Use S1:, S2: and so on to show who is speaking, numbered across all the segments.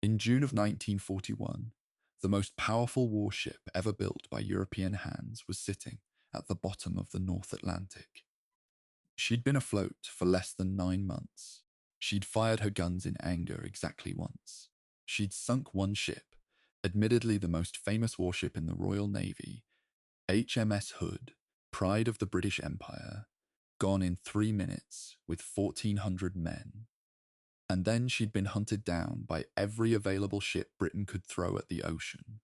S1: In June of 1941, the most powerful warship ever built by European hands was sitting at the bottom of the North Atlantic. She'd been afloat for less than 9 months. She'd fired her guns in anger exactly once. She'd sunk one ship, admittedly the most famous warship in the Royal Navy, HMS Hood, pride of the British Empire, gone in 3 minutes with 1,400 men. And then she'd been hunted down by every available ship Britain could throw at the ocean,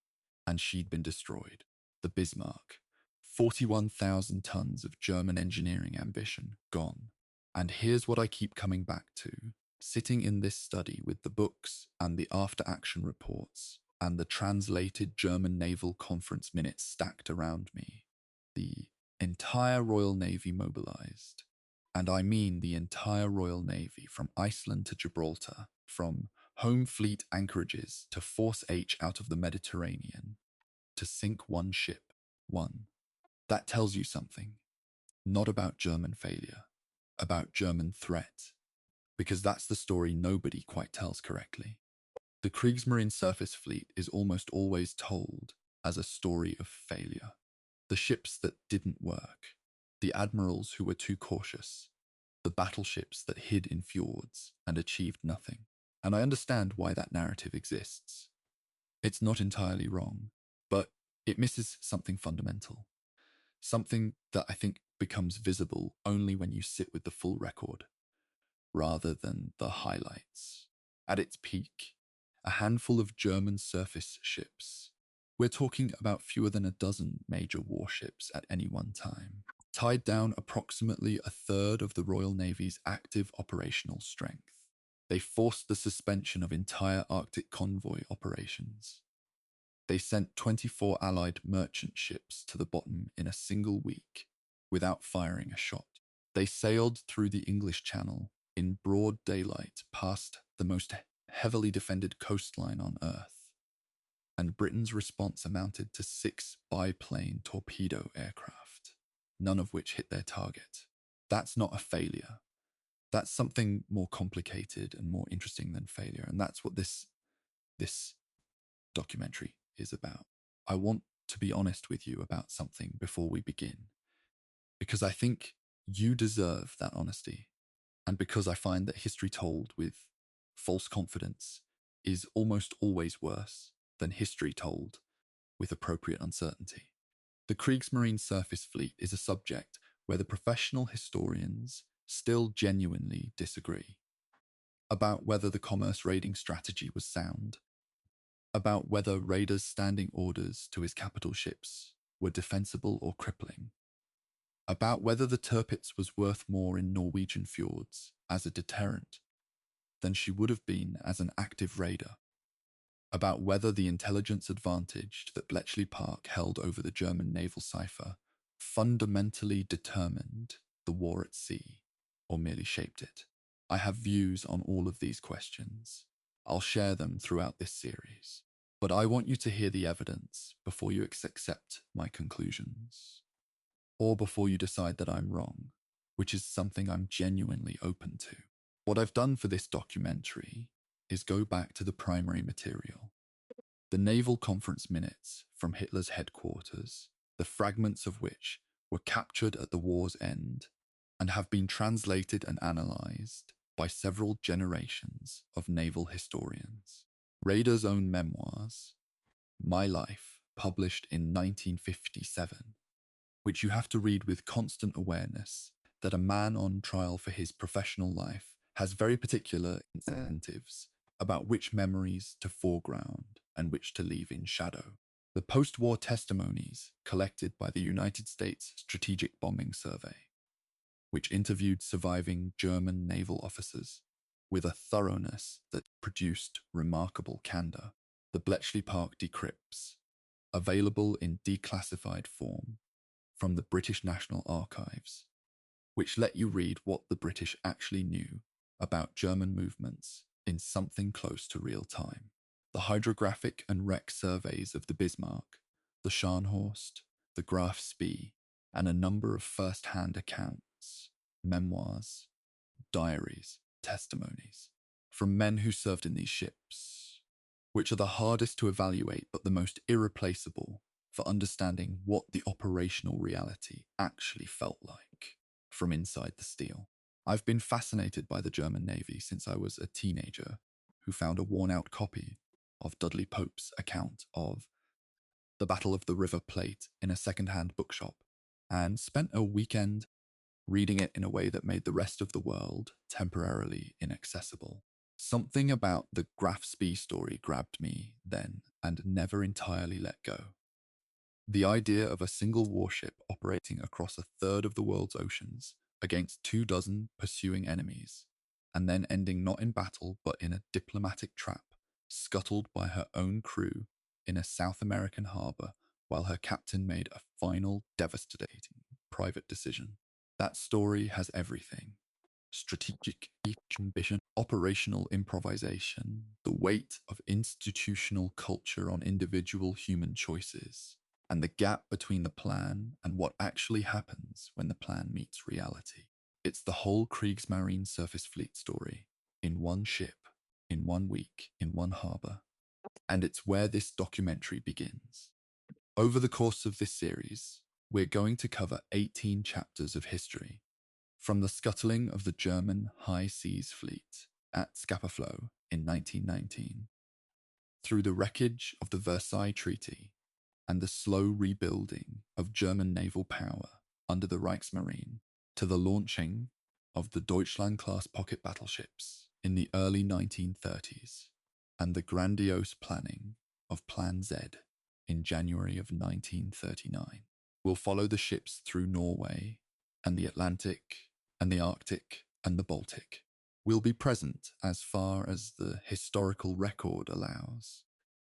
S1: and she'd been destroyed. The Bismarck, 41,000 tons of German engineering ambition, gone. And here's what I keep coming back to, sitting in this study with the books and the after-action reports and the translated German Naval Conference minutes stacked around me. The entire Royal Navy mobilized. And I mean the entire Royal Navy, from Iceland to Gibraltar, from home fleet anchorages to Force H out of the Mediterranean, to sink one ship. One. That tells you something. Not about German failure, about German threat, because that's the story nobody quite tells correctly. The Kriegsmarine surface fleet is almost always told as a story of failure. The ships that didn't work, the admirals who were too cautious, the battleships that hid in fjords and achieved nothing. And I understand why that narrative exists. It's not entirely wrong, but it misses something fundamental. Something that I think becomes visible only when you sit with the full record, rather than the highlights. At its peak, a handful of German surface ships. We're talking about fewer than a dozen major warships at any one time, tied down approximately a third of the Royal Navy's active operational strength. They forced the suspension of entire Arctic convoy operations. They sent 24 Allied merchant ships to the bottom in a single week without firing a shot. They sailed through the English Channel in broad daylight past the most heavily defended coastline on Earth. And Britain's response amounted to 6 biplane torpedo aircraft, none of which hit their target. That's not a failure. That's something more complicated and more interesting than failure. And that's what this documentary is about. I want to be honest with you about something before we begin, because I think you deserve that honesty. And because I find that history told with false confidence is almost always worse than history told with appropriate uncertainty. The Kriegsmarine surface fleet is a subject where the professional historians still genuinely disagree about whether the commerce raiding strategy was sound, about whether Raeder's standing orders to his capital ships were defensible or crippling, about whether the Tirpitz was worth more in Norwegian fjords as a deterrent than she would have been as an active raider, about whether the intelligence advantage that Bletchley Park held over the German naval cipher fundamentally determined the war at sea or merely shaped it. I have views on all of these questions. I'll share them throughout this series, but I want you to hear the evidence before you accept my conclusions, or before you decide that I'm wrong, which is something I'm genuinely open to. What I've done for this documentary is go back to the primary material, the Naval Conference minutes from Hitler's headquarters, the fragments of which were captured at the war's end and have been translated and analysed by several generations of naval historians. Raeder's own memoirs, My Life, published in 1957, which you have to read with constant awareness that a man on trial for his professional life has very particular incentives about which memories to foreground and which to leave in shadow. The post-war testimonies collected by the United States Strategic Bombing Survey, which interviewed surviving German naval officers with a thoroughness that produced remarkable candor. The Bletchley Park decrypts, available in declassified form from the British National Archives, which let you read what the British actually knew about German movements in something close to real time. The hydrographic and wreck surveys of the Bismarck, the Scharnhorst, the Graf Spee, and a number of first-hand accounts, memoirs, diaries, testimonies from men who served in these ships, which are the hardest to evaluate but the most irreplaceable for understanding what the operational reality actually felt like from inside the steel. I've been fascinated by the German Navy since I was a teenager who found a worn-out copy of Dudley Pope's account of the Battle of the River Plate in a second-hand bookshop and spent a weekend reading it in a way that made the rest of the world temporarily inaccessible. Something about the Graf Spee story grabbed me then and never entirely let go. The idea of a single warship operating across a third of the world's oceans against 24 pursuing enemies, and then ending not in battle but in a diplomatic trap, scuttled by her own crew in a South American harbor while her captain made a final devastating private decision. That story has everything: strategic ambition, operational improvisation, the weight of institutional culture on individual human choices, and the gap between the plan and what actually happens when the plan meets reality. It's the whole Kriegsmarine surface fleet story, in one ship, in 1 week, in one harbor. And it's where this documentary begins. Over the course of this series, we're going to cover 18 chapters of history, from the scuttling of the German High Seas Fleet at Scapa Flow in 1919, through the wreckage of the Versailles Treaty and the slow rebuilding of German naval power under the Kriegsmarine, to the launching of the Deutschland-class pocket battleships in the early 1930s, and the grandiose planning of Plan Z in January of 1939. We'll follow the ships through Norway and the Atlantic and the Arctic and the Baltic. We'll be present as far as the historical record allows,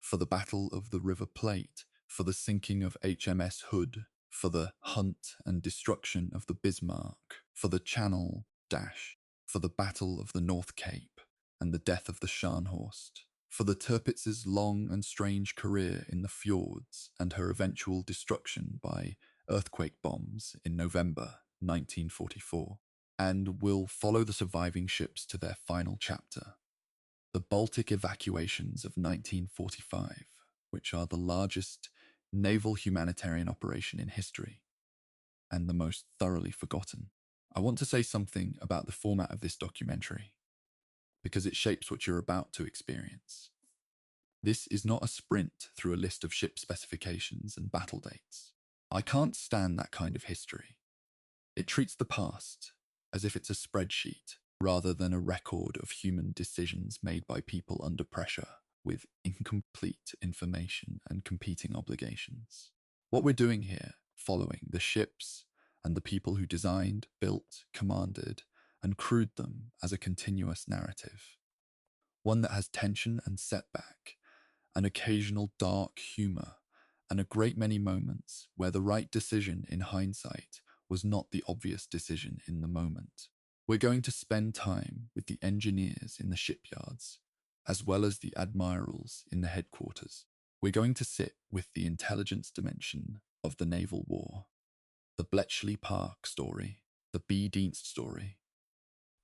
S1: for the Battle of the River Plate, for the sinking of HMS Hood, for the hunt and destruction of the Bismarck, for the Channel Dash, for the Battle of the North Cape and the death of the Scharnhorst, for the Tirpitz's long and strange career in the fjords and her eventual destruction by earthquake bombs in November 1944. And we'll follow the surviving ships to their final chapter, the Baltic evacuations of 1945, which are the largest naval humanitarian operation in history, and the most thoroughly forgotten. I want to say something about the format of this documentary, because it shapes what you're about to experience. This is not a sprint through a list of ship specifications and battle dates. I can't stand that kind of history. It treats the past as if it's a spreadsheet rather than a record of human decisions made by people under pressure with incomplete information and competing obligations. What we're doing here, following the ships and the people who designed, built, commanded, and crewed them as a continuous narrative. One that has tension and setback, an occasional dark humor, and a great many moments where the right decision in hindsight was not the obvious decision in the moment. We're going to spend time with the engineers in the shipyards, as well as the admirals in the headquarters. We're going to sit with the intelligence dimension of the naval war, the Bletchley Park story, the B. Dienst story,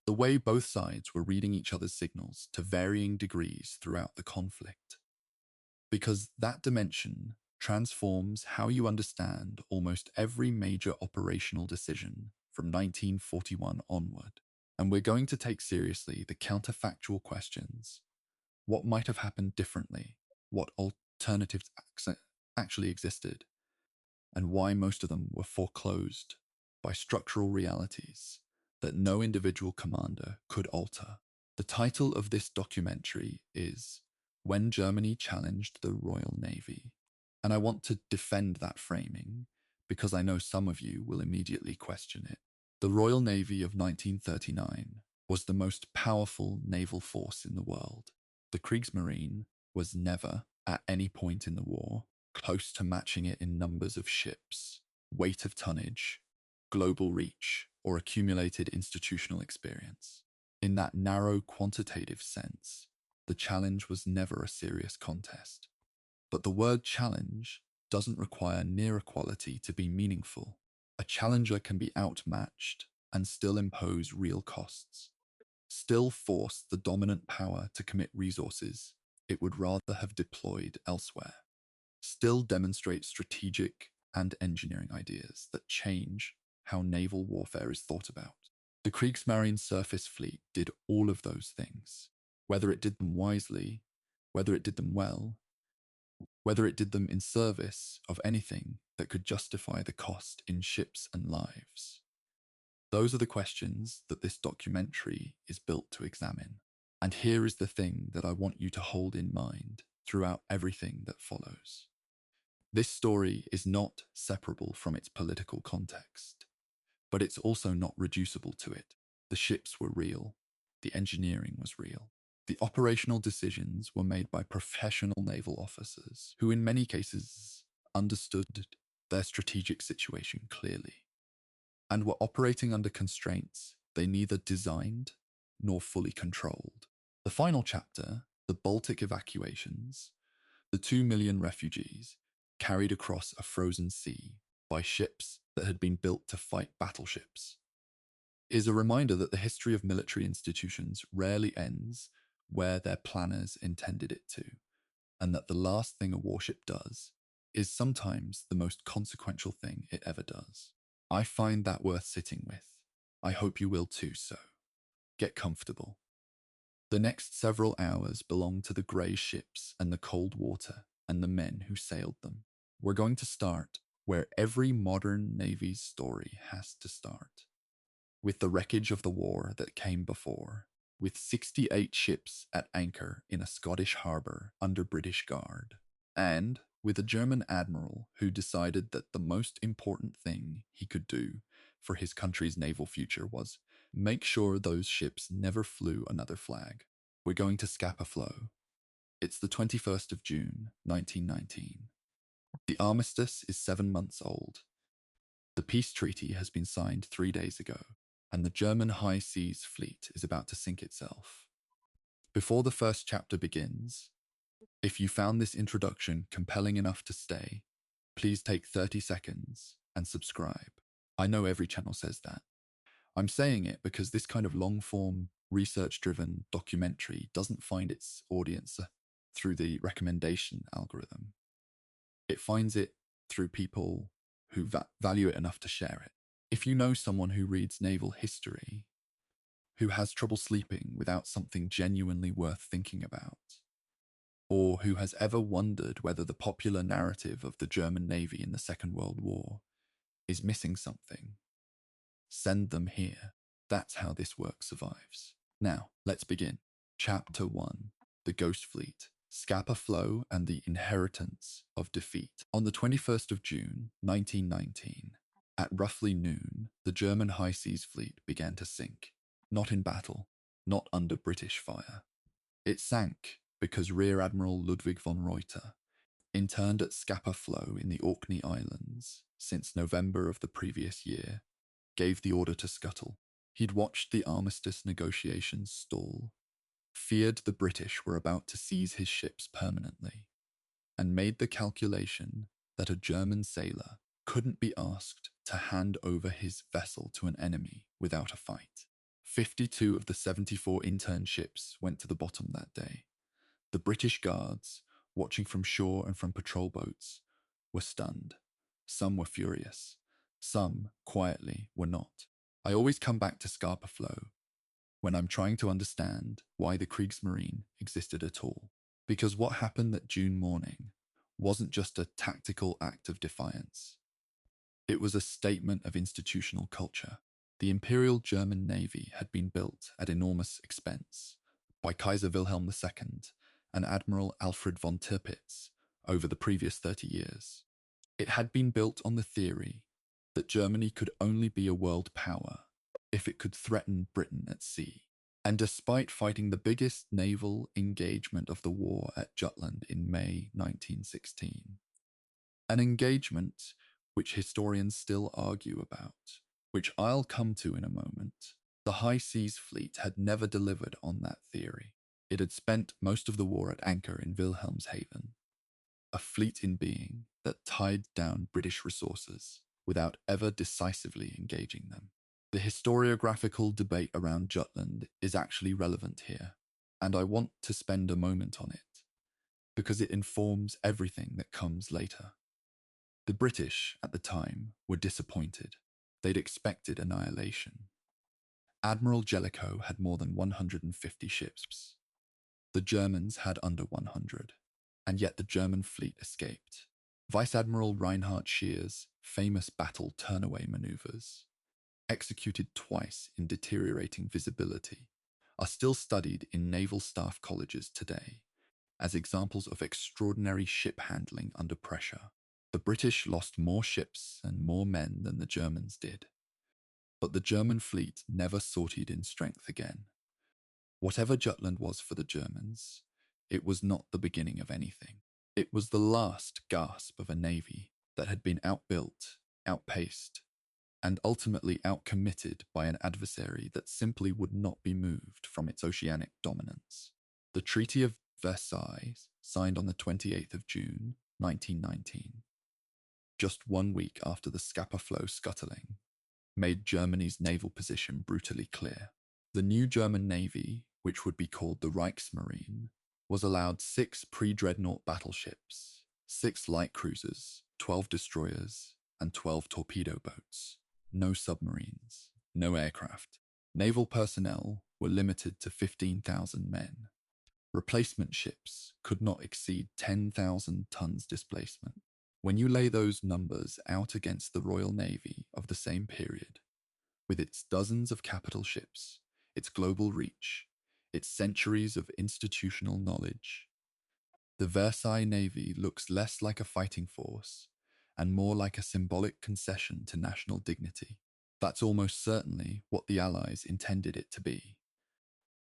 S1: the way both sides were reading each other's signals to varying degrees throughout the conflict. Because that dimension transforms how you understand almost every major operational decision from 1941 onward. And we're going to take seriously the counterfactual questions. What might have happened differently? What alternatives actually existed? And why most of them were foreclosed by structural realities that no individual commander could alter. The title of this documentary is When Germany Challenged the Royal Navy. And I want to defend that framing because I know some of you will immediately question it. The Royal Navy of 1939 was the most powerful naval force in the world. The Kriegsmarine was never, at any point in the war, close to matching it in numbers of ships, weight of tonnage, global reach, or accumulated institutional experience. In that narrow quantitative sense, the challenge was never a serious contest. But the word challenge doesn't require near equality to be meaningful. A challenger can be outmatched and still impose real costs, still force the dominant power to commit resources it would rather have deployed elsewhere, still demonstrate strategic and engineering ideas that change how naval warfare is thought about. The Kriegsmarine surface fleet did all of those things, whether it did them wisely, whether it did them well, whether it did them in service of anything that could justify the cost in ships and lives. Those are the questions that this documentary is built to examine. And here is the thing that I want you to hold in mind throughout everything that follows. This story is not separable from its political context, but it's also not reducible to it. The ships were real. The engineering was real. The operational decisions were made by professional naval officers who, in many cases, understood their strategic situation clearly and were operating under constraints they neither designed nor fully controlled. The final chapter, the Baltic evacuations, the 2 million refugees carried across a frozen sea by ships that had been built to fight battleships, is a reminder that the history of military institutions rarely ends where their planners intended it to, and that the last thing a warship does is sometimes the most consequential thing it ever does. I find that worth sitting with. I hope you will too, so get comfortable. The next several hours belong to the grey ships and the cold water and the men who sailed them. We're going to start where every modern Navy's story has to start, with the wreckage of the war that came before, with 68 ships at anchor in a Scottish harbour under British guard, and with a German admiral who decided that the most important thing he could do for his country's naval future was make sure those ships never flew another flag. We're going to Scapa Flow. It's the 21st of June, 1919. The armistice is 7 months old. The peace treaty has been signed 3 days ago, and the German high seas fleet is about to sink itself. Before the first chapter begins, if you found this introduction compelling enough to stay, please take 30 seconds and subscribe. I know every channel says that. I'm saying it because this kind of long-form, research-driven documentary doesn't find its audience through the recommendation algorithm. It finds it through people who value it enough to share it. If you know someone who reads naval history, who has trouble sleeping without something genuinely worth thinking about, or who has ever wondered whether the popular narrative of the German Navy in the Second World War is missing something, send them here. That's how this work survives. Now, let's begin. Chapter 1, The Ghost Fleet, Scapa Flow and the Inheritance of Defeat. On the 21st of June, 1919, at roughly noon, the German high seas fleet began to sink. Not in battle, not under British fire. It sank because Rear Admiral Ludwig von Reuter, interned at Scapa Flow in the Orkney Islands since November of the previous year, gave the order to scuttle. He'd watched the armistice negotiations stall, feared the British were about to seize his ships permanently, and made the calculation that a German sailor couldn't be asked to hand over his vessel to an enemy without a fight. 52 of the 74 intern ships went to the bottom that day. The British guards, watching from shore and from patrol boats, were stunned. Some were furious. Some, quietly, were not. I always come back to Scapa Flow when I'm trying to understand why the Kriegsmarine existed at all. Because what happened that June morning wasn't just a tactical act of defiance. It was a statement of institutional culture. The Imperial German Navy had been built at enormous expense by Kaiser Wilhelm II and Admiral Alfred von Tirpitz over the previous 30 years. It had been built on the theory that Germany could only be a world power if it could threaten Britain at sea. And despite fighting the biggest naval engagement of the war at Jutland in May 1916, an engagement which historians still argue about, which I'll come to in a moment, the High Seas Fleet had never delivered on that theory. It had spent most of the war at anchor in Wilhelmshaven, a fleet in being that tied down British resources without ever decisively engaging them. The historiographical debate around Jutland is actually relevant here, and I want to spend a moment on it. because it informs everything that comes later. The British, at the time, were disappointed. They'd expected annihilation. Admiral Jellicoe had more than 150 ships. The Germans had under 100, and yet the German fleet escaped. Vice Admiral Reinhard Scheer's famous battle turnaway maneuvers, executed twice in deteriorating visibility, are still studied in naval staff colleges today as examples of extraordinary ship handling under pressure. The British lost more ships and more men than the Germans did, but the German fleet never sorted in strength again. Whatever Jutland was for the Germans, it was not the beginning of anything. It was the last gasp of a navy that had been outbuilt, outpaced, and ultimately outcommitted by an adversary that simply would not be moved from its oceanic dominance. The Treaty of Versailles, signed on the 28th of June, 1919, just 1 week after the Scapa Flow scuttling, made Germany's naval position brutally clear. The new German Navy, which would be called the Reichsmarine, was allowed 6 pre-dreadnought battleships, 6 light cruisers, 12 destroyers, and 12 torpedo boats. No submarines, no aircraft. Naval personnel were limited to 15,000 men. Replacement ships could not exceed 10,000 tons displacement. When you lay those numbers out against the Royal Navy of the same period, with its dozens of capital ships, its global reach, its centuries of institutional knowledge, the Versailles Navy looks less like a fighting force and more like a symbolic concession to national dignity. That's almost certainly what the Allies intended it to be.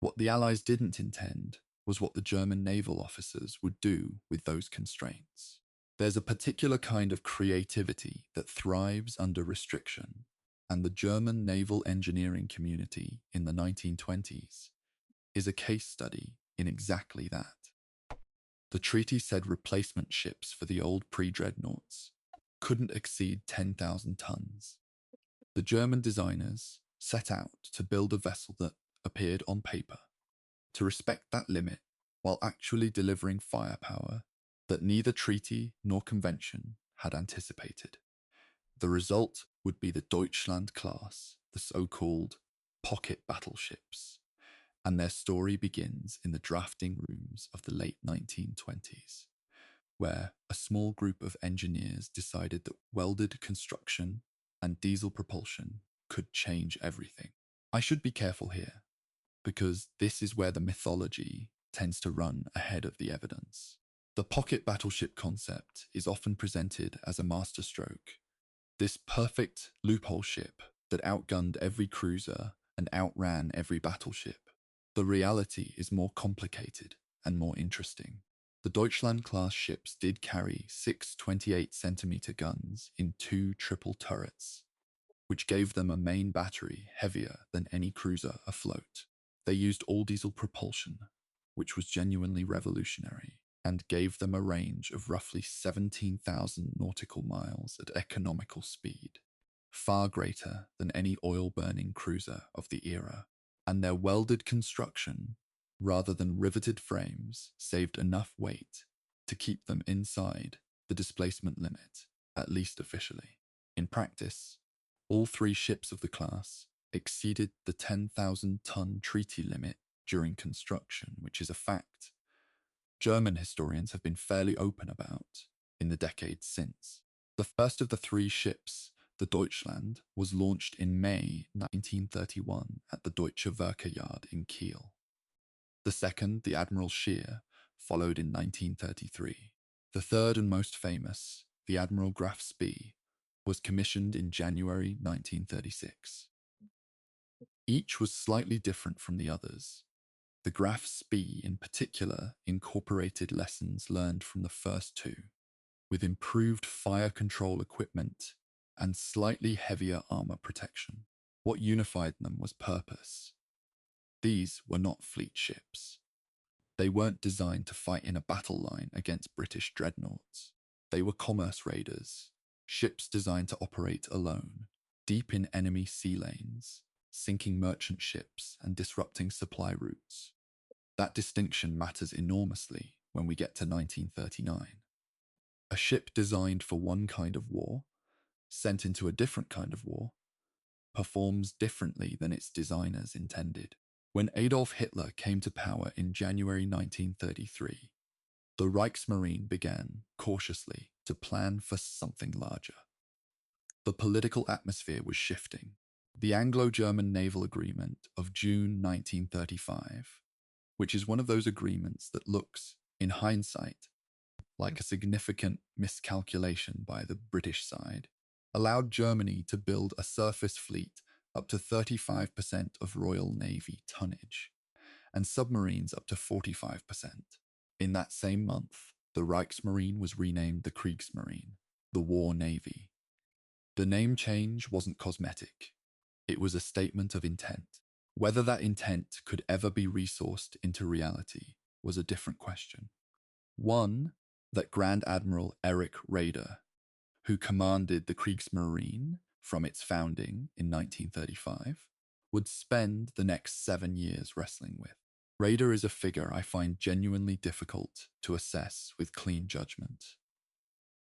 S1: What the Allies didn't intend was what the German naval officers would do with those constraints. There's a particular kind of creativity that thrives under restriction, and the German naval engineering community in the 1920s is a case study in exactly that. The treaty said replacement ships for the old pre-dreadnoughts couldn't exceed 10,000 tons. The German designers set out to build a vessel that appeared on paper to respect that limit while actually delivering firepower that neither treaty nor convention had anticipated. The result would be the Deutschland class, the so-called pocket battleships, and their story begins in the drafting rooms of the late 1920s, where a small group of engineers decided that welded construction and diesel propulsion could change everything. I should be careful here, because this is where the mythology tends to run ahead of the evidence. The pocket battleship concept is often presented as a masterstroke, this perfect loophole ship that outgunned every cruiser and outran every battleship. The reality is more complicated and more interesting. The Deutschland-class ships did carry 6 28-centimeter guns in 2 triple turrets, which gave them a main battery heavier than any cruiser afloat. They used all-diesel propulsion, which was genuinely revolutionary, and gave them a range of roughly 17,000 nautical miles at economical speed, far greater than any oil-burning cruiser of the era. And their welded construction, rather than riveted frames, saved enough weight to keep them inside the displacement limit, at least officially. In practice, all 3 ships of the class exceeded the 10,000-ton treaty limit during construction, which is a fact German historians have been fairly open about in the decades since. The first of the 3 ships, the Deutschland, was launched in May 1931 at the Deutsche Werke in Kiel. The second, the Admiral Scheer, followed in 1933. The third and most famous, the Admiral Graf Spee, was commissioned in January 1936. Each was slightly different from the others. The Graf Spee in particular incorporated lessons learned from the first 2, with improved fire control equipment and slightly heavier armor protection. What unified them was purpose. These were not fleet ships. They weren't designed to fight in a battle line against British dreadnoughts. They were commerce raiders, ships designed to operate alone, deep in enemy sea lanes, sinking merchant ships and disrupting supply routes. That distinction matters enormously when we get to 1939. A ship designed for one kind of war, sent into a different kind of war, performs differently than its designers intended. When Adolf Hitler came to power in January 1933, the Kriegsmarine began, cautiously, to plan for something larger. The political atmosphere was shifting. The Anglo-German Naval Agreement of June 1935, which is one of those agreements that looks, in hindsight, like a significant miscalculation by the British side, allowed Germany to build a surface fleet up to 35% of Royal Navy tonnage, and submarines up to 45%. In that same month, the Reichsmarine was renamed the Kriegsmarine, the War Navy. The name change wasn't cosmetic. It was a statement of intent. Whether that intent could ever be resourced into reality was a different question. One that Grand Admiral Erich Raeder, who commanded the Kriegsmarine from its founding in 1935, would spend the next 7 years wrestling with. Raeder is a figure I find genuinely difficult to assess with clean judgment.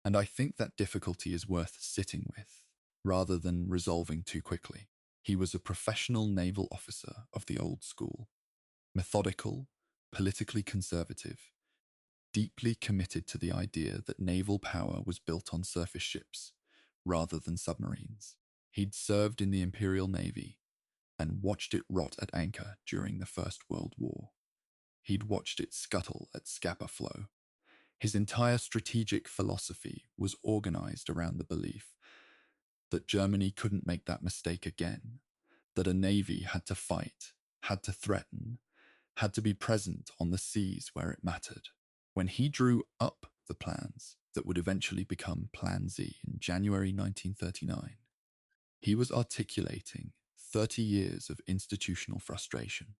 S1: And I think that difficulty is worth sitting with, rather than resolving too quickly. He was a professional naval officer of the old school, methodical, politically conservative, deeply committed to the idea that naval power was built on surface ships rather than submarines. He'd served in the Imperial Navy and watched it rot at anchor during the First World War. He'd watched it scuttle at Scapa Flow. His entire strategic philosophy was organized around the belief that Germany couldn't make that mistake again, that a navy had to fight, had to threaten, had to be present on the seas where it mattered. When he drew up the plans that would eventually become Plan Z in January 1939, he was articulating 30 years of institutional frustration.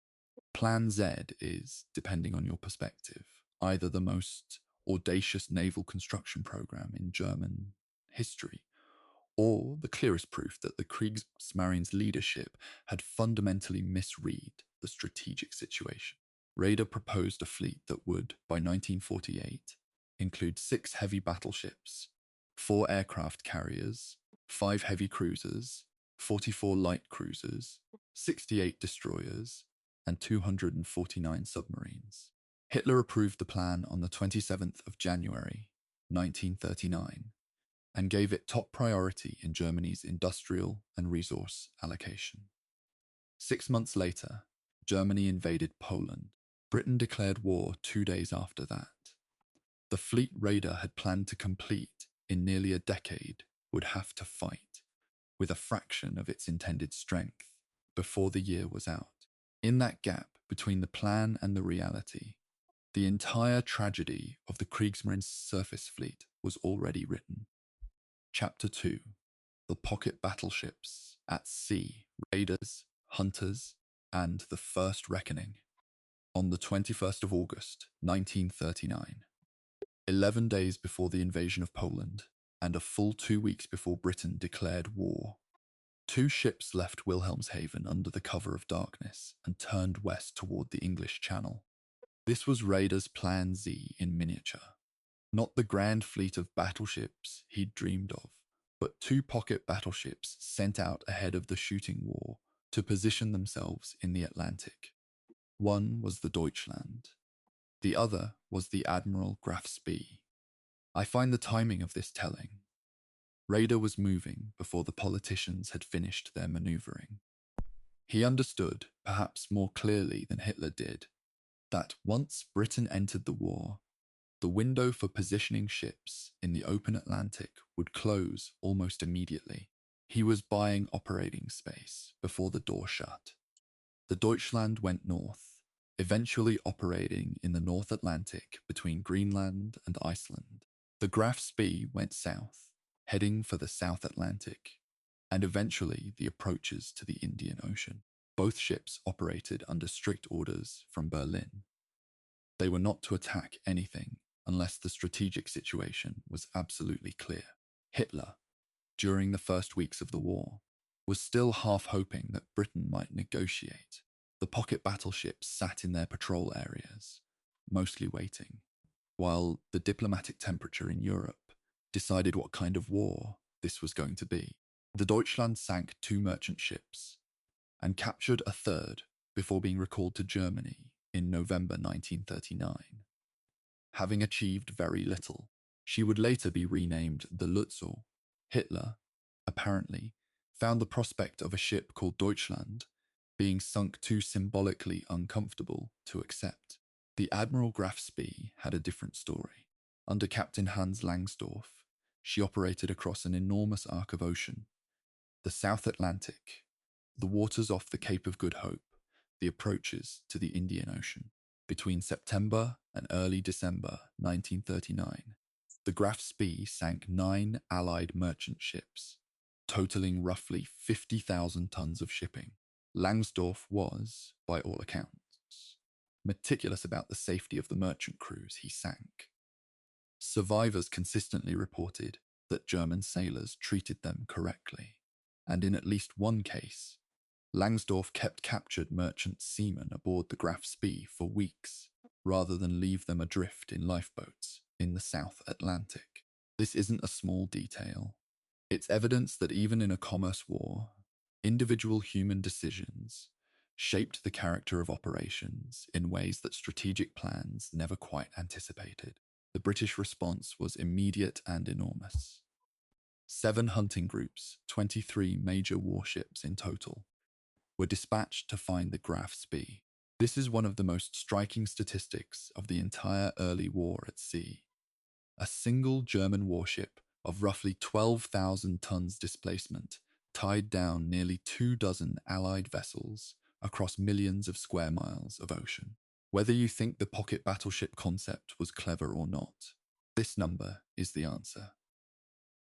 S1: Plan Z is, depending on your perspective, either the most audacious naval construction program in German history, or the clearest proof that the Kriegsmarine's leadership had fundamentally misread the strategic situation. Raeder proposed a fleet that would, by 1948, include 6 heavy battleships, 4 aircraft carriers, 5 heavy cruisers, 44 light cruisers, 68 destroyers, and 249 submarines. Hitler approved the plan on the 27th of January, 1939, and gave it top priority in Germany's industrial and resource allocation. 6 months later, Germany invaded Poland. Britain declared war 2 days after that. The fleet Raeder had planned to complete in nearly a decade would have to fight, with a fraction of its intended strength, before the year was out. In that gap between the plan and the reality, the entire tragedy of the Kriegsmarine's surface fleet was already written. Chapter 2. The pocket battleships at sea, raiders, hunters, and the First Reckoning. On the 21st of August, 1939, 11 days before the invasion of Poland, and a full 2 weeks before Britain declared war, 2 ships left Wilhelmshaven under the cover of darkness and turned west toward the English Channel. This was Raeder's Plan Z in miniature. Not the grand fleet of battleships he'd dreamed of, but 2 pocket battleships sent out ahead of the shooting war to position themselves in the Atlantic. One was the Deutschland. The other was the Admiral Graf Spee. I find the timing of this telling. Raeder was moving before the politicians had finished their maneuvering. He understood, perhaps more clearly than Hitler did, that once Britain entered the war, the window for positioning ships in the open Atlantic would close almost immediately. He was buying operating space before the door shut. The Deutschland went north, eventually operating in the North Atlantic between Greenland and Iceland. The Graf Spee went south, heading for the South Atlantic, and eventually the approaches to the Indian Ocean. Both ships operated under strict orders from Berlin. They were not to attack anything unless the strategic situation was absolutely clear. Hitler, during the first weeks of the war, was still half hoping that Britain might negotiate. The pocket battleships sat in their patrol areas, mostly waiting. while the diplomatic temperature in Europe decided what kind of war this was going to be. The Deutschland sank 2 merchant ships and captured a third before being recalled to Germany in November 1939. Having achieved very little, she would later be renamed the Lutzow. Hitler, apparently, found the prospect of a ship called Deutschland being sunk too symbolically uncomfortable to accept. The Admiral Graf Spee had a different story. Under Captain Hans Langsdorff, she operated across an enormous arc of ocean, the South Atlantic, the waters off the Cape of Good Hope, the approaches to the Indian Ocean. Between September and early December 1939, the Graf Spee sank 9 Allied merchant ships, totaling roughly 50,000 tons of shipping. Langsdorff was, by all accounts, meticulous about the safety of the merchant crews he sank. Survivors consistently reported that German sailors treated them correctly, and in at least one case, Langsdorff kept captured merchant seamen aboard the Graf Spee for weeks, rather than leave them adrift in lifeboats in the South Atlantic. This isn't a small detail. It's evidence that even in a commerce war, individual human decisions shaped the character of operations in ways that strategic plans never quite anticipated. The British response was immediate and enormous. 7 hunting groups, 23 major warships in total, were dispatched to find the Graf Spee. This is one of the most striking statistics of the entire early war at sea. A single German warship of roughly 12,000 tons displacement tied down nearly 24 Allied vessels across millions of square miles of ocean. Whether you think the pocket battleship concept was clever or not, this number is the answer.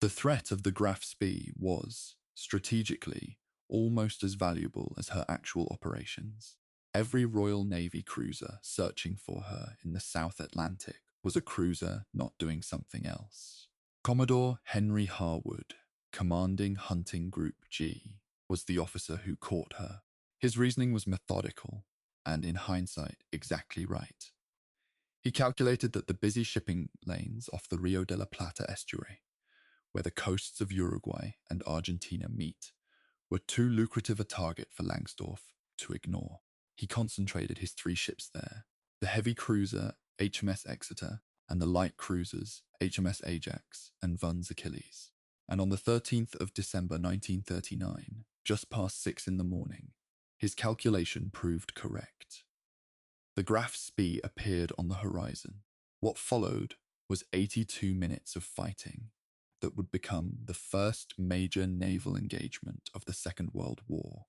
S1: The threat of the Graf Spee was, strategically, almost as valuable as her actual operations. Every Royal Navy cruiser searching for her in the South Atlantic was a cruiser not doing something else. Commodore Henry Harwood, commanding Hunting Group G, was the officer who caught her. His reasoning was methodical, and in hindsight, exactly right. He calculated that the busy shipping lanes off the Rio de la Plata estuary, where the coasts of Uruguay and Argentina meet, were too lucrative a target for Langsdorff to ignore. He concentrated his 3 ships there, the heavy cruiser HMS Exeter and the light cruisers HMS Ajax and Vuns Achilles. And on the 13th of December 1939, just past 6 in the morning, his calculation proved correct. The Graf Spee appeared on the horizon. What followed was 82 minutes of fighting that would become the first major naval engagement of the Second World War,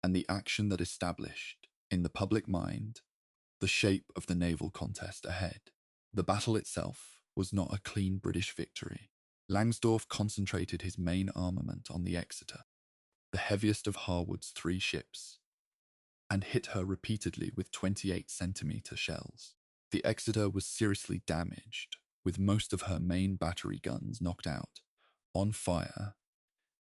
S1: and the action that established, in the public mind, the shape of the naval contest ahead. The battle itself was not a clean British victory. Langsdorff concentrated his main armament on the Exeter, the heaviest of Harwood's 3 ships, and hit her repeatedly with 28-centimeter shells. The Exeter was seriously damaged, with most of her main battery guns knocked out, on fire,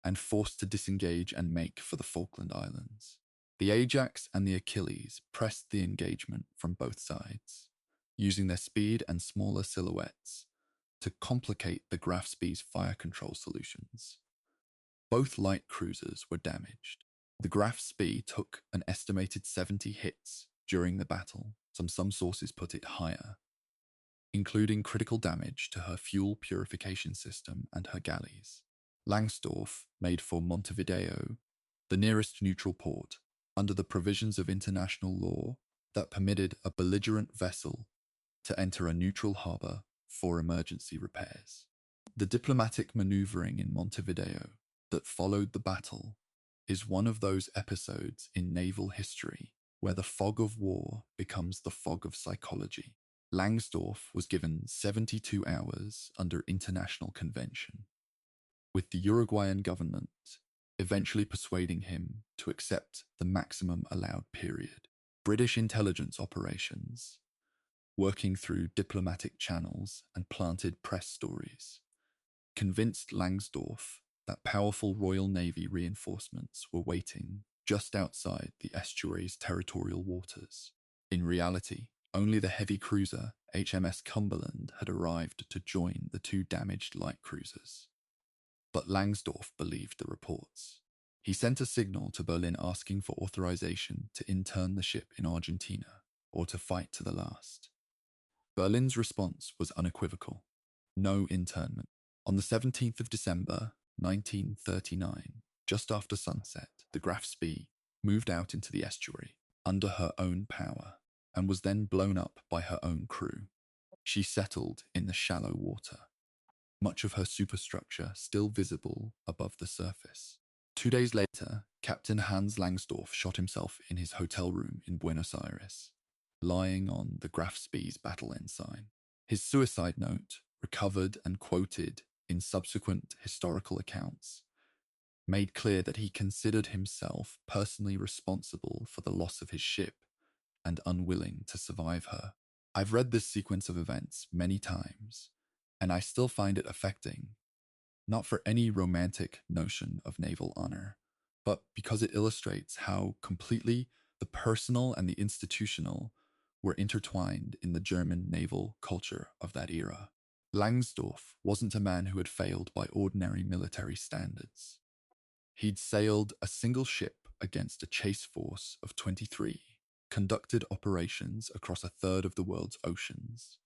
S1: and forced to disengage and make for the Falkland Islands. The Ajax and the Achilles pressed the engagement from both sides, using their speed and smaller silhouettes to complicate the Graf Spee's fire control solutions. Both light cruisers were damaged. The Graf Spee took an estimated 70 hits during the battle. Some sources put it higher, including critical damage to her fuel purification system and her galleys. Langsdorff made for Montevideo, the nearest neutral port, under the provisions of international law that permitted a belligerent vessel to enter a neutral harbour for emergency repairs. The diplomatic manoeuvring in Montevideo that followed the battle is one of those episodes in naval history where the fog of war becomes the fog of psychology. Langsdorff was given 72 hours under international convention, with the Uruguayan government eventually persuading him to accept the maximum allowed period. British intelligence operations, working through diplomatic channels and planted press stories, convinced Langsdorff that powerful Royal Navy reinforcements were waiting just outside the estuary's territorial waters. In reality, Only the heavy cruiser HMS Cumberland had arrived to join the two damaged light cruisers. But Langsdorff believed the reports. He sent a signal to Berlin asking for authorization to intern the ship in Argentina or to fight to the last. Berlin's response was unequivocal. No internment. On the 17th of December, 1939, just after sunset, the Graf Spee moved out into the estuary under her own power and was then blown up by her own crew. She settled in the shallow water, much of her superstructure still visible above the surface. 2 days later, Captain Hans Langsdorff shot himself in his hotel room in Buenos Aires, lying on the Graf Spee's battle ensign. His suicide note, recovered and quoted in subsequent historical accounts, made clear that he considered himself personally responsible for the loss of his ship and unwilling to survive her. I've read this sequence of events many times, and I still find it affecting, not for any romantic notion of naval honor, but because it illustrates how completely the personal and the institutional were intertwined in the German naval culture of that era. Langsdorff wasn't a man who had failed by ordinary military standards. He'd sailed a single ship against a chase force of 23, conducted operations across a third of the world's oceans,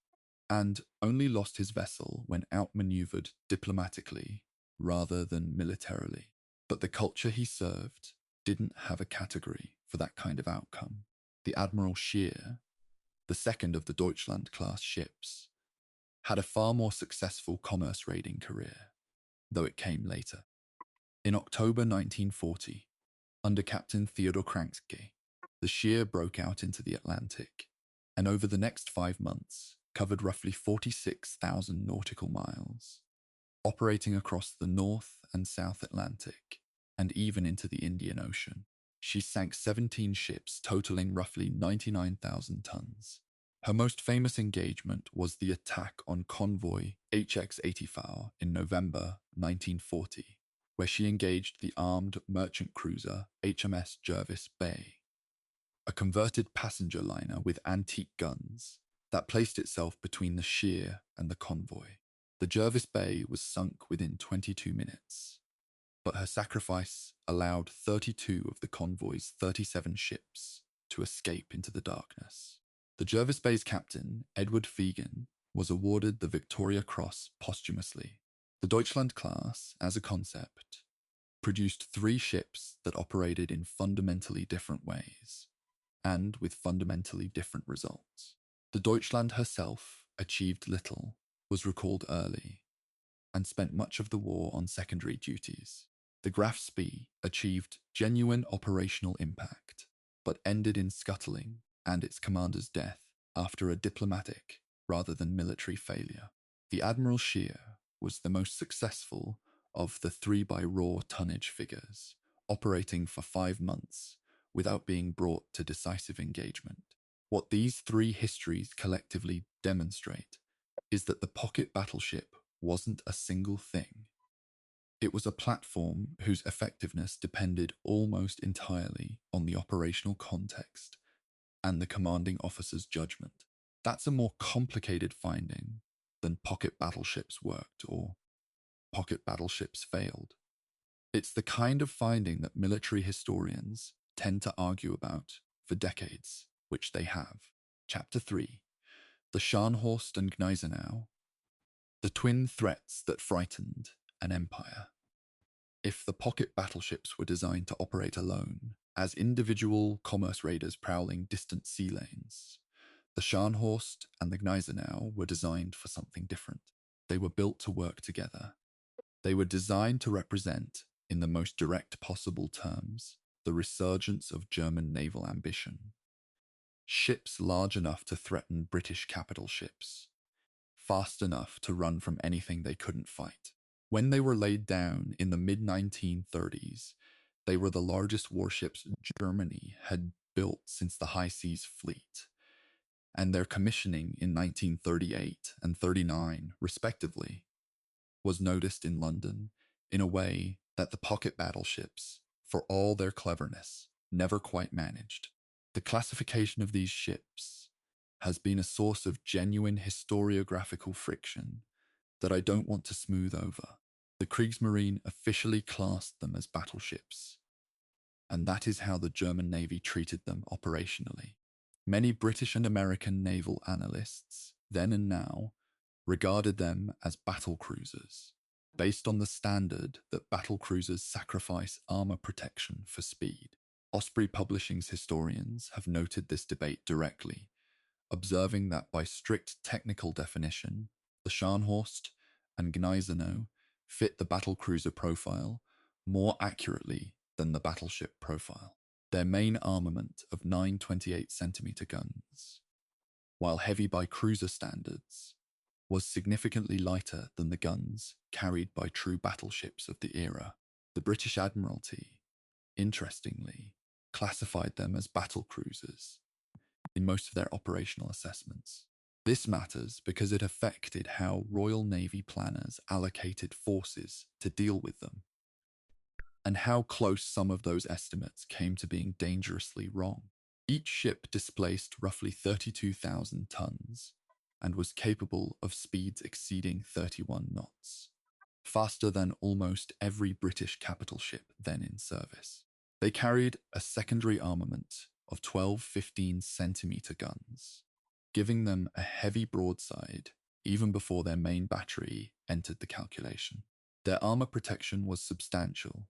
S1: and only lost his vessel when outmaneuvered diplomatically rather than militarily. But the culture he served didn't have a category for that kind of outcome. The Admiral Scheer, the second of the Deutschland-class ships, had a far more successful commerce raiding career, though it came later. In October 1940, under Captain Theodor Kranzke, the Scheer broke out into the Atlantic, and over the next 5 months covered roughly 46,000 nautical miles, operating across the North and South Atlantic, and even into the Indian Ocean. She sank 17 ships totaling roughly 99,000 tons. Her most famous engagement was the attack on convoy HX-80V in November 1940, where she engaged the armed merchant cruiser HMS Jervis Bay, a converted passenger liner with antique guns that placed itself between the Scheer and the convoy. The Jervis Bay was sunk within 22 minutes, but her sacrifice allowed 32 of the convoy's 37 ships to escape into the darkness. The Jervis Bay's captain, Edward Fegan, was awarded the Victoria Cross posthumously. The Deutschland class, as a concept, produced 3 ships that operated in fundamentally different ways, and with fundamentally different results. The Deutschland herself achieved little, was recalled early, and spent much of the war on secondary duties. The Graf Spee achieved genuine operational impact, but ended in scuttling and its commander's death after a diplomatic rather than military failure. The Admiral Scheer was the most successful of the 3 by raw tonnage figures, operating for 5 months without being brought to decisive engagement. What these 3 histories collectively demonstrate is that the pocket battleship wasn't a single thing. It was a platform whose effectiveness depended almost entirely on the operational context and the commanding officer's judgment. That's a more complicated finding than pocket battleships worked or pocket battleships failed. It's the kind of finding that military historians tend to argue about for decades, which they have. Chapter 3. The Scharnhorst and Gneisenau, the twin threats that frightened an empire. If the pocket battleships were designed to operate alone, as individual commerce raiders prowling distant sea lanes, the Scharnhorst and the Gneisenau were designed for something different. They were built to work together. They were designed to represent, in the most direct possible terms, the resurgence of German naval ambition. Ships large enough to threaten British capital ships, fast enough to run from anything they couldn't fight. When they were laid down in the mid-1930s, they were the largest warships Germany had built since the High Seas Fleet, and their commissioning in 1938 and 39, respectively, was noticed in London in a way that the pocket battleships, for all their cleverness, never quite managed. The classification of these ships has been a source of genuine historiographical friction that I don't want to smooth over. The Kriegsmarine officially classed them as battleships, and that is how the German Navy treated them operationally. Many British and American naval analysts, then and now, regarded them as battlecruisers, based on the standard that battlecruisers sacrifice armor protection for speed. Osprey Publishing's historians have noted this debate directly, observing that by strict technical definition, the Scharnhorst and Gneisenau fit the battlecruiser profile more accurately than the battleship profile. Their main armament of 9 28cm guns, while heavy by cruiser standards, was significantly lighter than the guns carried by true battleships of the era. The British Admiralty, interestingly, classified them as battlecruisers in most of their operational assessments. This matters because it affected how Royal Navy planners allocated forces to deal with them, and how close some of those estimates came to being dangerously wrong. Each ship displaced roughly 32,000 tons and was capable of speeds exceeding 31 knots, faster than almost every British capital ship then in service. They carried a secondary armament of 12 15cm guns, giving them a heavy broadside even before their main battery entered the calculation. Their armor protection was substantial,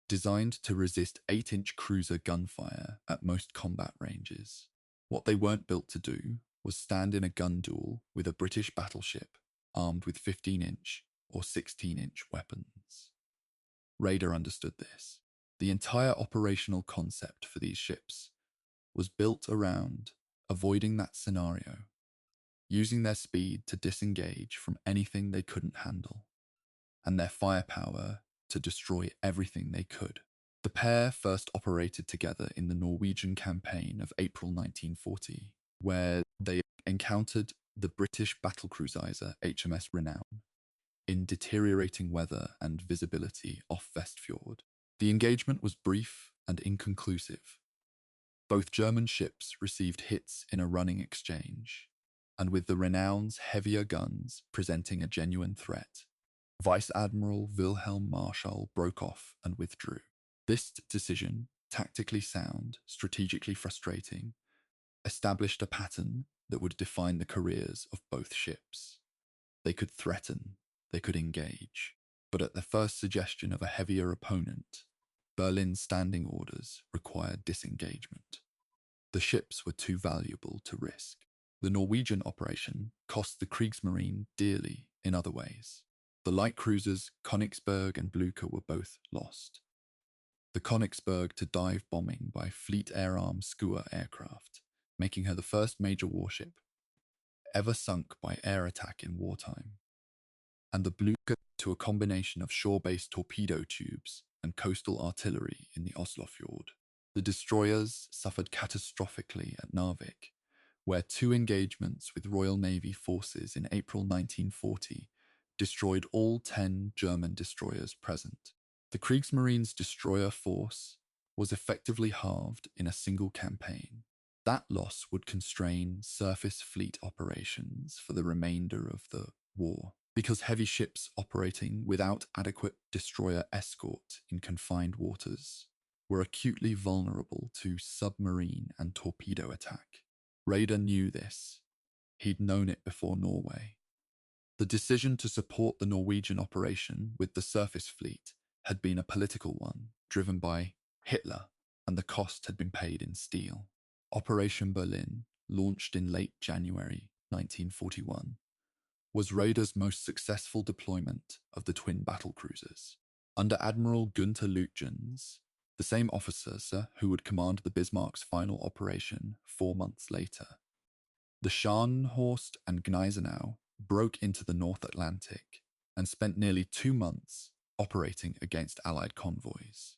S1: designed to resist 8-inch cruiser gunfire at most combat ranges. What they weren't built to do was stand in a gun duel with a British battleship armed with 15-inch or 16-inch weapons. Raeder understood this. The entire operational concept for these ships was built around avoiding that scenario, using their speed to disengage from anything they couldn't handle, and their firepower to destroy everything they could. The pair first operated together in the Norwegian campaign of April 1940, where they encountered the British battlecruiser HMS Renown in deteriorating weather and visibility off Vestfjord. The engagement was brief and inconclusive. Both German ships received hits in a running exchange, and with the Renown's heavier guns presenting a genuine threat, Vice Admiral Wilhelm Marschall broke off and withdrew. This decision, tactically sound, strategically frustrating, established a pattern that would define the careers of both ships. They could threaten, they could engage, but at the first suggestion of a heavier opponent, Berlin's standing orders required disengagement. The ships were too valuable to risk. The Norwegian operation cost the Kriegsmarine dearly in other ways. The light cruisers Königsberg and Blücher were both lost. The Königsberg to dive bombing by Fleet Air Arm Skua aircraft, making her the first major warship ever sunk by air attack in wartime, and the Blücher to a combination of shore-based torpedo tubes and coastal artillery in the Oslofjord. The destroyers suffered catastrophically at Narvik, where 2 engagements with Royal Navy forces in April 1940 destroyed all 10 German destroyers present. The Kriegsmarine's destroyer force was effectively halved in a single campaign. That loss would constrain surface fleet operations for the remainder of the war, because heavy ships operating without adequate destroyer escort in confined waters were acutely vulnerable to submarine and torpedo attack. Raeder knew this. He'd known it before Norway. The decision to support the Norwegian operation with the surface fleet had been a political one, driven by Hitler, and the cost had been paid in steel. Operation Berlin, launched in late January 1941, was Raeder's most successful deployment of the twin battlecruisers. Under Admiral Günther Lütjens, the same officer who would command the Bismarck's final operation 4 months later, the Scharnhorst and Gneisenau broke into the North Atlantic and spent nearly 2 months operating against Allied convoys.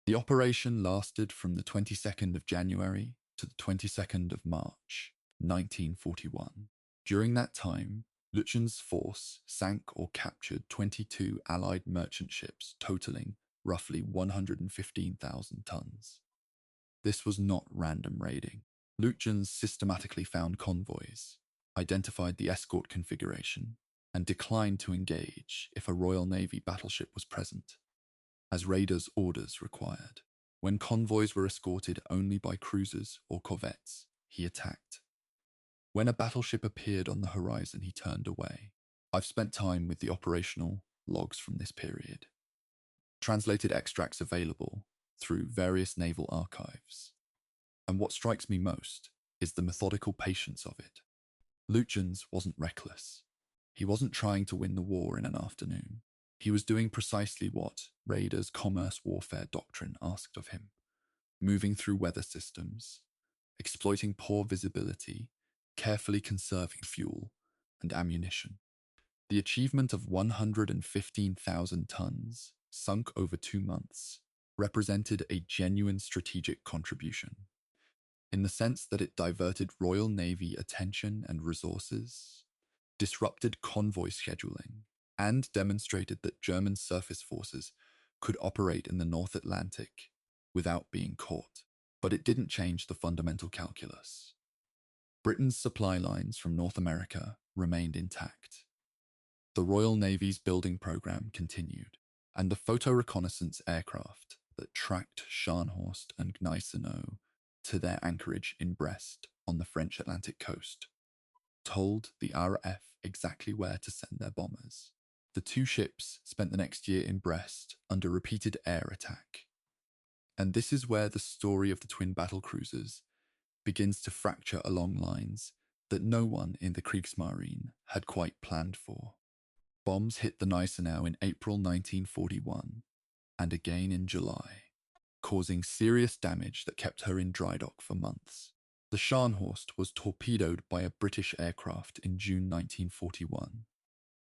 S1: The operation lasted from the 22nd of January to the 22nd of March 1941. During that time, Lütjens' force sank or captured 22 Allied merchant ships totaling roughly 115,000 tons. This was not random raiding. Lutyens systematically found convoys, identified the escort configuration, and declined to engage if a Royal Navy battleship was present, as Raeder's orders required. When convoys were escorted only by cruisers or corvettes, he attacked. When a battleship appeared on the horizon, he turned away. I've spent time with the operational logs from this period, translated extracts available through various naval archives. And what strikes me most is the methodical patience of it. Lutyens wasn't reckless. He wasn't trying to win the war in an afternoon. He was doing precisely what Raeder's commerce warfare doctrine asked of him, moving through weather systems, exploiting poor visibility, carefully conserving fuel and ammunition. The achievement of 115,000 tons, sunk over 2 months, represented a genuine strategic contribution, in the sense that it diverted Royal Navy attention and resources, disrupted convoy scheduling, and demonstrated that German surface forces could operate in the North Atlantic without being caught. But it didn't change the fundamental calculus. Britain's supply lines from North America remained intact. The Royal Navy's building program continued, and the photo-reconnaissance aircraft that tracked Scharnhorst and Gneisenau to their anchorage in Brest on the French Atlantic coast told the RAF exactly where to send their bombers. The two ships spent the next year in Brest under repeated air attack. And this is where the story of the twin battlecruisers begins to fracture along lines that no one in the Kriegsmarine had quite planned for. Bombs hit the Gneisenau in April 1941 and again in July, causing serious damage that kept her in dry dock for months. The Scharnhorst was torpedoed by a British aircraft in June 1941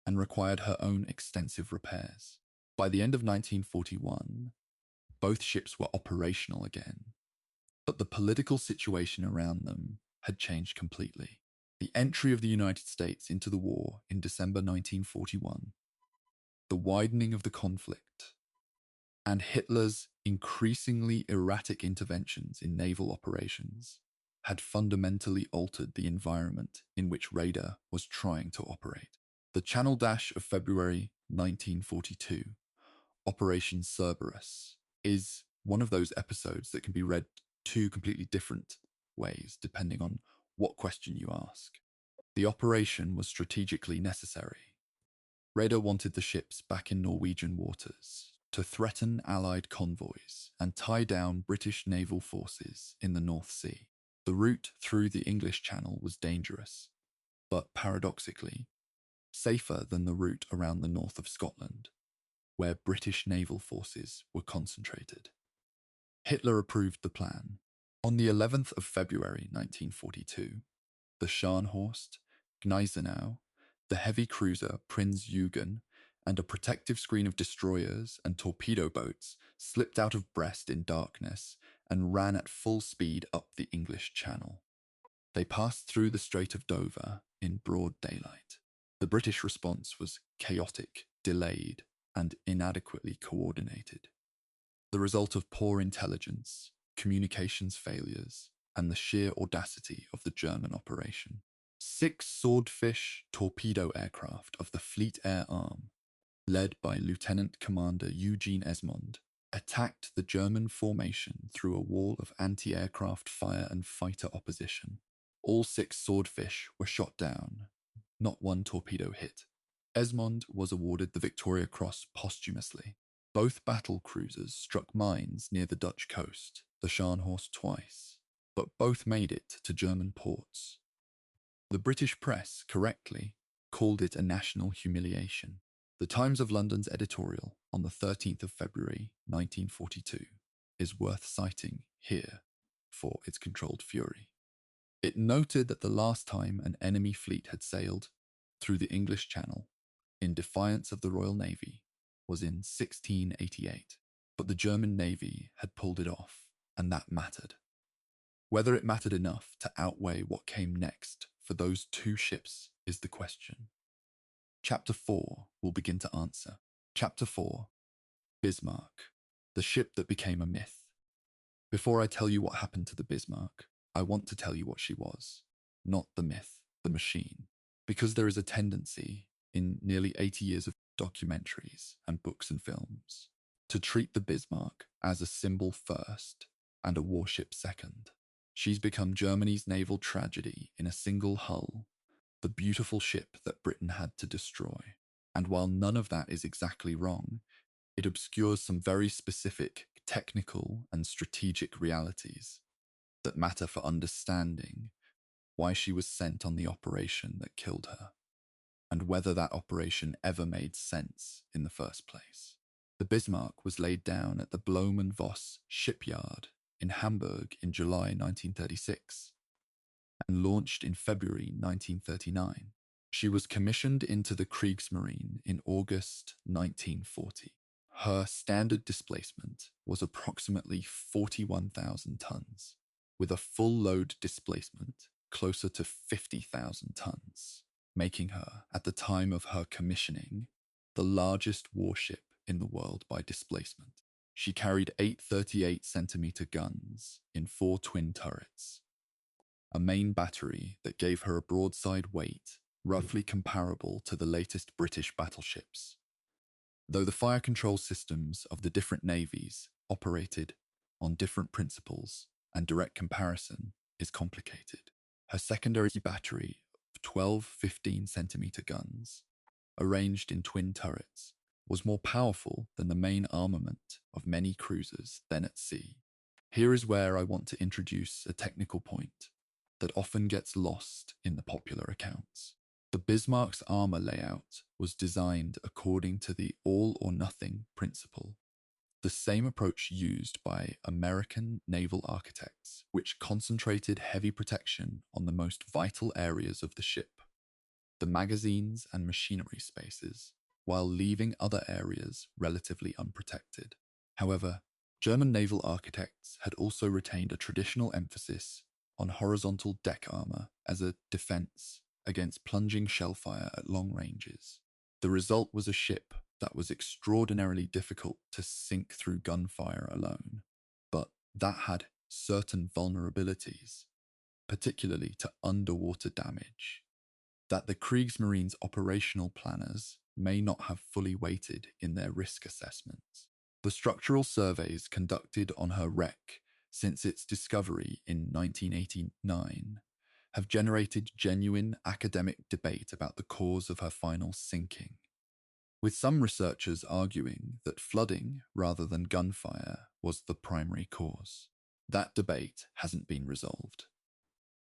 S1: and required her own extensive repairs. By the end of 1941, both ships were operational again, but the political situation around them had changed completely. The entry of the United States into the war in December 1941, the widening of the conflict, and Hitler's increasingly erratic interventions in naval operations had fundamentally altered the environment in which Raeder was trying to operate. The Channel Dash of February 1942, Operation Cerberus, is one of those episodes that can be read two completely different ways depending on what question you ask. The operation was strategically necessary. Raeder wanted the ships back in Norwegian waters to threaten Allied convoys and tie down British naval forces in the North Sea. The route through the English Channel was dangerous, but paradoxically, safer than the route around the north of Scotland, where British naval forces were concentrated. Hitler approved the plan. On the 11th of February 1942, the Scharnhorst, Gneisenau, the heavy cruiser Prinz Eugen, and a protective screen of destroyers and torpedo boats slipped out of Brest in darkness and ran at full speed up the English Channel. They passed through the Strait of Dover in broad daylight. The British response was chaotic, delayed, and inadequately coordinated, the result of poor intelligence, communications failures, and the sheer audacity of the German operation. 6 Swordfish torpedo aircraft of the Fleet Air Arm, led by Lieutenant Commander Eugene Esmond, attacked the German formation through a wall of anti-aircraft fire and fighter opposition. All 6 Swordfish were shot down. Not one torpedo hit. Esmond was awarded the Victoria Cross posthumously. Both battle cruisers struck mines near the Dutch coast, the Scharnhorst twice, but both made it to German ports. The British press, correctly, called it a national humiliation. The Times of London's editorial on the 13th of February 1942 is worth citing here for its controlled fury. It noted that the last time an enemy fleet had sailed through the English Channel in defiance of the Royal Navy was in 1688, but the German Navy had pulled it off, and that mattered. Whether it mattered enough to outweigh what came next for those 2 ships is the question. Chapter 4 will begin to answer. Chapter 4, Bismarck, the ship that became a myth. Before I tell you what happened to the Bismarck, I want to tell you what she was, not the myth, the machine. Because there is a tendency in nearly 80 years of documentaries and books and films to treat the Bismarck as a symbol first and a warship second. She's become Germany's naval tragedy in a single hull, the beautiful ship that Britain had to destroy. And while none of that is exactly wrong, it obscures some very specific technical and strategic realities that matter for understanding why she was sent on the operation that killed her, and whether that operation ever made sense in the first place. The Bismarck was laid down at the Blohm and Voss shipyard in Hamburg in July 1936 and launched in February 1939. She was commissioned into the Kriegsmarine in August 1940. Her standard displacement was approximately 41,000 tons, with a full load displacement closer to 50,000 tons, making her, at the time of her commissioning, the largest warship in the world by displacement. She carried 8 38-centimeter guns in 4 twin turrets, a main battery that gave her a broadside weight roughly comparable to the latest British battleships, though the fire control systems of the different navies operated on different principles and direct comparison is complicated. Her secondary battery of 12 15-centimeter guns, arranged in twin turrets, was more powerful than the main armament of many cruisers then at sea. Here is where I want to introduce a technical point that often gets lost in the popular accounts. The Bismarck's armor layout was designed according to the all-or-nothing principle, the same approach used by American naval architects, which concentrated heavy protection on the most vital areas of the ship, the magazines and machinery spaces, while leaving other areas relatively unprotected. However, German naval architects had also retained a traditional emphasis on horizontal deck armor as a defense against plunging shellfire at long ranges. The result was a ship that was extraordinarily difficult to sink through gunfire alone, but that had certain vulnerabilities, particularly to underwater damage, that the Kriegsmarine's operational planners may not have fully weighted in their risk assessments. The structural surveys conducted on her wreck since its discovery in 1989 have generated genuine academic debate about the cause of her final sinking, with some researchers arguing that flooding rather than gunfire was the primary cause. That debate hasn't been resolved.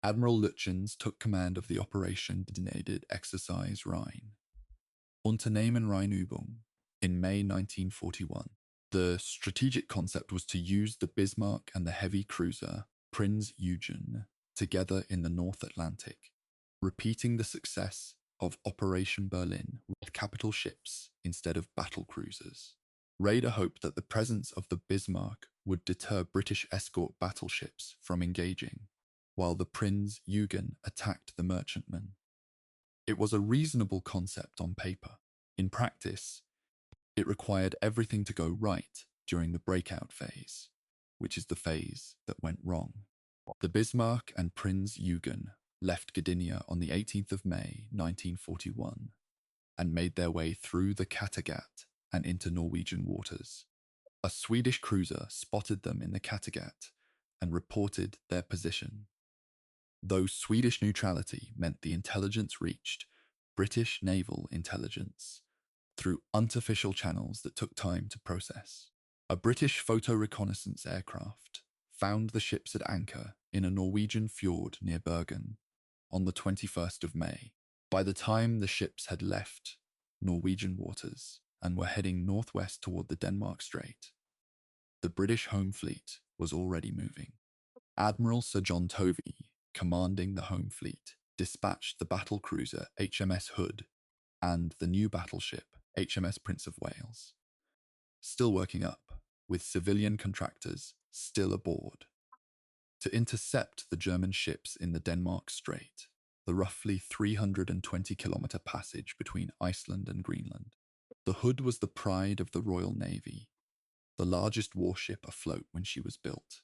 S1: Admiral Lütjens took command of the operation designated Exercise Rhine, Unternehmen Rheinübung, in May 1941. The strategic concept was to use the Bismarck and the heavy cruiser Prinz Eugen together in the North Atlantic, repeating the success of Operation Berlin with capital ships instead of battlecruisers. Raeder hoped that the presence of the Bismarck would deter British escort battleships from engaging, while the Prinz Eugen attacked the merchantmen. It was a reasonable concept on paper. In practice, it required everything to go right during the breakout phase, which is the phase that went wrong. The Bismarck and Prinz Eugen left Gdynia on the 18th of May 1941 and made their way through the Kattegat and into Norwegian waters. A Swedish cruiser spotted them in the Kattegat and reported their position. Though Swedish neutrality meant the intelligence reached British naval intelligence through unofficial channels that took time to process. A British photo reconnaissance aircraft found the ships at anchor in a Norwegian fjord near Bergen on the 21st of May. By the time the ships had left Norwegian waters and were heading northwest toward the Denmark Strait, the British home fleet was already moving. Admiral Sir John Tovey, commanding the home fleet, dispatched the battlecruiser HMS Hood and the new battleship HMS Prince of Wales, still working up, with civilian contractors still aboard, to intercept the German ships in the Denmark Strait, the roughly 320-kilometer passage between Iceland and Greenland. The Hood was the pride of the Royal Navy, the largest warship afloat when she was built.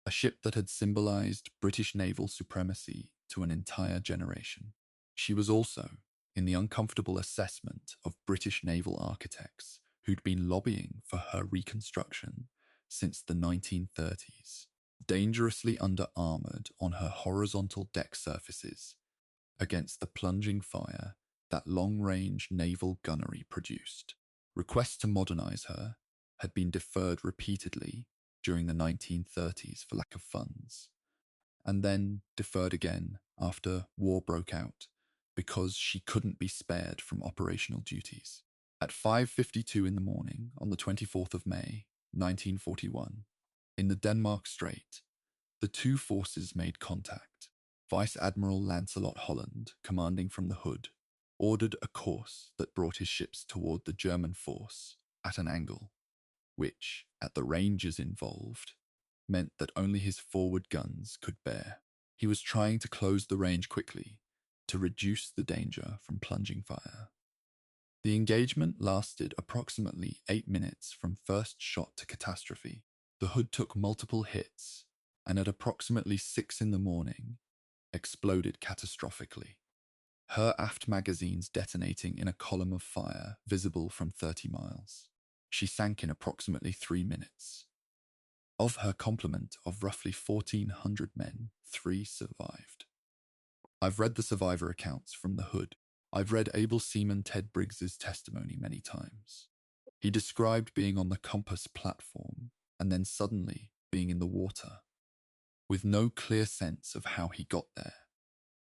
S1: a ship that had symbolized British naval supremacy to an entire generation. She was also in the uncomfortable assessment of British naval architects who'd been lobbying for her reconstruction since the 1930s. Dangerously under-armoured on her horizontal deck surfaces against the plunging fire that long-range naval gunnery produced. Requests to modernise her had been deferred repeatedly during the 1930s for lack of funds, and then deferred again after war broke out because she couldn't be spared from operational duties. At 5:52 in the morning on the 24th of May, 1941, in the Denmark Strait, the two forces made contact. Vice Admiral Lancelot Holland, commanding from the Hood, ordered a course that brought his ships toward the German force at an angle, which, at the ranges involved, meant that only his forward guns could bear. He was trying to close the range quickly to reduce the danger from plunging fire. The engagement lasted approximately 8 minutes from first shot to catastrophe. The Hood took multiple hits and at approximately 6 in the morning exploded catastrophically, her aft magazines detonating in a column of fire visible from 30 miles. She sank in approximately 3 minutes. Of her complement of roughly 1,400 men, 3 survived. I've read the survivor accounts from the Hood. I've read able seaman Ted Briggs's testimony many times. He described being on the compass platform and then suddenly being in the water, with no clear sense of how he got there.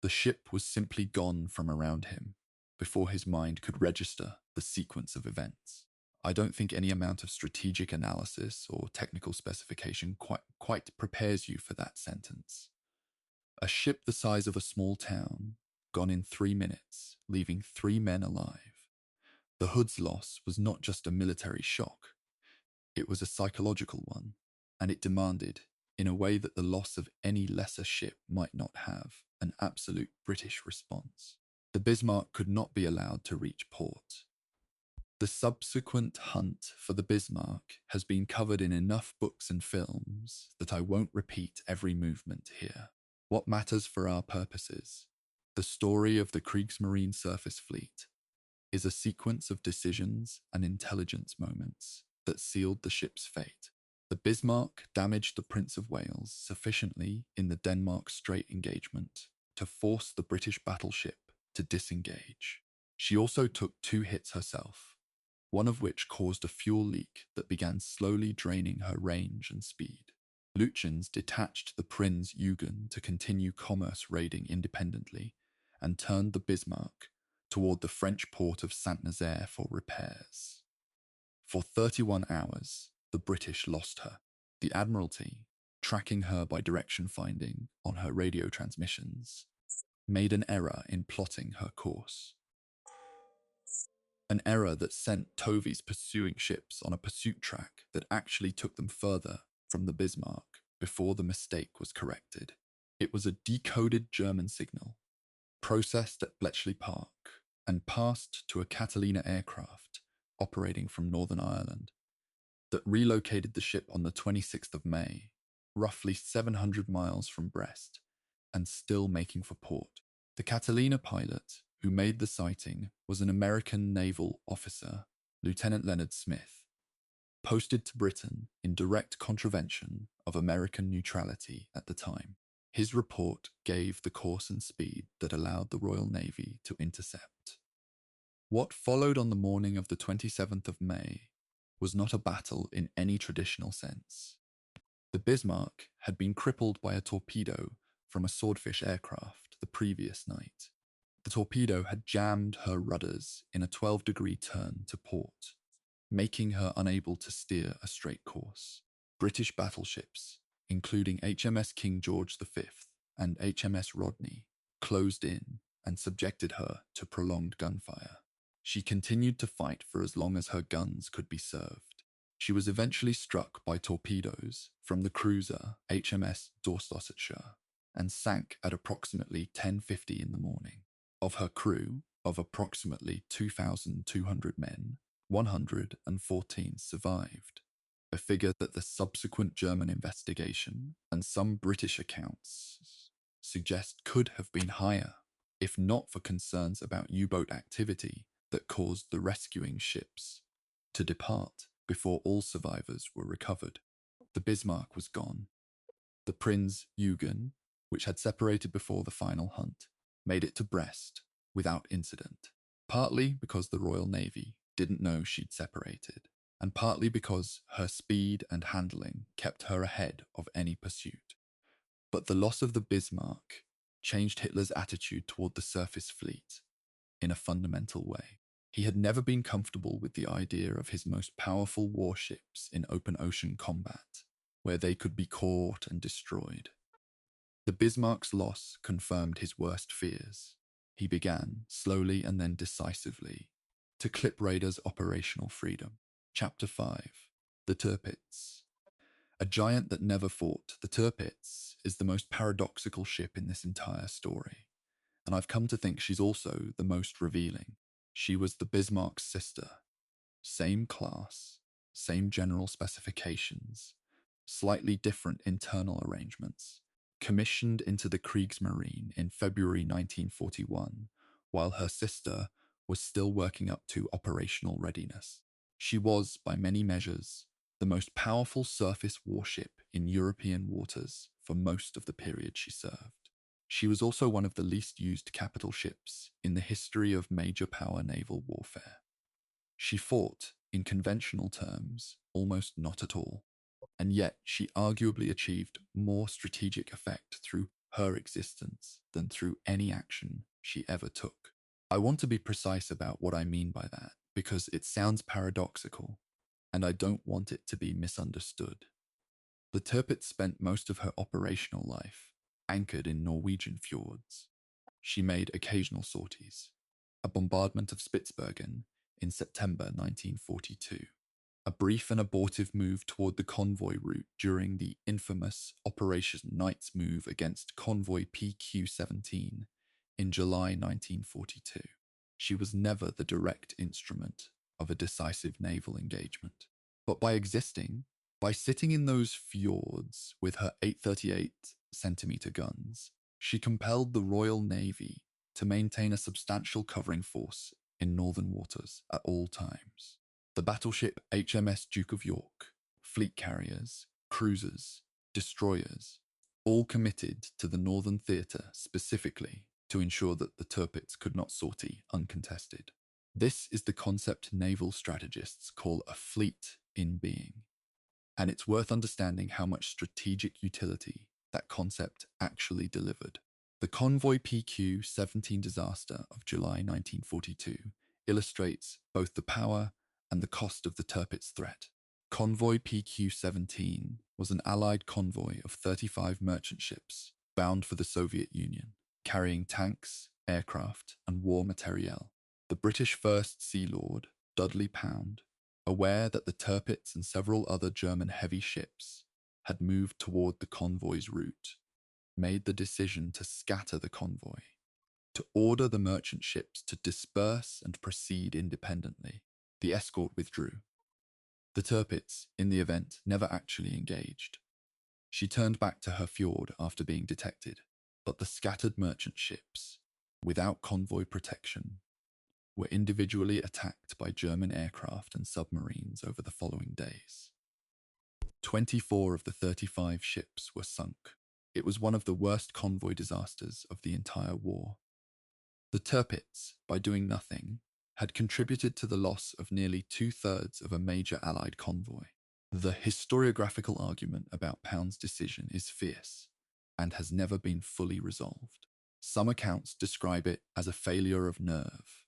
S1: The ship was simply gone from around him before his mind could register the sequence of events. I don't think any amount of strategic analysis or technical specification quite prepares you for that sentence. A ship the size of a small town, gone in 3 minutes, leaving 3 men alive. The Hood's loss was not just a military shock, it was a psychological one, and it demanded, in a way that the loss of any lesser ship might not have, an absolute British response. The Bismarck could not be allowed to reach port. The subsequent hunt for the Bismarck has been covered in enough books and films that I won't repeat every movement here. What matters for our purposes, the story of the Kriegsmarine surface fleet, is a sequence of decisions and intelligence moments that sealed the ship's fate. The Bismarck damaged the Prince of Wales sufficiently in the Denmark Strait engagement to force the British battleship to disengage. She also took 2 hits herself, one of which caused a fuel leak that began slowly draining her range and speed. Lütjens detached the Prinz Eugen to continue commerce raiding independently and turned the Bismarck toward the French port of Saint-Nazaire for repairs. For 31 hours, the British lost her. The Admiralty, tracking her by direction finding on her radio transmissions, made an error in plotting her course. An error that sent Tovey's pursuing ships on a pursuit track that actually took them further from the Bismarck before the mistake was corrected. It was a decoded German signal, processed at Bletchley Park, and passed to a Catalina aircraft operating from Northern Ireland, that relocated the ship on the 26th of May, roughly 700 miles from Brest, and still making for port. The Catalina pilot who made the sighting was an American naval officer, Lieutenant Leonard Smith, posted to Britain in direct contravention of American neutrality at the time. His report gave the course and speed that allowed the Royal Navy to intercept. What followed on the morning of the 27th of May was not a battle in any traditional sense. The Bismarck had been crippled by a torpedo from a Swordfish aircraft the previous night. The torpedo had jammed her rudders in a 12-degree turn to port, making her unable to steer a straight course. British battleships, including HMS King George V and HMS Rodney, closed in and subjected her to prolonged gunfire. She continued to fight for as long as her guns could be served. She was eventually struck by torpedoes from the cruiser HMS Dorsetshire and sank at approximately 10:50 in the morning. Of her crew of approximately 2,200 men, 114 survived. a figure that the subsequent German investigation and some British accounts suggest could have been higher, if not for concerns about U-boat activity that caused the rescuing ships to depart before all survivors were recovered. The Bismarck was gone. The Prinz Eugen, which had separated before the final hunt, made it to Brest without incident, partly because the Royal Navy didn't know she'd separated, and partly because her speed and handling kept her ahead of any pursuit. But the loss of the Bismarck changed Hitler's attitude toward the surface fleet in a fundamental way. He had never been comfortable with the idea of his most powerful warships in open ocean combat, where they could be caught and destroyed. The Bismarck's loss confirmed his worst fears. He began, slowly and then decisively, to clip Raeder's operational freedom. Chapter 5. The Tirpitz. A giant that never fought, the Tirpitz is the most paradoxical ship in this entire story, and I've come to think she's also the most revealing. She was the Bismarck's sister. Same class, same general specifications, slightly different internal arrangements. Commissioned into the Kriegsmarine in February 1941, while her sister was still working up to operational readiness. She was, by many measures, the most powerful surface warship in European waters for most of the period she served. She was also one of the least used capital ships in the history of major power naval warfare. She fought, in conventional terms, almost not at all, and yet she arguably achieved more strategic effect through her existence than through any action she ever took. I want to be precise about what I mean by that, because it sounds paradoxical, and I don't want it to be misunderstood. The Tirpitz spent most of her operational life anchored in Norwegian fjords. She made occasional sorties, a bombardment of Spitsbergen in September 1942, a brief and abortive move toward the convoy route during the infamous Operation Knight's move against convoy PQ-17 in July 1942. She was never the direct instrument of a decisive naval engagement. But by existing, by sitting in those fjords with her 838-centimeter guns, she compelled the Royal Navy to maintain a substantial covering force in northern waters at all times. The battleship HMS Duke of York, fleet carriers, cruisers, destroyers, all committed to the Northern Theatre specifically to ensure that the Tirpitz could not sortie uncontested. This is the concept naval strategists call a fleet in being, and it's worth understanding how much strategic utility that concept actually delivered. The convoy PQ-17 disaster of July 1942 illustrates both the power and the cost of the Tirpitz threat. Convoy PQ-17 was an Allied convoy of 35 merchant ships bound for the Soviet Union, carrying tanks, aircraft, and war materiel. The British First Sea Lord, Dudley Pound, aware that the Tirpitz and several other German heavy ships had moved toward the convoy's route, made the decision to scatter the convoy, to order the merchant ships to disperse and proceed independently. The escort withdrew. The Tirpitz, in the event, never actually engaged. She turned back to her fjord after being detected, but the scattered merchant ships, without convoy protection, were individually attacked by German aircraft and submarines over the following days. 24 of the 35 ships were sunk. It was one of the worst convoy disasters of the entire war. The Tirpitz, by doing nothing, had contributed to the loss of nearly 2/3 of a major Allied convoy. The historiographical argument about Pound's decision is fierce and has never been fully resolved. Some accounts describe it as a failure of nerve,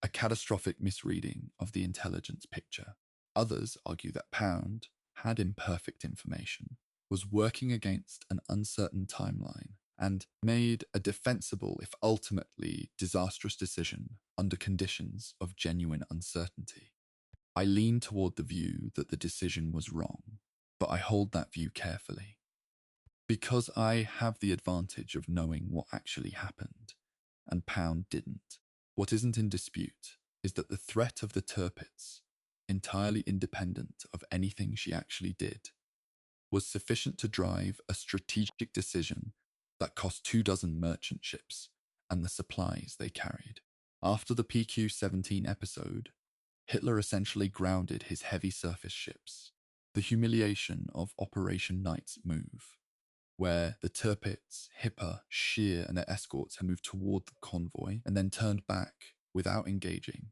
S1: a catastrophic misreading of the intelligence picture. Others argue that Pound had imperfect information, was working against an uncertain timeline, and made a defensible, if ultimately disastrous decision under conditions of genuine uncertainty. I lean toward the view that the decision was wrong, but I hold that view carefully. Because I have the advantage of knowing what actually happened, and Pound didn't, what isn't in dispute is that the threat of the Tirpitz entirely independent of anything she actually did, was sufficient to drive a strategic decision that cost 24 merchant ships and the supplies they carried. After the PQ-17 episode, Hitler essentially grounded his heavy surface ships. The humiliation of Operation Knight's Move, where the Tirpitz, Hipper, Scheer, and their escorts had moved toward the convoy and then turned back without engaging,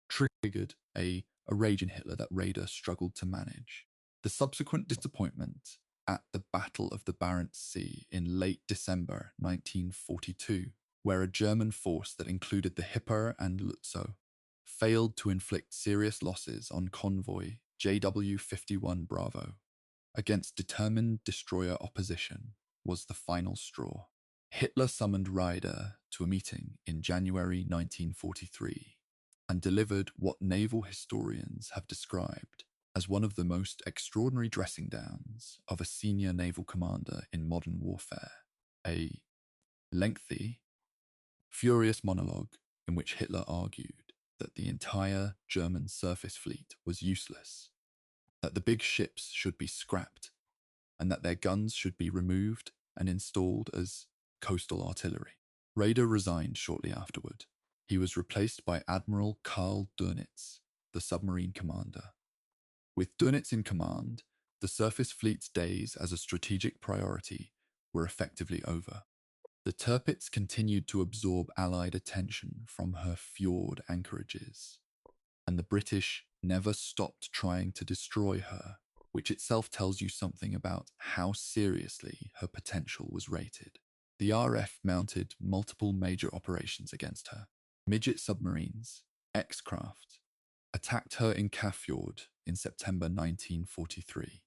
S1: triggered a rage in Hitler that Raeder struggled to manage. The subsequent disappointment at the Battle of the Barents Sea in late December 1942, where a German force that included the Hipper and Lutzow failed to inflict serious losses on convoy JW51 Bravo against determined destroyer opposition, was the final straw. Hitler summoned Raeder to a meeting in January 1943 and delivered what naval historians have described as one of the most extraordinary dressing downs of a senior naval commander in modern warfare, a lengthy, furious monologue in which Hitler argued that the entire German surface fleet was useless, that the big ships should be scrapped, and that their guns should be removed and installed as coastal artillery. Raeder resigned shortly afterward. He was replaced by Admiral Karl Dönitz, the submarine commander. With Dönitz in command, the surface fleet's days as a strategic priority were effectively over. The Tirpitz continued to absorb Allied attention from her fjord anchorages, and the British never stopped trying to destroy her, which itself tells you something about how seriously her potential was rated. The RF mounted multiple major operations against her. Midget submarines, X-craft, attacked her in Kafjord in September 1943,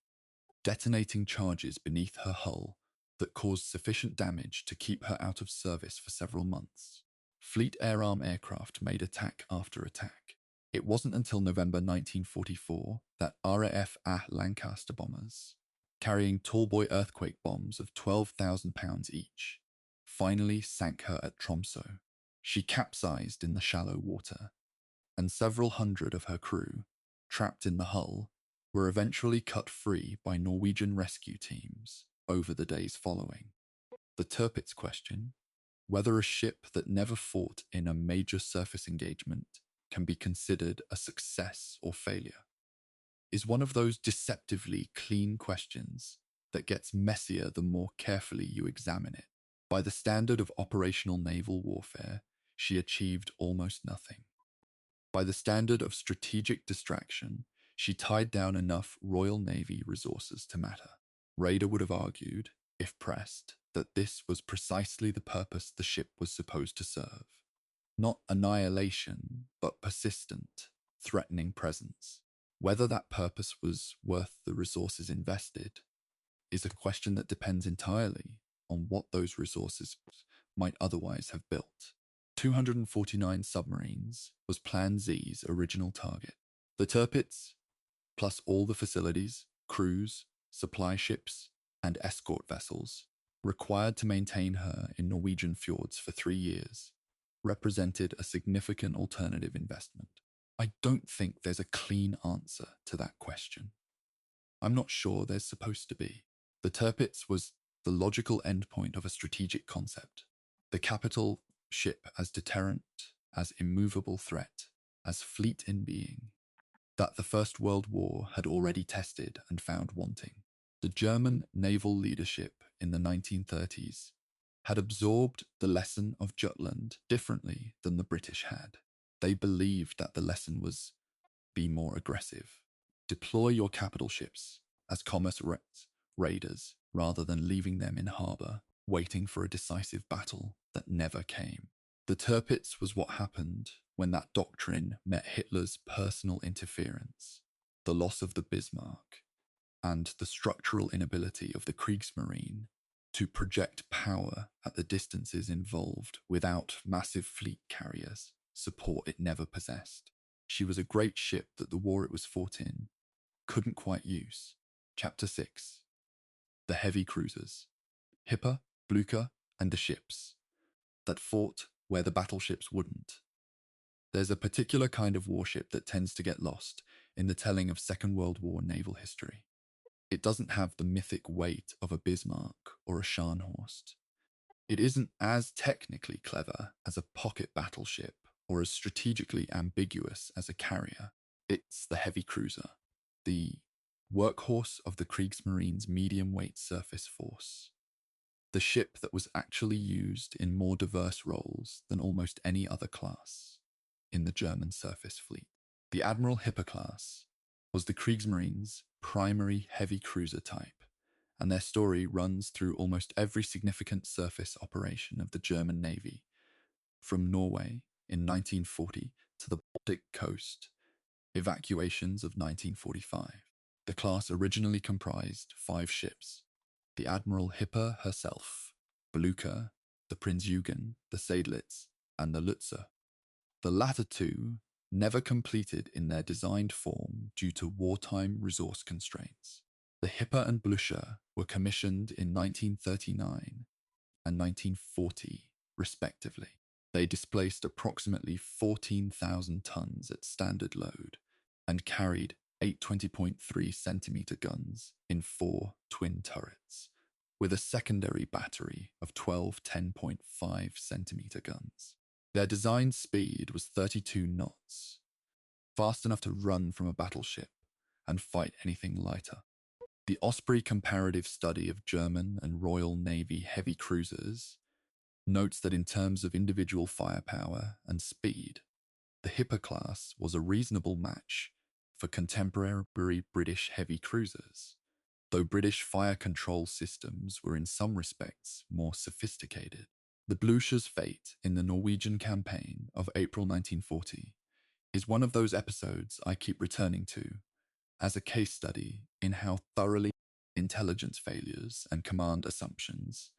S1: detonating charges beneath her hull that caused sufficient damage to keep her out of service for several months. Fleet Air Arm aircraft made attack after attack. It wasn't until November 1944 that RAF Lancaster bombers, carrying tallboy earthquake bombs of 12,000 pounds each, finally sank her at Tromsø. She capsized in the shallow water, and several hundred of her crew, trapped in the hull, were eventually cut free by Norwegian rescue teams over the days following. The Tirpitz question, whether a ship that never fought in a major surface engagement can be considered a success or failure, is one of those deceptively clean questions that gets messier the more carefully you examine it. By the standard of operational naval warfare, she achieved almost nothing. By the standard of strategic distraction, she tied down enough Royal Navy resources to matter. Raeder would have argued, if pressed, that this was precisely the purpose the ship was supposed to serve. Not annihilation, but persistent, threatening presence. Whether that purpose was worth the resources invested is a question that depends entirely on what those resources might otherwise have built. 249 submarines was Plan Z's original target. The Tirpitz, plus all the facilities, crews, supply ships, and escort vessels required to maintain her in Norwegian fjords for 3 years, represented a significant alternative investment. I don't think there's a clean answer to that question. I'm not sure there's supposed to be. The Tirpitz was the logical endpoint of a strategic concept. The capital ship as deterrent, as immovable threat, as fleet in being, that the First World War had already tested and found wanting. The German naval leadership in the 1930s had absorbed the lesson of Jutland differently than the British had. They believed that the lesson was be more aggressive. Deploy your capital ships as commerce raiders rather than leaving them in harbour, waiting for a decisive battle that never came. The Tirpitz was what happened when that doctrine met Hitler's personal interference, the loss of the Bismarck, and the structural inability of the Kriegsmarine to project power at the distances involved without massive fleet carriers, support it never possessed. She was a great ship that the war it was fought in couldn't quite use. Chapter 6. The Heavy Cruisers. Hipper, Blücher, and the ships that fought where the battleships wouldn't. There's a particular kind of warship that tends to get lost in the telling of Second World War naval history. It doesn't have the mythic weight of a Bismarck or a Scharnhorst. It isn't as technically clever as a pocket battleship or as strategically ambiguous as a carrier. It's the heavy cruiser, the workhorse of the Kriegsmarine's medium-weight surface force, the ship that was actually used in more diverse roles than almost any other class in the German surface fleet. The Admiral Hitler class was the Kriegsmarine's primary heavy cruiser type, and their story runs through almost every significant surface operation of the German Navy, from Norway in 1940 to the Baltic coast, evacuations of 1945. The class originally comprised 5 ships: the Admiral Hitler herself, Beluga, the Prinz Eugen, the Seydlitz, and the Lutzer. The latter two never completed in their designed form due to wartime resource constraints. The Hitler and Blucher were commissioned in 1939 and 1940, respectively. They displaced approximately 14,000 tons at standard load and carried 8 20.3 centimeter guns in 4 twin turrets, with a secondary battery of 12 10.5 centimeter guns. Their design speed was 32 knots, fast enough to run from a battleship and fight anything lighter. The Osprey Comparative Study of German and Royal Navy heavy cruisers notes that in terms of individual firepower and speed, the Hitler class was a reasonable match for contemporary British heavy cruisers, though British fire control systems were in some respects more sophisticated. The Blucher's fate in the Norwegian campaign of April 1940 is one of those episodes I keep returning to as a case study in how thoroughly intelligence failures and command assumptions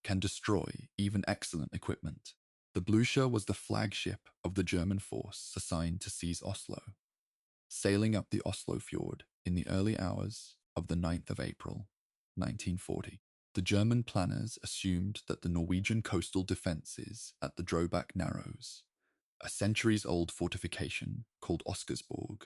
S1: can destroy even excellent equipment. The Blucher was the flagship of the German force assigned to seize Oslo, sailing up the Oslo fjord in the early hours of the 9th of April, 1940. The German planners assumed that the Norwegian coastal defences at the Drobak Narrows, a centuries-old fortification called Oscarsborg,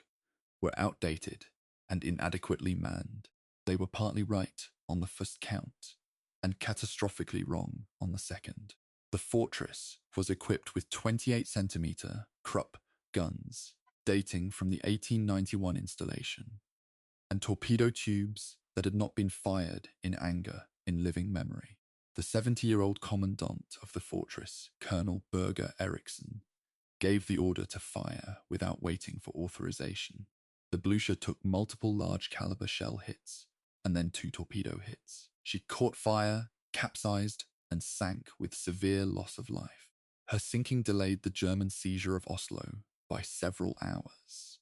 S1: were outdated and inadequately manned. They were partly right on the first count and catastrophically wrong on the second. The fortress was equipped with 28 centimeter Krupp guns dating from the 1891 installation, and torpedo tubes that had not been fired in anger in living memory. The 70-year-old commandant of the fortress, Colonel Birger Eriksen, gave the order to fire without waiting for authorization. The Blucher took multiple large-caliber shell hits and then 2 torpedo hits. She caught fire, capsized, and sank with severe loss of life. Her sinking delayed the German seizure of Oslo by several hours,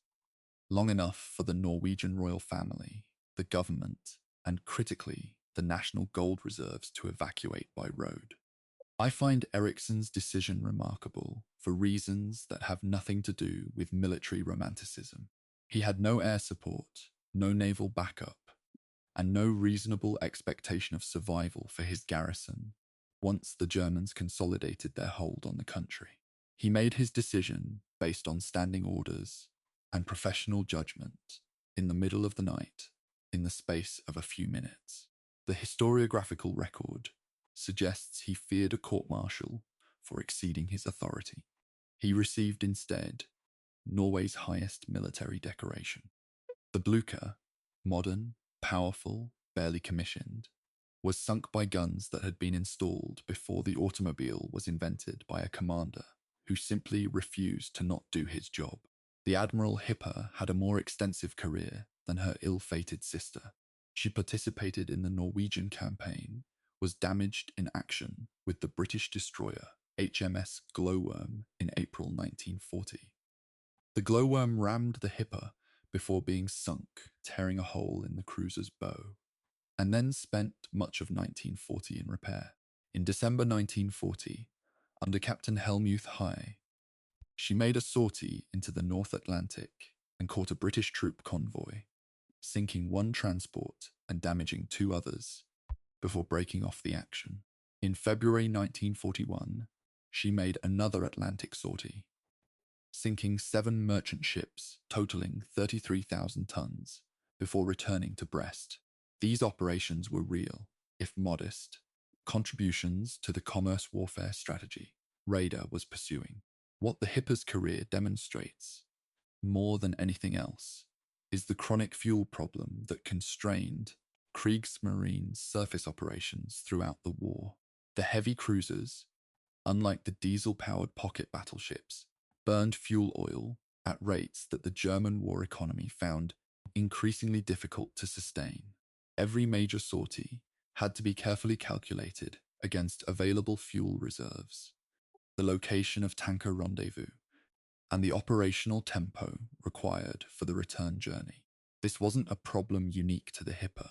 S1: long enough for the Norwegian royal family, the government, and critically, the national gold reserves to evacuate by road. I find Eriksen's decision remarkable for reasons that have nothing to do with military romanticism. He had no air support, no naval backup, and no reasonable expectation of survival for his garrison once the Germans consolidated their hold on the country. He made his decision based on standing orders and professional judgment in the middle of the night, in the space of a few minutes. The historiographical record suggests he feared a court-martial for exceeding his authority. He received instead Norway's highest military decoration. The Blucher, modern, powerful, barely commissioned, was sunk by guns that had been installed before the automobile was invented by a commander who simply refused to not do his job. The Admiral Hitler had a more extensive career than her ill-fated sister. She participated in the Norwegian campaign, was damaged in action with the British destroyer HMS Glowworm in April 1940. The Glowworm rammed the Hitler before being sunk, tearing a hole in the cruiser's bow, and then spent much of 1940 in repair. In December 1940, under Captain Helmuth High, she made a sortie into the North Atlantic and caught a British troop convoy, sinking 1 transport and damaging 2 others before breaking off the action. In February 1941, she made another Atlantic sortie, sinking 7 merchant ships totaling 33,000 tons before returning to Brest. These operations were real, if modest, contributions to the commerce warfare strategy Raeder was pursuing. What the Hipper's career demonstrates, more than anything else, is the chronic fuel problem that constrained Kriegsmarine's surface operations throughout the war. The heavy cruisers, unlike the diesel-powered pocket battleships, burned fuel oil at rates that the German war economy found increasingly difficult to sustain. Every major sortie had to be carefully calculated against available fuel reserves, the location of tanker rendezvous, and the operational tempo required for the return journey. This wasn't a problem unique to the Hipper.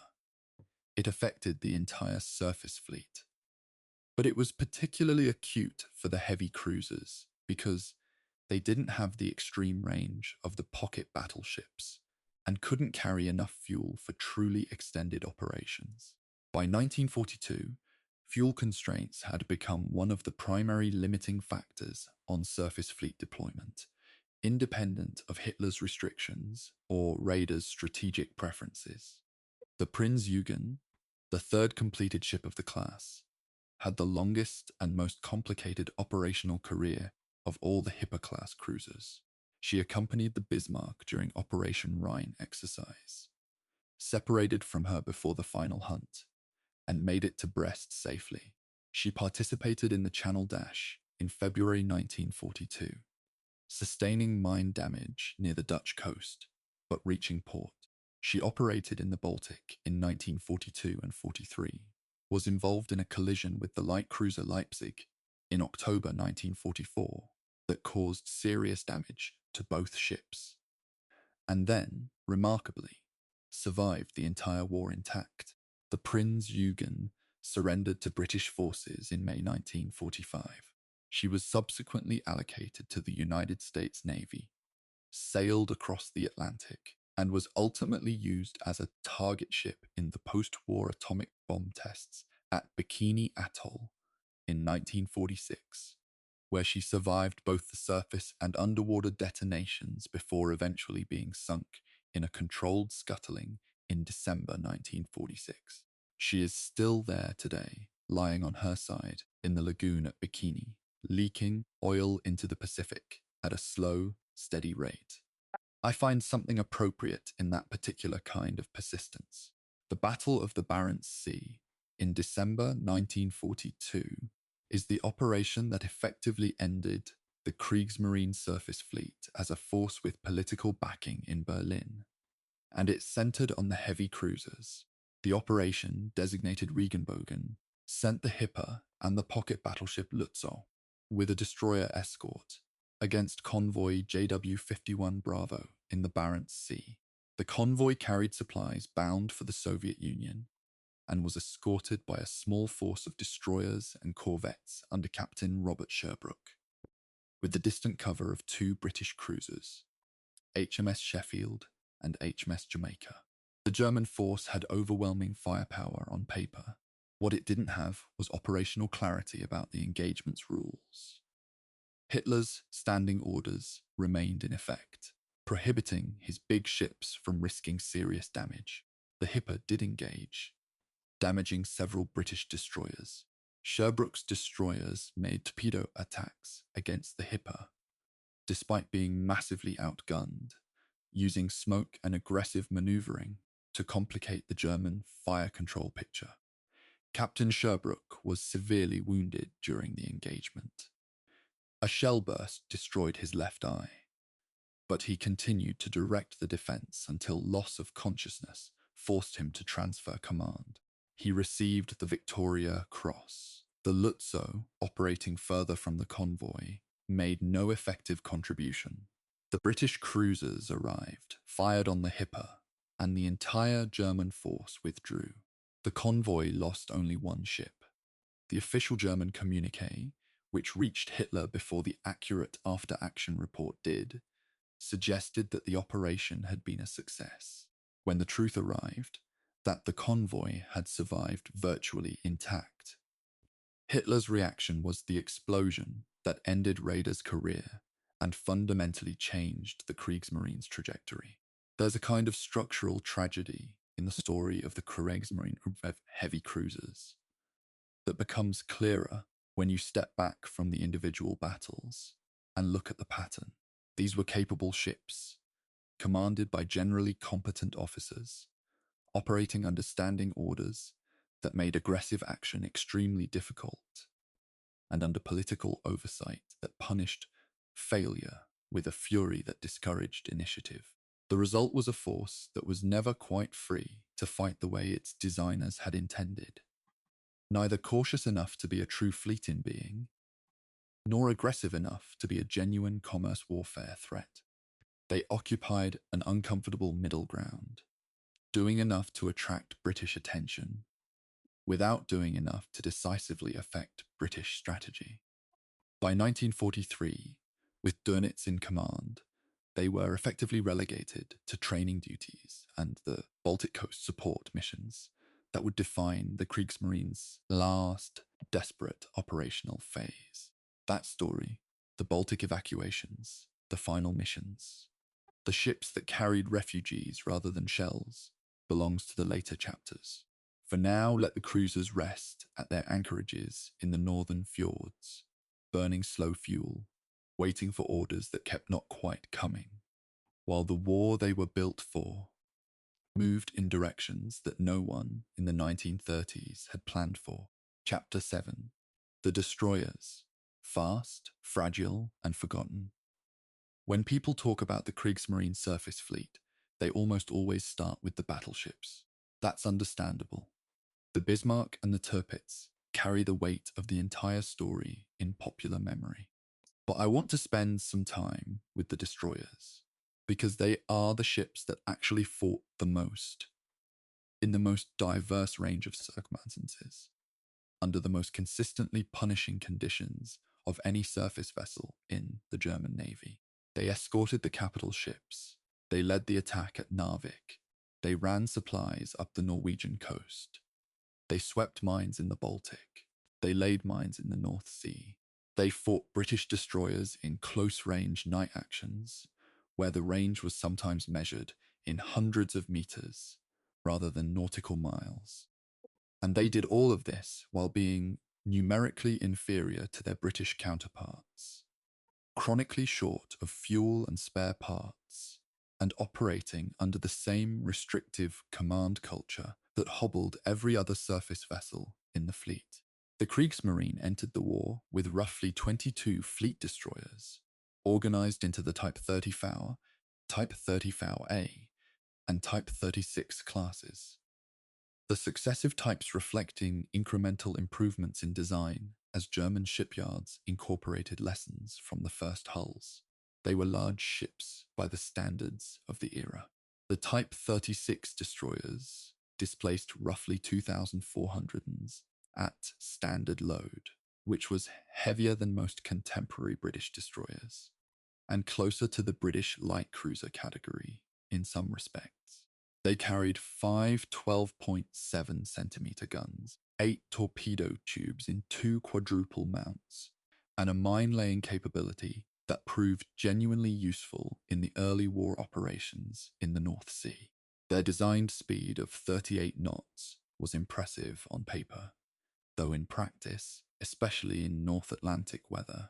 S1: It affected the entire surface fleet. But it was particularly acute for the heavy cruisers because they didn't have the extreme range of the pocket battleships and couldn't carry enough fuel for truly extended operations. By 1942, fuel constraints had become one of the primary limiting factors on surface fleet deployment, independent of Hitler's restrictions or Raeder's strategic preferences. The Prinz Eugen, the third completed ship of the class, had the longest and most complicated operational career of all the Hipper-class cruisers. She accompanied the Bismarck during Operation Rhine exercise, separated from her before the final hunt, and made it to Brest safely. She participated in the Channel Dash in February 1942, sustaining mine damage near the Dutch coast, but reaching port. She operated in the Baltic in 1942 and 43, was involved in a collision with the light cruiser Leipzig in October 1944 that caused serious damage to both ships, and then, remarkably, survived the entire war intact. The Prinz Eugen surrendered to British forces in May 1945. She was subsequently allocated to the United States Navy, sailed across the Atlantic, and was ultimately used as a target ship in the post-war atomic bomb tests at Bikini Atoll in 1946, where she survived both the surface and underwater detonations before eventually being sunk in a controlled scuttling in December 1946. She is still there today, lying on her side in the lagoon at Bikini, leaking oil into the Pacific at a slow, steady rate. I find something appropriate in that particular kind of persistence. The Battle of the Barents Sea in December 1942 is the operation that effectively ended the Kriegsmarine surface fleet as a force with political backing in Berlin, and it centered on the heavy cruisers. The operation, designated Regenbogen, sent the Hipper and the pocket battleship Lutzow, with a destroyer escort, against convoy JW51 Bravo in the Barents Sea. The convoy carried supplies bound for the Soviet Union and was escorted by a small force of destroyers and corvettes under Captain Robert Sherbrooke, with the distant cover of 2 British cruisers, HMS Sheffield and HMS Jamaica. The German force had overwhelming firepower on paper. What it didn't have was operational clarity about the engagement's rules. Hitler's standing orders remained in effect, prohibiting his big ships from risking serious damage. The Hipper did engage, damaging several British destroyers. Sherbrooke's destroyers made torpedo attacks against the Hipper, despite being massively outgunned, using smoke and aggressive maneuvering to complicate the German fire control picture. Captain Sherbrooke was severely wounded during the engagement. A shell burst destroyed his left eye, but he continued to direct the defense until loss of consciousness forced him to transfer command. He received the Victoria Cross. The Lutzow, operating further from the convoy, made no effective contribution. The British cruisers arrived, fired on the Hipper, and the entire German force withdrew. The convoy lost only 1 ship. The official German communiqué, which reached Hitler before the accurate after-action report did, suggested that the operation had been a success, when the truth arrived that the convoy had survived virtually intact. Hitler's reaction was the explosion that ended Raeder's career and fundamentally changed the Kriegsmarine's trajectory. There's a kind of structural tragedy in the story of the Kriegsmarine heavy cruisers that becomes clearer when you step back from the individual battles and look at the pattern. These were capable ships, commanded by generally competent officers, operating under standing orders that made aggressive action extremely difficult, and under political oversight that punished failure with a fury that discouraged initiative. The result was a force that was never quite free to fight the way its designers had intended, neither cautious enough to be a true fleet in being, nor aggressive enough to be a genuine commerce warfare threat. They occupied an uncomfortable middle ground, doing enough to attract British attention, without doing enough to decisively affect British strategy. By 1943, with Dönitz in command, they were effectively relegated to training duties and the Baltic Coast support missions that would define the Kriegsmarine's last desperate operational phase. That story, the Baltic evacuations, the final missions, the ships that carried refugees rather than shells, belongs to the later chapters. For now, let the cruisers rest at their anchorages in the northern fjords, burning slow fuel, waiting for orders that kept not quite coming, while the war they were built for moved in directions that no one in the 1930s had planned for. Chapter 7. The Destroyers. Fast, fragile, and forgotten. When people talk about the Kriegsmarine surface fleet, they almost always start with the battleships. That's understandable. The Bismarck and the Tirpitz carry the weight of the entire story in popular memory. But I want to spend some time with the destroyers, because they are the ships that actually fought the most, in the most diverse range of circumstances, under the most consistently punishing conditions of any surface vessel in the German Navy. They escorted the capital ships, they led the attack at Narvik, they ran supplies up the Norwegian coast, they swept mines in the Baltic, they laid mines in the North Sea, they fought British destroyers in close-range night actions, where the range was sometimes measured in hundreds of meters rather than nautical miles. And they did all of this while being numerically inferior to their British counterparts, chronically short of fuel and spare parts, and operating under the same restrictive command culture that hobbled every other surface vessel in the fleet. The Kriegsmarine entered the war with roughly 22 fleet destroyers, organized into the Type 30V, Type 30V-A, and Type 36 classes. The successive types reflecting incremental improvements in design as German shipyards incorporated lessons from the first hulls. They were large ships by the standards of the era. The Type 36 destroyers displaced roughly 2,400s at standard load, which was heavier than most contemporary British destroyers, and closer to the British light cruiser category in some respects. They carried 5 12.7 centimeter guns, 8 torpedo tubes in 2 quadruple mounts, and a mine-laying capability that proved genuinely useful in the early war operations in the North Sea. Their designed speed of 38 knots was impressive on paper, though in practice, especially in North Atlantic weather,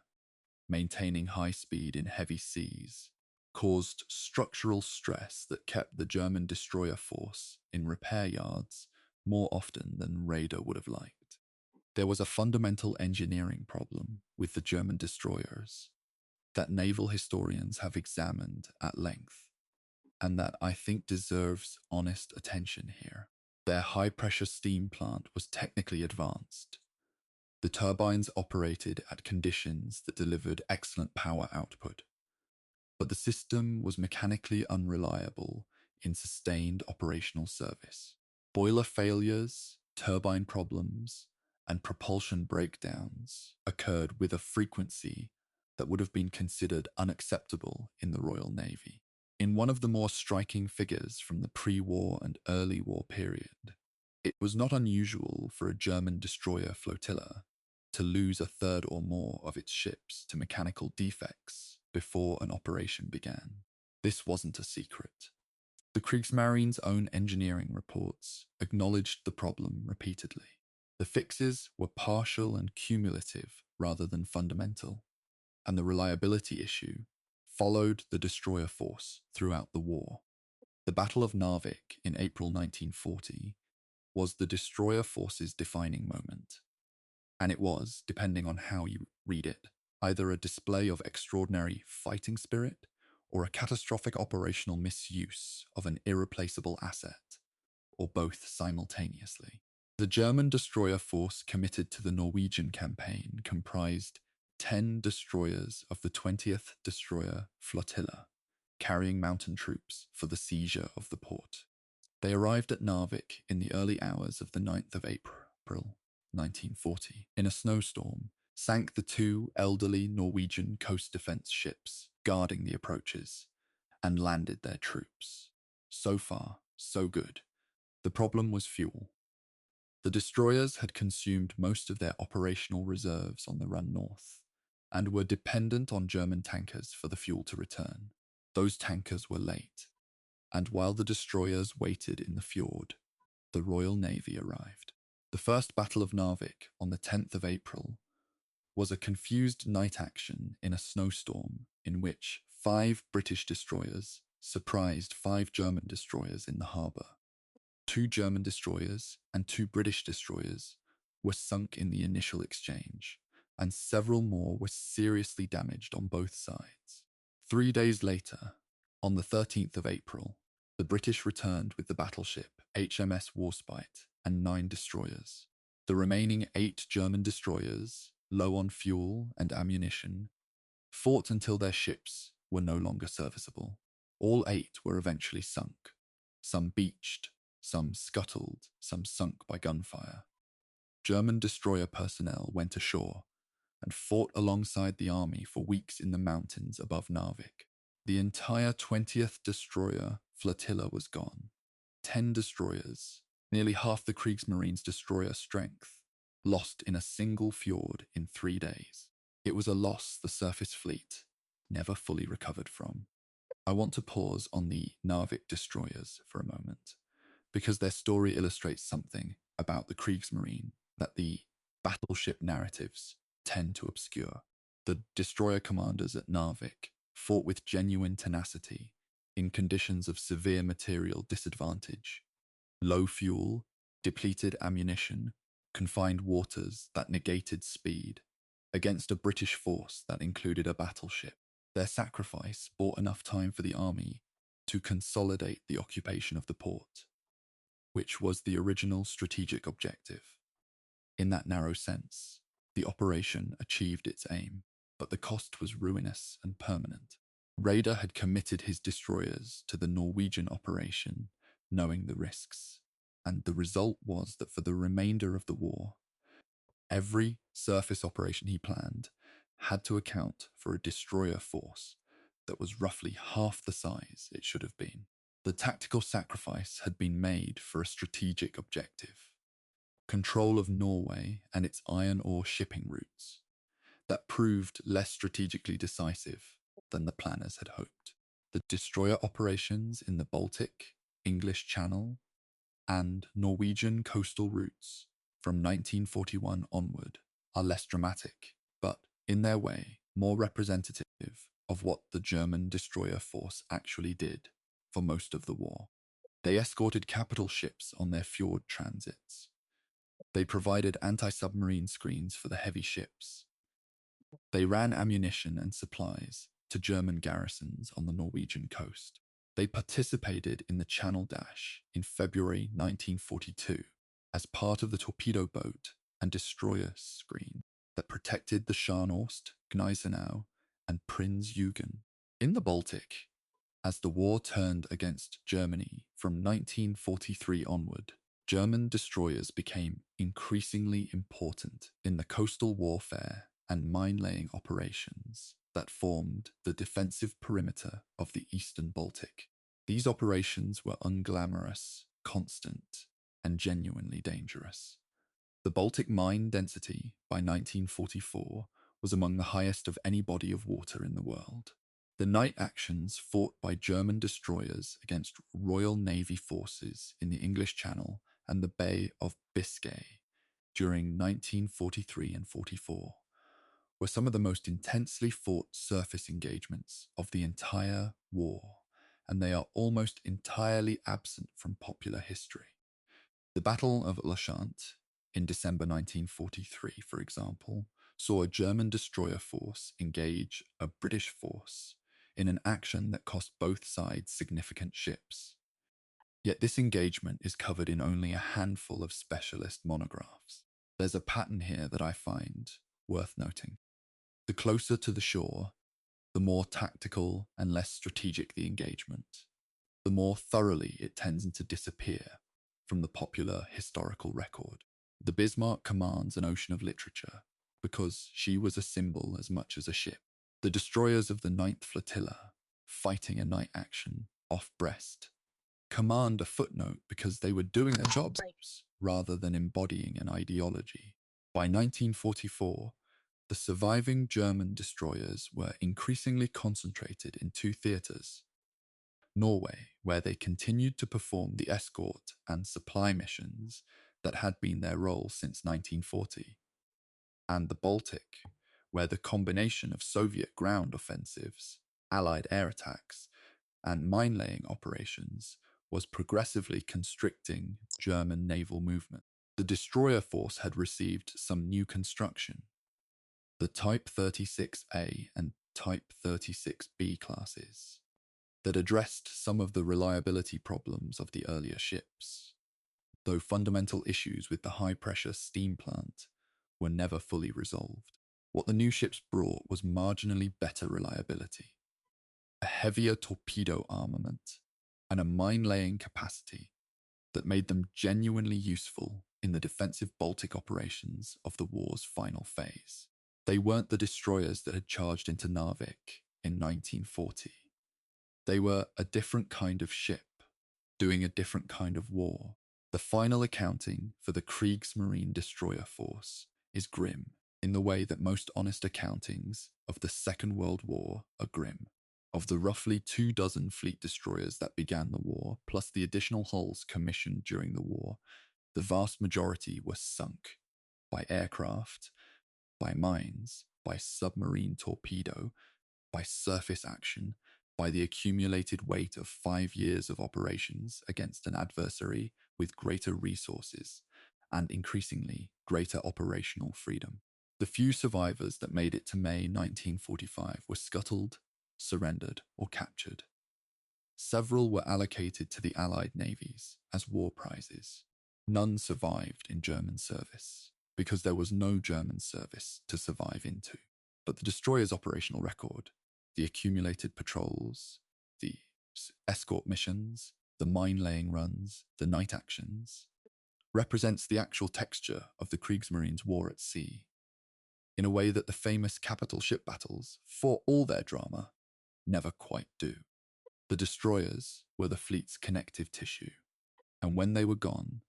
S1: maintaining high speed in heavy seas caused structural stress that kept the German destroyer force in repair yards more often than Raeder would have liked. There was a fundamental engineering problem with the German destroyers that naval historians have examined at length, and that I think deserves honest attention here. Their high-pressure steam plant was technically advanced. The turbines operated at conditions that delivered excellent power output, but the system was mechanically unreliable in sustained operational service. Boiler failures, turbine problems, and propulsion breakdowns occurred with a frequency that would have been considered unacceptable in the Royal Navy. In one of the more striking figures from the pre-war and early war period, it was not unusual for a German destroyer flotilla to lose a third or more of its ships to mechanical defects before an operation began. This wasn't a secret. The Kriegsmarine's own engineering reports acknowledged the problem repeatedly. The fixes were partial and cumulative rather than fundamental, and the reliability issue followed the destroyer force throughout the war. The Battle of Narvik in April 1940 was the destroyer force's defining moment, and it was, depending on how you read it, either a display of extraordinary fighting spirit or a catastrophic operational misuse of an irreplaceable asset, or both simultaneously. The German destroyer force committed to the Norwegian campaign comprised 10 destroyers of the 20th Destroyer Flotilla, carrying mountain troops for the seizure of the port. They arrived at Narvik in the early hours of the 9th of April 1940 in a snowstorm, sank the two elderly Norwegian coast defense ships guarding the approaches, and landed their troops. So far, so good. The problem was fuel. The destroyers had consumed most of their operational reserves on the run north, and were dependent on German tankers for the fuel to return. Those tankers were late, and while the destroyers waited in the fjord, the Royal Navy arrived. The First Battle of Narvik on the 10th of April was a confused night action in a snowstorm in which 5 British destroyers surprised 5 German destroyers in the harbour. 2 German destroyers and 2 British destroyers were sunk in the initial exchange, and several more were seriously damaged on both sides. 3 days later, on the 13th of April, the British returned with the battleship HMS Warspite and 9 destroyers. The remaining 8 German destroyers, low on fuel and ammunition, fought until their ships were no longer serviceable. All 8 were eventually sunk, some beached, some scuttled, some sunk by gunfire. German destroyer personnel went ashore and fought alongside the army for weeks in the mountains above Narvik. The entire 20th destroyer flotilla was gone. 10 destroyers, nearly half the Kriegsmarine's destroyer strength, lost in a single fjord in 3 days. It was a loss the surface fleet never fully recovered from. I want to pause on the Narvik destroyers for a moment, because their story illustrates something about the Kriegsmarine that the battleship narratives tend to obscure. The destroyer commanders at Narvik fought with genuine tenacity in conditions of severe material disadvantage, low fuel, depleted ammunition, confined waters that negated speed, against a British force that included a battleship. Their sacrifice bought enough time for the army to consolidate the occupation of the port, which was the original strategic objective. In that narrow sense, the operation achieved its aim, but the cost was ruinous and permanent. Raeder had committed his destroyers to the Norwegian operation, knowing the risks, and the result was that for the remainder of the war, every surface operation he planned had to account for a destroyer force that was roughly half the size it should have been. The tactical sacrifice had been made for a strategic objective: control of Norway and its iron ore shipping routes, that proved less strategically decisive than the planners had hoped. The destroyer operations in the Baltic, English Channel, and Norwegian coastal routes from 1941 onward are less dramatic, but, in their way, more representative of what the German destroyer force actually did for most of the war. They escorted capital ships on their fjord transits. They provided anti-submarine screens for the heavy ships. They ran ammunition and supplies to German garrisons on the Norwegian coast. They participated in the Channel Dash in February 1942 as part of the torpedo boat and destroyer screen that protected the Scharnhorst, Gneisenau, and Prinz Eugen. In the Baltic, as the war turned against Germany from 1943 onward, German destroyers became increasingly important in the coastal warfare and mine-laying operations that formed the defensive perimeter of the Eastern Baltic. These operations were unglamorous, constant, and genuinely dangerous. The Baltic mine density by 1944 was among the highest of any body of water in the world. The night actions fought by German destroyers against Royal Navy forces in the English Channel and the Bay of Biscay during 1943 and 44 were some of the most intensely fought surface engagements of the entire war, and they are almost entirely absent from popular history. The Battle of Ushant in December 1943, for example, saw a German destroyer force engage a British force in an action that cost both sides significant ships. Yet this engagement is covered in only a handful of specialist monographs. There's a pattern here that I find worth noting. The closer to the shore, the more tactical and less strategic the engagement, the more thoroughly it tends to disappear from the popular historical record. The Bismarck commands an ocean of literature because she was a symbol as much as a ship. The destroyers of the Ninth Flotilla, fighting a night action off Brest, command a footnote because they were doing their jobs rather than embodying an ideology. By 1944, the surviving German destroyers were increasingly concentrated in two theatres: Norway, where they continued to perform the escort and supply missions that had been their role since 1940, and the Baltic, where the combination of Soviet ground offensives, Allied air attacks, and mine-laying operations was progressively constricting German naval movement. The destroyer force had received some new construction. The Type 36A and Type 36B classes that addressed some of the reliability problems of the earlier ships, though fundamental issues with the high-pressure steam plant were never fully resolved. What the new ships brought was marginally better reliability, a heavier torpedo armament, and a mine-laying capacity that made them genuinely useful in the defensive Baltic operations of the war's final phase. They weren't the destroyers that had charged into Narvik in 1940. They were a different kind of ship, doing a different kind of war. The final accounting for the Kriegsmarine destroyer force is grim, in the way that most honest accountings of the Second World War are grim. Of the roughly 24 fleet destroyers that began the war, plus the additional hulls commissioned during the war, the vast majority were sunk by aircraft, by mines, by submarine torpedo, by surface action, by the accumulated weight of 5 years of operations against an adversary with greater resources and increasingly greater operational freedom. The few survivors that made it to May 1945 were scuttled, surrendered, or captured. Several were allocated to the Allied navies as war prizes. None survived in German service, because there was no German service to survive into. But the destroyer's operational record, the accumulated patrols, the escort missions, the mine-laying runs, the night actions, represents the actual texture of the Kriegsmarine's war at sea, in a way that the famous capital ship battles, for all their drama, never quite do. The destroyers were the fleet's connective tissue, and when they were gone,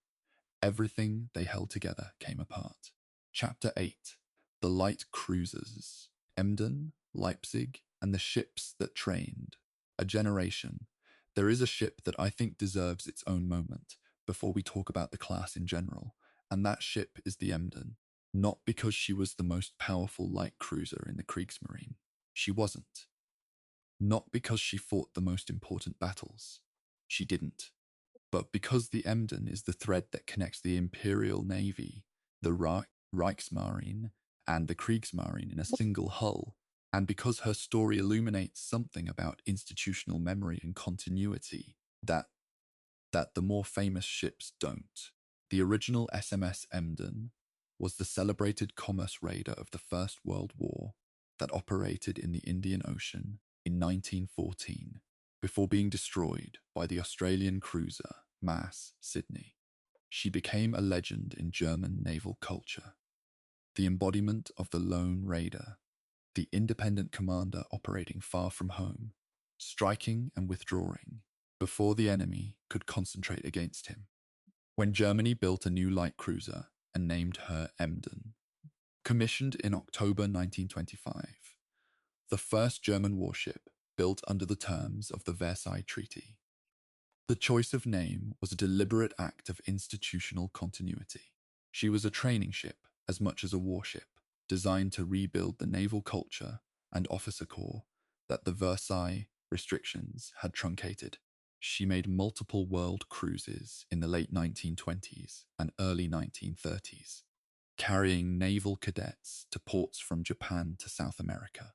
S1: everything they held together came apart. Chapter 8. The Light Cruisers. Emden, Leipzig, and the ships that trained. A generation. There is a ship that I think deserves its own moment before we talk about the class in general, and that ship is the Emden. Not because she was the most powerful light cruiser in the Kriegsmarine. She wasn't. Not because she fought the most important battles. She didn't. But because the Emden is the thread that connects the Imperial Navy, the Reichsmarine, and the Kriegsmarine in a single hull, and because her story illuminates something about institutional memory and continuity that the more famous ships don't. The original SMS Emden was the celebrated commerce raider of the First World War that operated in the Indian Ocean in 1914, before being destroyed by the Australian cruiser Mass Sydney. She became a legend in German naval culture, the embodiment of the lone raider, the independent commander operating far from home, striking and withdrawing before the enemy could concentrate against him. When Germany built a new light cruiser and named her Emden, commissioned in October 1925, the first German warship built under the terms of the Versailles Treaty. The choice of name was a deliberate act of institutional continuity. She was a training ship as much as a warship, designed to rebuild the naval culture and officer corps that the Versailles restrictions had truncated. She made multiple world cruises in the late 1920s and early 1930s, carrying naval cadets to ports from Japan to South America,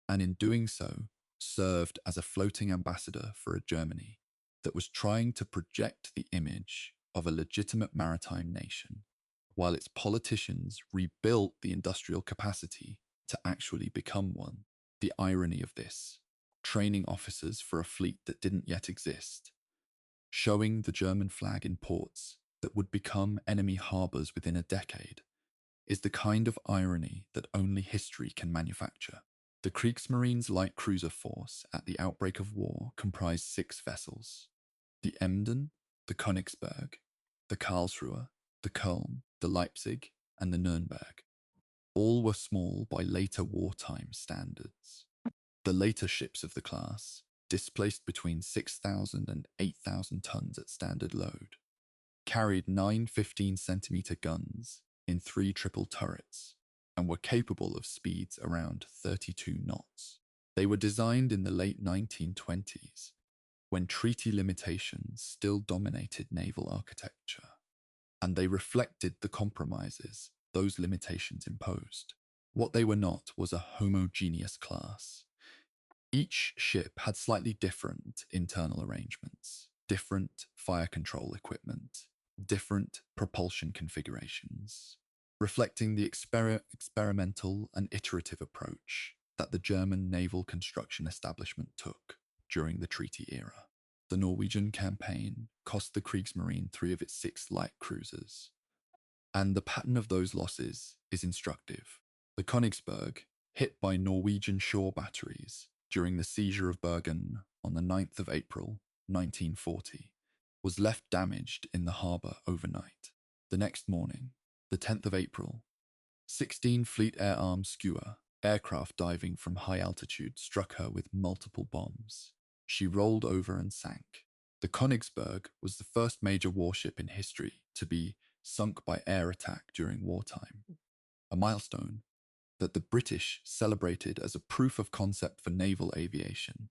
S1: and in doing so, served as a floating ambassador for a Germany that was trying to project the image of a legitimate maritime nation, while its politicians rebuilt the industrial capacity to actually become one. The irony of this, training officers for a fleet that didn't yet exist, showing the German flag in ports that would become enemy harbours within a decade, is the kind of irony that only history can manufacture. The Kriegsmarine's light cruiser force at the outbreak of war comprised 6 vessels: the Emden, the Königsberg, the Karlsruhe, the Köln, the Leipzig, and the Nürnberg. All were small by later wartime standards. The later ships of the class displaced between 6,000 and 8,000 tons at standard load, carried 9 15-centimeter guns in 3 triple turrets, and were capable of speeds around 32 knots. They were designed in the late 1920s, when treaty limitations still dominated naval architecture, and they reflected the compromises those limitations imposed. What they were not was a homogeneous class. Each ship had slightly different internal arrangements, different fire control equipment, different propulsion configurations, reflecting the experimental and iterative approach that the German naval construction establishment took during the treaty era. The Norwegian campaign cost the Kriegsmarine 3 of its 6 light cruisers, and the pattern of those losses is instructive. The Königsberg, hit by Norwegian shore batteries during the seizure of Bergen on the 9th of April 1940, was left damaged in the harbour overnight. The next morning, the 10th of April, 16 Fleet Air Arm Skua aircraft diving from high altitude struck her with multiple bombs. She rolled over and sank. The Königsberg was the first major warship in history to be sunk by air attack during wartime, a milestone that the British celebrated as a proof of concept for naval aviation,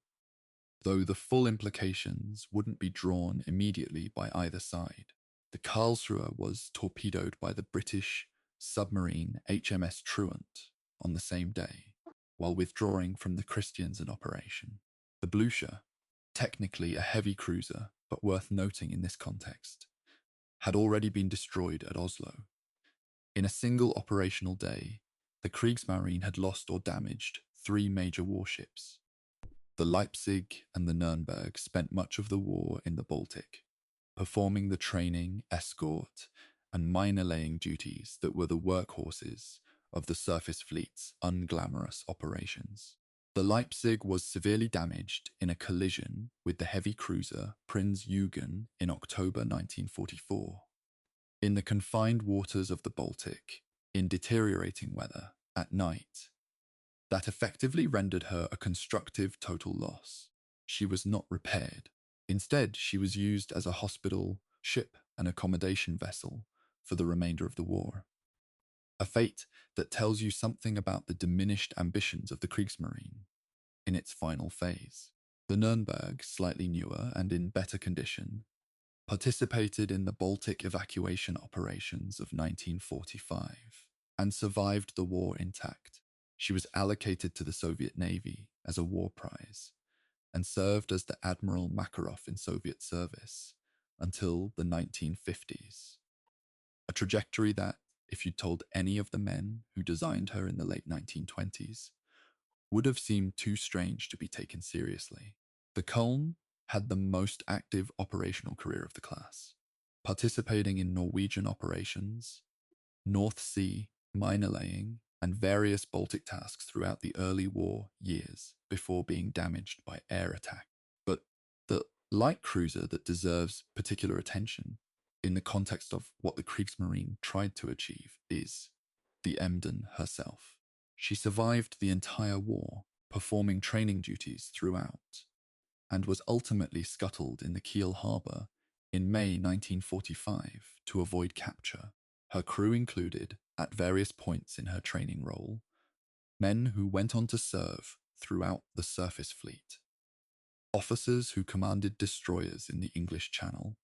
S1: though the full implications wouldn't be drawn immediately by either side. The Karlsruhe was torpedoed by the British submarine HMS Truant on the same day, while withdrawing from the Christiansand operation. The Blucher, technically a heavy cruiser, but worth noting in this context, had already been destroyed at Oslo. In a single operational day, the Kriegsmarine had lost or damaged 3 major warships. The Leipzig and the Nürnberg spent much of the war in the Baltic, performing the training, escort, and mine-laying duties that were the workhorses of the surface fleet's unglamorous operations. The Leipzig was severely damaged in a collision with the heavy cruiser Prinz Eugen in October 1944. In the confined waters of the Baltic, in deteriorating weather, at night, that effectively rendered her a constructive total loss. She was not repaired. Instead, she was used as a hospital, ship, and accommodation vessel for the remainder of the war. A fate that tells you something about the diminished ambitions of the Kriegsmarine in its final phase. The Nürnberg, slightly newer and in better condition, participated in the Baltic evacuation operations of 1945 and survived the war intact. She was allocated to the Soviet Navy as a war prize and served as the Admiral Makarov in Soviet service until the 1950s. A trajectory that, if you'd told any of the men who designed her in the late 1920s, would have seemed too strange to be taken seriously. The Köln had the most active operational career of the class, participating in Norwegian operations, North Sea, mine laying, and various Baltic tasks throughout the early war years before being damaged by air attack. But the light cruiser that deserves particular attention in the context of what the Kriegsmarine tried to achieve is the Emden herself. She survived the entire war, performing training duties throughout, and was ultimately scuttled in the Kiel harbour in May 1945 to avoid capture. Her crew included, at various points in her training role, men who went on to serve throughout the surface fleet, officers who commanded destroyers in the English Channel,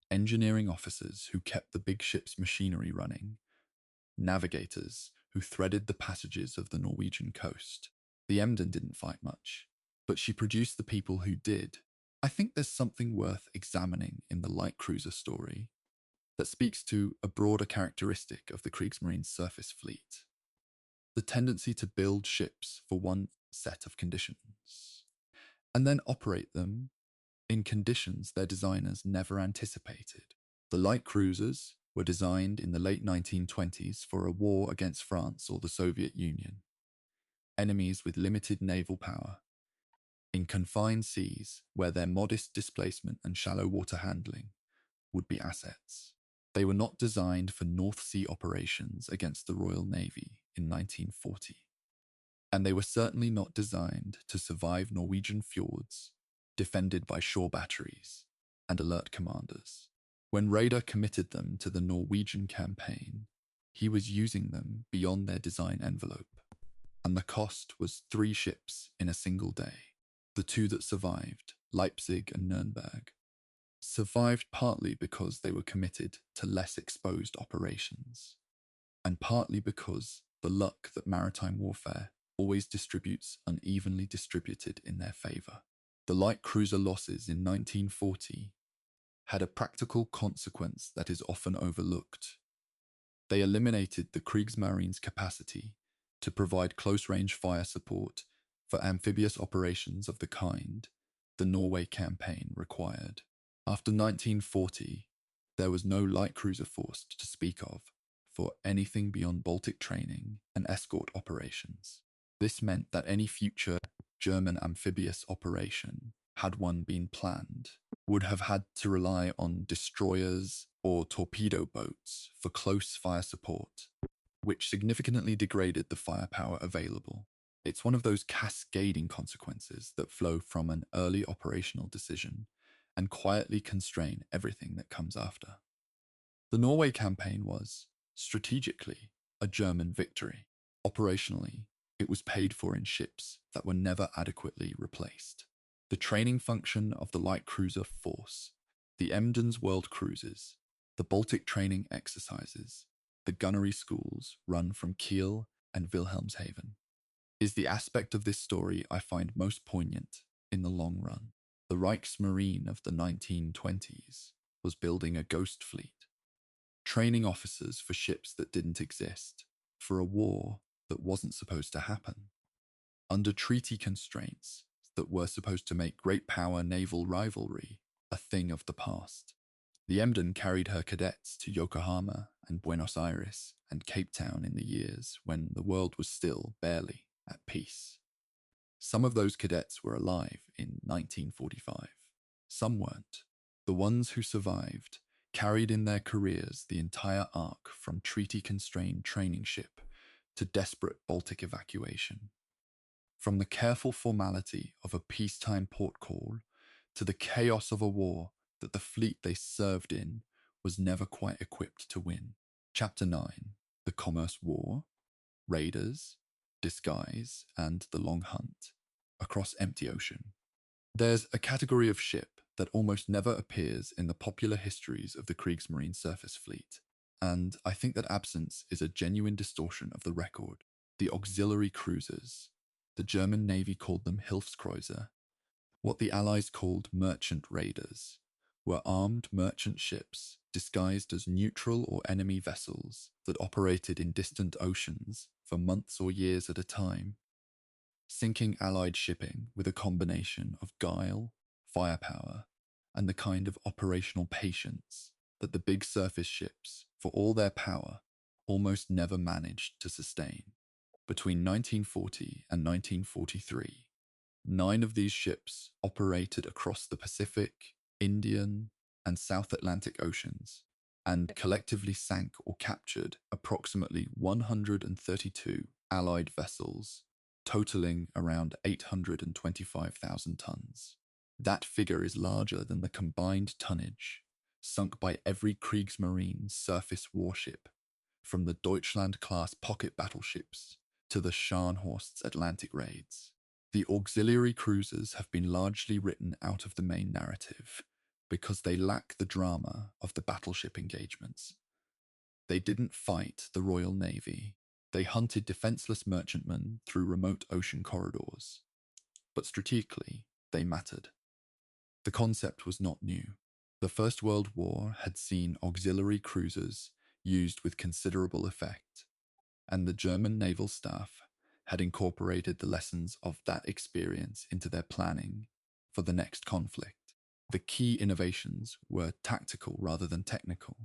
S1: engineering officers who kept the big ship's machinery running, navigators who threaded the passages of the Norwegian coast. The Emden didn't fight much, but she produced the people who did. I think there's something worth examining in the light cruiser story that speaks to a broader characteristic of the Kriegsmarine's surface fleet: the tendency to build ships for one set of conditions, and then operate them in conditions their designers never anticipated. The light cruisers were designed in the late 1920s for a war against France or the Soviet Union, enemies with limited naval power, in confined seas where their modest displacement and shallow water handling would be assets. They were not designed for North Sea operations against the Royal Navy in 1940, and they were certainly not designed to survive Norwegian fjords defended by shore batteries and alert commanders. When Raeder committed them to the Norwegian campaign, he was using them beyond their design envelope, and the cost was 3 ships in a single day. The 2 that survived, Leipzig and Nuremberg, survived partly because they were committed to less exposed operations, and partly because the luck that maritime warfare always distributes unevenly distributed in their favour. The light cruiser losses in 1940 had a practical consequence that is often overlooked. They eliminated the Kriegsmarine's capacity to provide close-range fire support for amphibious operations of the kind the Norway campaign required. After 1940, there was no light cruiser force to speak of for anything beyond Baltic training and escort operations. This meant that any future German amphibious operation, had one been planned, would have had to rely on destroyers or torpedo boats for close fire support, which significantly degraded the firepower available. It's one of those cascading consequences that flow from an early operational decision and quietly constrain everything that comes after. The Norway campaign was, strategically, a German victory. Operationally, it was paid for in ships that were never adequately replaced. The training function of the light cruiser force, the Emden's world cruises, the Baltic training exercises, the gunnery schools run from Kiel and Wilhelmshaven, is the aspect of this story I find most poignant in the long run. The Kriegsmarine of the 1920s was building a ghost fleet, training officers for ships that didn't exist, for a war that wasn't supposed to happen, under treaty constraints that were supposed to make great power naval rivalry a thing of the past. The Emden carried her cadets to Yokohama and Buenos Aires and Cape Town in the years when the world was still barely at peace. Some of those cadets were alive in 1945. Some weren't. The ones who survived carried in their careers the entire arc from treaty-constrained training ship to desperate Baltic evacuation. From the careful formality of a peacetime port call to the chaos of a war that the fleet they served in was never quite equipped to win. Chapter 9, The Commerce War, Raiders, Disguise, and The Long Hunt, Across Empty Ocean. There's a category of ship that almost never appears in the popular histories of the Kriegsmarine surface fleet, and I think that absence is a genuine distortion of the record. The auxiliary cruisers. The German Navy called them Hilfskreuzer. What the Allies called merchant raiders were armed merchant ships disguised as neutral or enemy vessels that operated in distant oceans for months or years at a time, sinking Allied shipping with a combination of guile, firepower, and the kind of operational patience that the big surface ships, for all their power, almost never managed to sustain. Between 1940 and 1943, 9 of these ships operated across the Pacific, Indian, and South Atlantic Oceans, and collectively sank or captured approximately 132 Allied vessels, totaling around 825,000 tons. That figure is larger than the combined tonnage sunk by every Kriegsmarine surface warship, from the Deutschland-class pocket battleships to the Scharnhorst's Atlantic raids. The auxiliary cruisers have been largely written out of the main narrative because they lack the drama of the battleship engagements. They didn't fight the Royal Navy. They hunted defenseless merchantmen through remote ocean corridors. But strategically, they mattered. The concept was not new. The First World War had seen auxiliary cruisers used with considerable effect, and the German naval staff had incorporated the lessons of that experience into their planning for the next conflict. The key innovations were tactical rather than technical.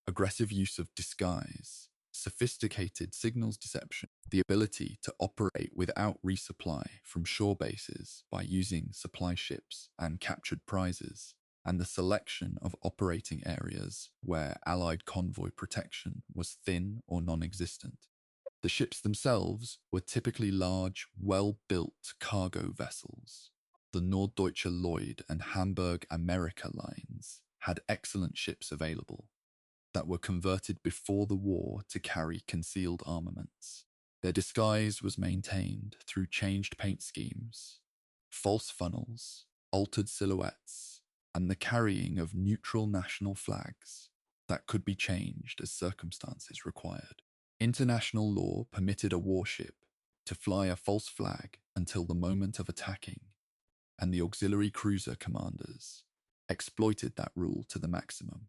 S1: Aggressive use of disguise, sophisticated signals deception, the ability to operate without resupply from shore bases by using supply ships and captured prizes, and the selection of operating areas where Allied convoy protection was thin or non-existent. The ships themselves were typically large, well-built cargo vessels. The Norddeutsche Lloyd and Hamburg America lines had excellent ships available that were converted before the war to carry concealed armaments. Their disguise was maintained through changed paint schemes, false funnels, altered silhouettes, and the carrying of neutral national flags that could be changed as circumstances required. International law permitted a warship to fly a false flag until the moment of attacking, and the auxiliary cruiser commanders exploited that rule to the maximum.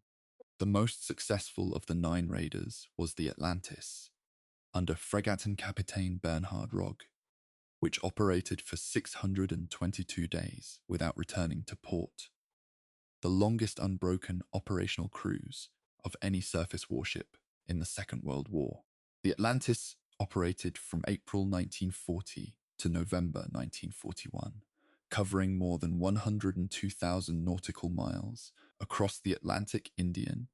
S1: The most successful of the 9 raiders was the Atlantis, under Fregattenkapitän Bernhard Rogge, which operated for 622 days without returning to port, the longest unbroken operational cruise of any surface warship in the Second World War. The Atlantis operated from April 1940 to November 1941, covering more than 102,000 nautical miles across the Atlantic, Indian,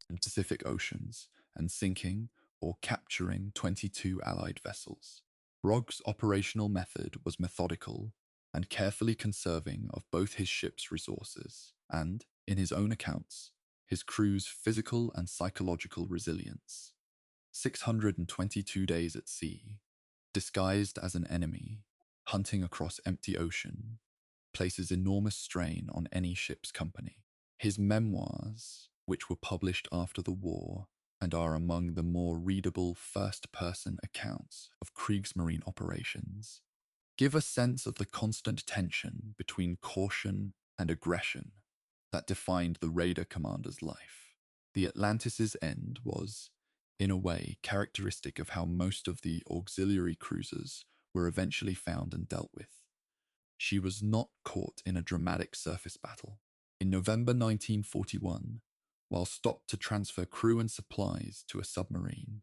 S1: and Pacific Oceans, and sinking or capturing 22 Allied vessels. Rogge's operational method was methodical and carefully conserving of both his ship's resources and, in his own accounts, his crew's physical and psychological resilience. 622 days at sea, disguised as an enemy, hunting across empty ocean, places enormous strain on any ship's company. His memoirs, which were published after the war and are among the more readable first-person accounts of Kriegsmarine operations, give a sense of the constant tension between caution and aggression that defined the raider commander's life. The Atlantis's end was, in a way, characteristic of how most of the auxiliary cruisers were eventually found and dealt with. She was not caught in a dramatic surface battle. In November 1941, while stopped to transfer crew and supplies to a submarine,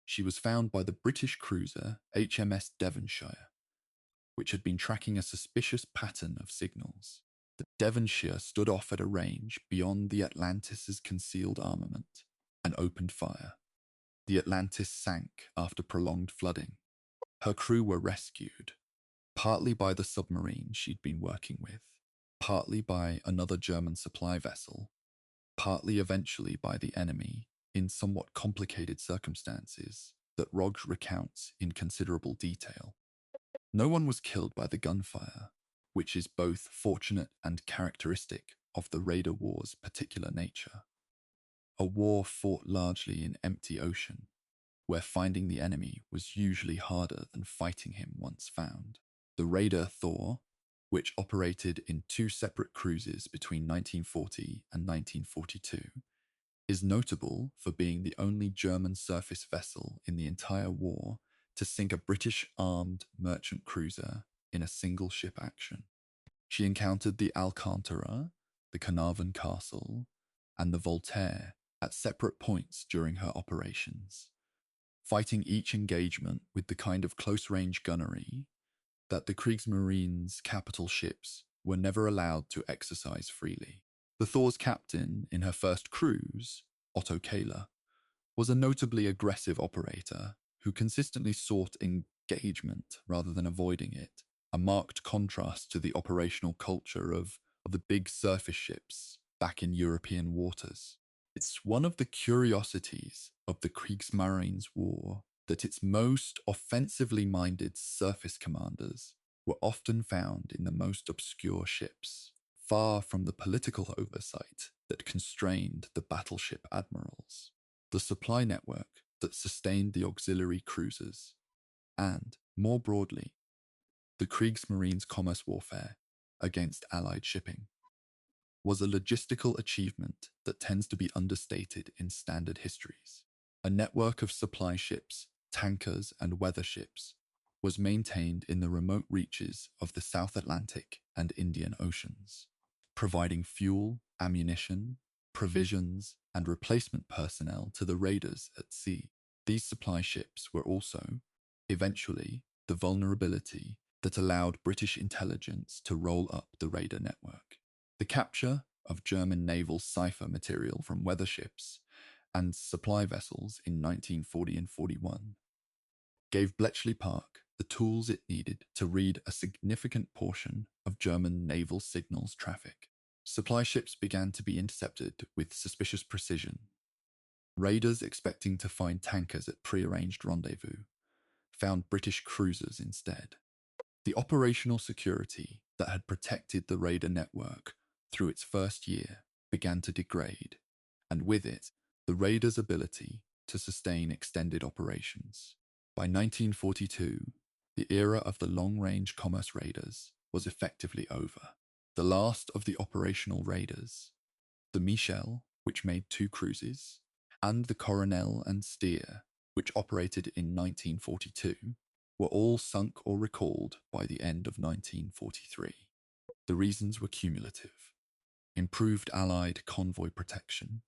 S1: she was found by the British cruiser HMS Devonshire, which had been tracking a suspicious pattern of signals. The Devonshire stood off at a range beyond the Atlantis's concealed armament and opened fire. The Atlantis sank after prolonged flooding. Her crew were rescued, partly by the submarine she'd been working with, partly by another German supply vessel, partly eventually by the enemy in somewhat complicated circumstances that Rogge recounts in considerable detail. No one was killed by the gunfire, which is both fortunate and characteristic of the Raider War's particular nature. A war fought largely in empty ocean, where finding the enemy was usually harder than fighting him once found. The Raider Thor, which operated in 2 separate cruises between 1940 and 1942, is notable for being the only German surface vessel in the entire war to sink a British armed merchant cruiser in a single ship action. She encountered the Alcantara, the Carnarvon Castle, and the Voltaire at separate points during her operations, fighting each engagement with the kind of close-range gunnery that the Kriegsmarine's capital ships were never allowed to exercise freely. The Thor's captain in her first cruise, Otto Kähler, was a notably aggressive operator who consistently sought engagement rather than avoiding it, a marked contrast to the operational culture of the big surface ships back in European waters. It's one of the curiosities of the Kriegsmarine's war that its most offensively minded surface commanders were often found in the most obscure ships, far from the political oversight that constrained the battleship admirals. The supply network that sustained the auxiliary cruisers, and, more broadly, the Kriegsmarine's commerce warfare against Allied shipping, was a logistical achievement that tends to be understated in standard histories. A network of supply ships, tankers, and weather ships was maintained in the remote reaches of the South Atlantic and Indian Oceans, providing fuel, ammunition, provisions, and replacement personnel to the raiders at sea. These supply ships were also, eventually, the vulnerability that allowed British intelligence to roll up the raider network. The capture of German naval cipher material from weather ships and supply vessels in 1940 and 41 gave Bletchley Park the tools it needed to read a significant portion of German naval signals traffic. Supply ships began to be intercepted with suspicious precision. Raiders expecting to find tankers at prearranged rendezvous found British cruisers instead. The operational security that had protected the raider network through its first year began to degrade, and with it, the raiders' ability to sustain extended operations. By 1942, the era of the long-range commerce raiders was effectively over. The last of the operational raiders, the Michel, which made 2 cruises, and the Coronel and Steer, which operated in 1942, were all sunk or recalled by the end of 1943. The reasons were cumulative. Improved Allied convoy protection,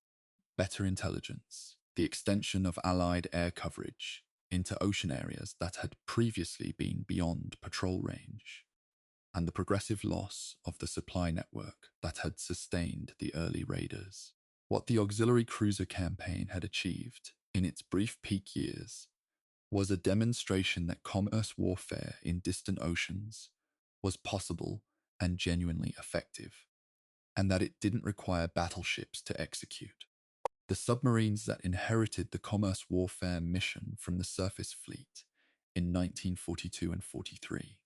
S1: better intelligence, the extension of Allied air coverage into ocean areas that had previously been beyond patrol range, and the progressive loss of the supply network that had sustained the early raiders. What the auxiliary cruiser campaign had achieved in its brief peak years was a demonstration that commerce warfare in distant oceans was possible and genuinely effective, and that it didn't require battleships to execute. The submarines that inherited the commerce warfare mission from the surface fleet in 1942 and 43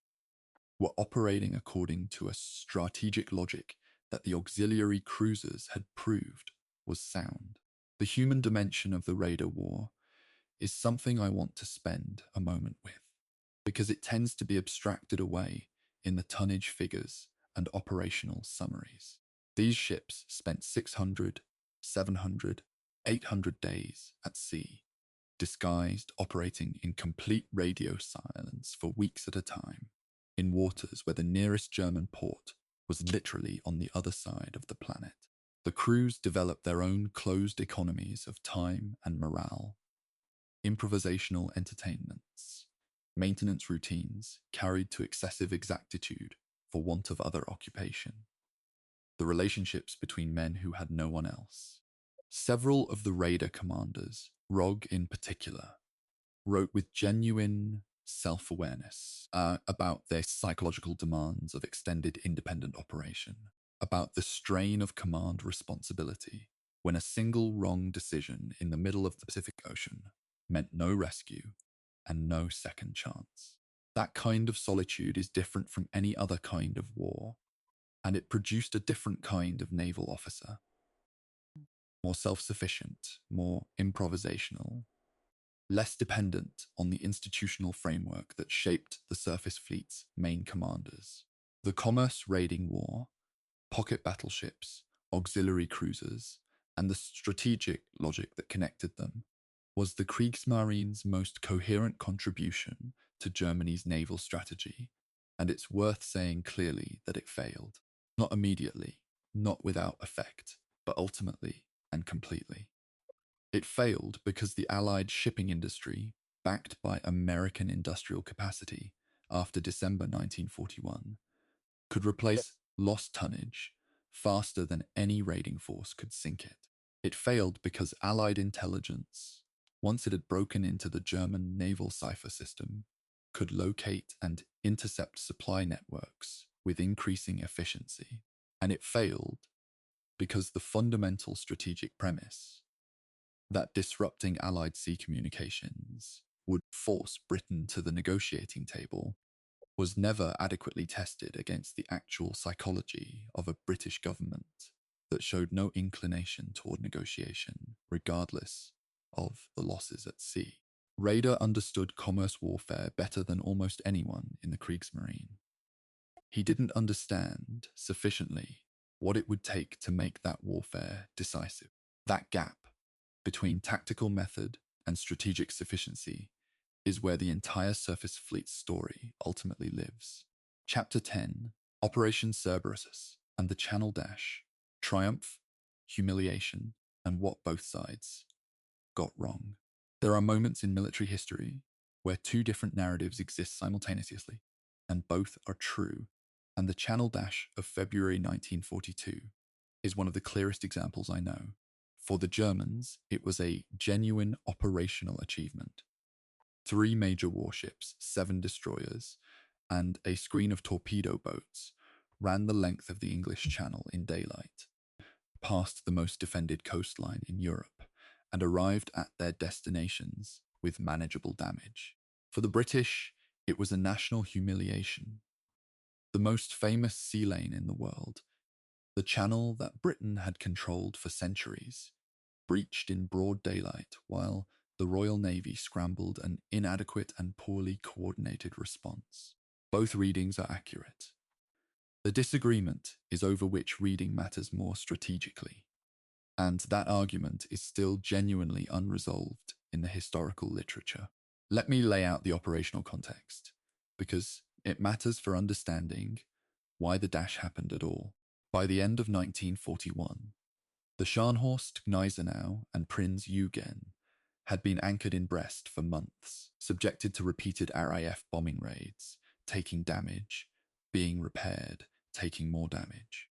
S1: were operating according to a strategic logic that the auxiliary cruisers had proved was sound. The human dimension of the Raider War is something I want to spend a moment with, because it tends to be abstracted away in the tonnage figures and operational summaries. These ships spent 600, 700, 800 days at sea, disguised, operating in complete radio silence for weeks at a time, in waters where the nearest German port was literally on the other side of the planet. The crews developed their own closed economies of time and morale, improvisational entertainments, maintenance routines carried to excessive exactitude for want of other occupation, the relationships between men who had no one else. Several of the raider commanders, Rogge in particular, wrote with genuine self-awareness about their psychological demands of extended independent operation, about the strain of command responsibility when a single wrong decision in the middle of the Pacific Ocean meant no rescue and no second chance. That kind of solitude is different from any other kind of war, and it produced a different kind of naval officer, more self-sufficient, more improvisational, less dependent on the institutional framework that shaped the surface fleet's main commanders. The commerce raiding war, pocket battleships, auxiliary cruisers, and the strategic logic that connected them was the Kriegsmarine's most coherent contribution to Germany's naval strategy, and it's worth saying clearly that it failed. Not immediately, not without effect, but ultimately and completely. It failed because the Allied shipping industry, backed by American industrial capacity after December 1941, could replace lost tonnage faster than any raiding force could sink it. It failed because Allied intelligence, once it had broken into the German naval cipher system, could locate and intercept supply networks with increasing efficiency, and it failed because the fundamental strategic premise that disrupting Allied sea communications would force Britain to the negotiating table was never adequately tested against the actual psychology of a British government that showed no inclination toward negotiation, regardless of the losses at sea. Raeder understood commerce warfare better than almost anyone in the Kriegsmarine. He didn't understand sufficiently what it would take to make that warfare decisive. That gap between tactical method and strategic sufficiency is where the entire surface fleet's story ultimately lives. Chapter 10, Operation Cerberus and the Channel Dash, Triumph, Humiliation, and what both sides got wrong. There are moments in military history where two different narratives exist simultaneously, and both are true, and the Channel Dash of February 1942 is one of the clearest examples I know. For the Germans, it was a genuine operational achievement. 3 major warships, 7 destroyers, and a screen of torpedo boats ran the length of the English Channel in daylight, past the most defended coastline in Europe, and arrived at their destinations with manageable damage. For the British, it was a national humiliation. The most famous sea lane in the world, the channel that Britain had controlled for centuries, breached in broad daylight while the Royal Navy scrambled an inadequate and poorly coordinated response. Both readings are accurate. The disagreement is over which reading matters more strategically, and that argument is still genuinely unresolved in the historical literature. Let me lay out the operational context, because it matters for understanding why the dash happened at all. By the end of 1941, the Scharnhorst, Gneisenau, and Prinz Eugen had been anchored in Brest for months, subjected to repeated RAF bombing raids, taking damage, being repaired, taking more damage.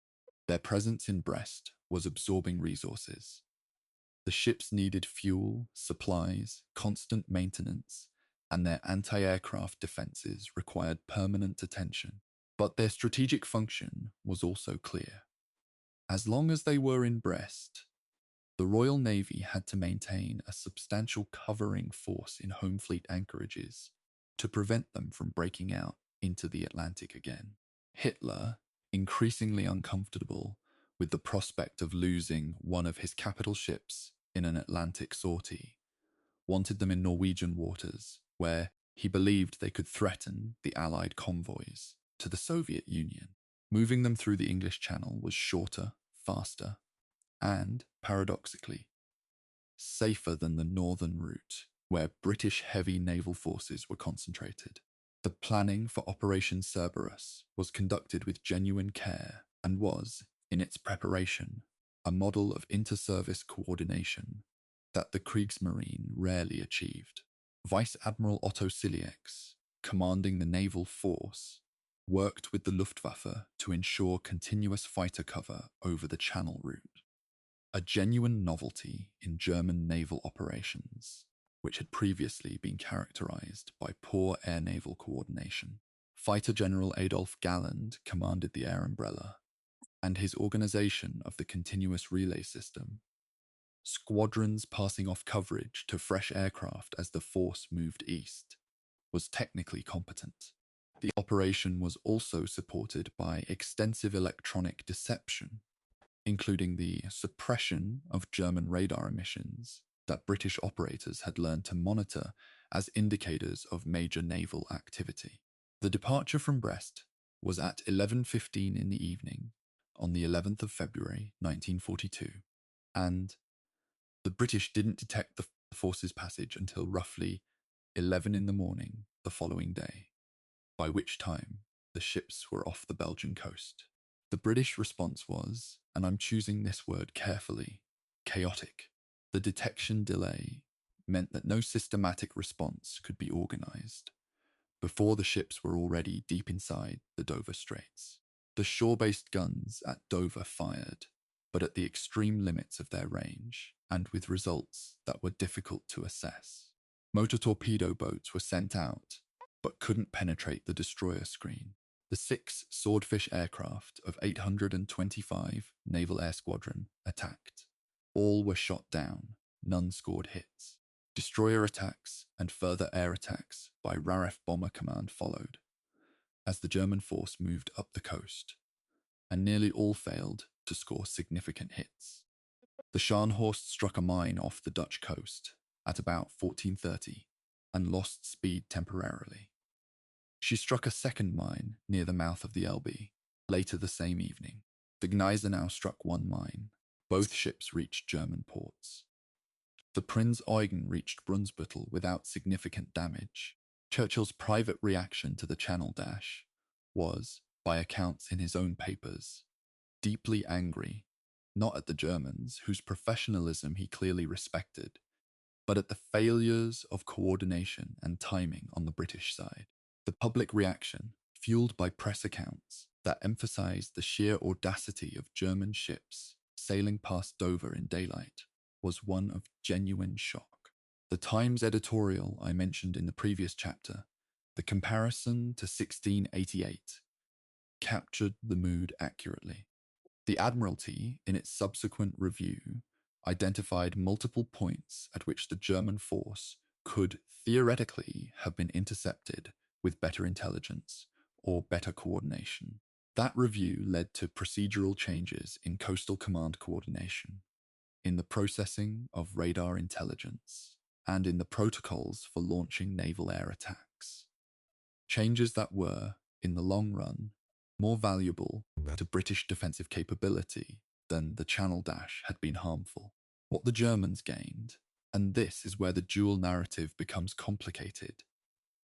S1: Their presence in Brest was absorbing resources. The ships needed fuel, supplies, constant maintenance, and their anti-aircraft defenses required permanent attention. But their strategic function was also clear. As long as they were in Brest, the Royal Navy had to maintain a substantial covering force in home fleet anchorages to prevent them from breaking out into the Atlantic again. Hitler, increasingly uncomfortable with the prospect of losing one of his capital ships in an Atlantic sortie, wanted them in Norwegian waters, where he believed they could threaten the Allied convoys to the Soviet Union. Moving them through the English Channel was shorter, faster, and, paradoxically, safer than the northern route, where British heavy naval forces were concentrated. The planning for Operation Cerberus was conducted with genuine care and was, in its preparation, a model of inter-service coordination that the Kriegsmarine rarely achieved. Vice Admiral Otto Siliex, commanding the naval force, worked with the Luftwaffe to ensure continuous fighter cover over the Channel route, a genuine novelty in German naval operations, which had previously been characterized by poor air-naval coordination. Fighter General Adolf Galland commanded the air umbrella, and his organization of the continuous relay system, squadrons passing off coverage to fresh aircraft as the force moved east, was technically competent. The operation was also supported by extensive electronic deception, including the suppression of German radar emissions that British operators had learned to monitor as indicators of major naval activity. The departure from Brest was at 11:15 in the evening on the 11th of February 1942, and the British didn't detect the force's passage until roughly 11 in the morning the following day, by which time the ships were off the Belgian coast. The British response was, and I'm choosing this word carefully, chaotic. The detection delay meant that no systematic response could be organized before the ships were already deep inside the Dover Straits. The shore-based guns at Dover fired, but at the extreme limits of their range and with results that were difficult to assess. Motor torpedo boats were sent out, but couldn't penetrate the destroyer screen. The 6 Swordfish aircraft of 825 Naval Air Squadron attacked. All were shot down, none scored hits. Destroyer attacks and further air attacks by RAF Bomber Command followed, as the German force moved up the coast, and nearly all failed to score significant hits. The Scharnhorst struck a mine off the Dutch coast at about 14:30 and lost speed temporarily. She struck a second mine near the mouth of the Elbe later the same evening. The Gneisenau struck one mine. Both ships reached German ports. The Prinz Eugen reached Brunsbüttel without significant damage. Churchill's private reaction to the Channel Dash was, by accounts in his own papers, deeply angry, not at the Germans, whose professionalism he clearly respected, but at the failures of coordination and timing on the British side. The public reaction, fueled by press accounts that emphasized the sheer audacity of German ships sailing past Dover in daylight, was one of genuine shock. The Times editorial I mentioned in the previous chapter, the comparison to 1688, captured the mood accurately. The Admiralty, in its subsequent review, identified multiple points at which the German force could theoretically have been intercepted with better intelligence or better coordination. That review led to procedural changes in coastal command coordination, in the processing of radar intelligence, and in the protocols for launching naval air attacks. Changes that were, in the long run, more valuable to British defensive capability than the Channel Dash had been harmful. What the Germans gained, and this is where the dual narrative becomes complicated,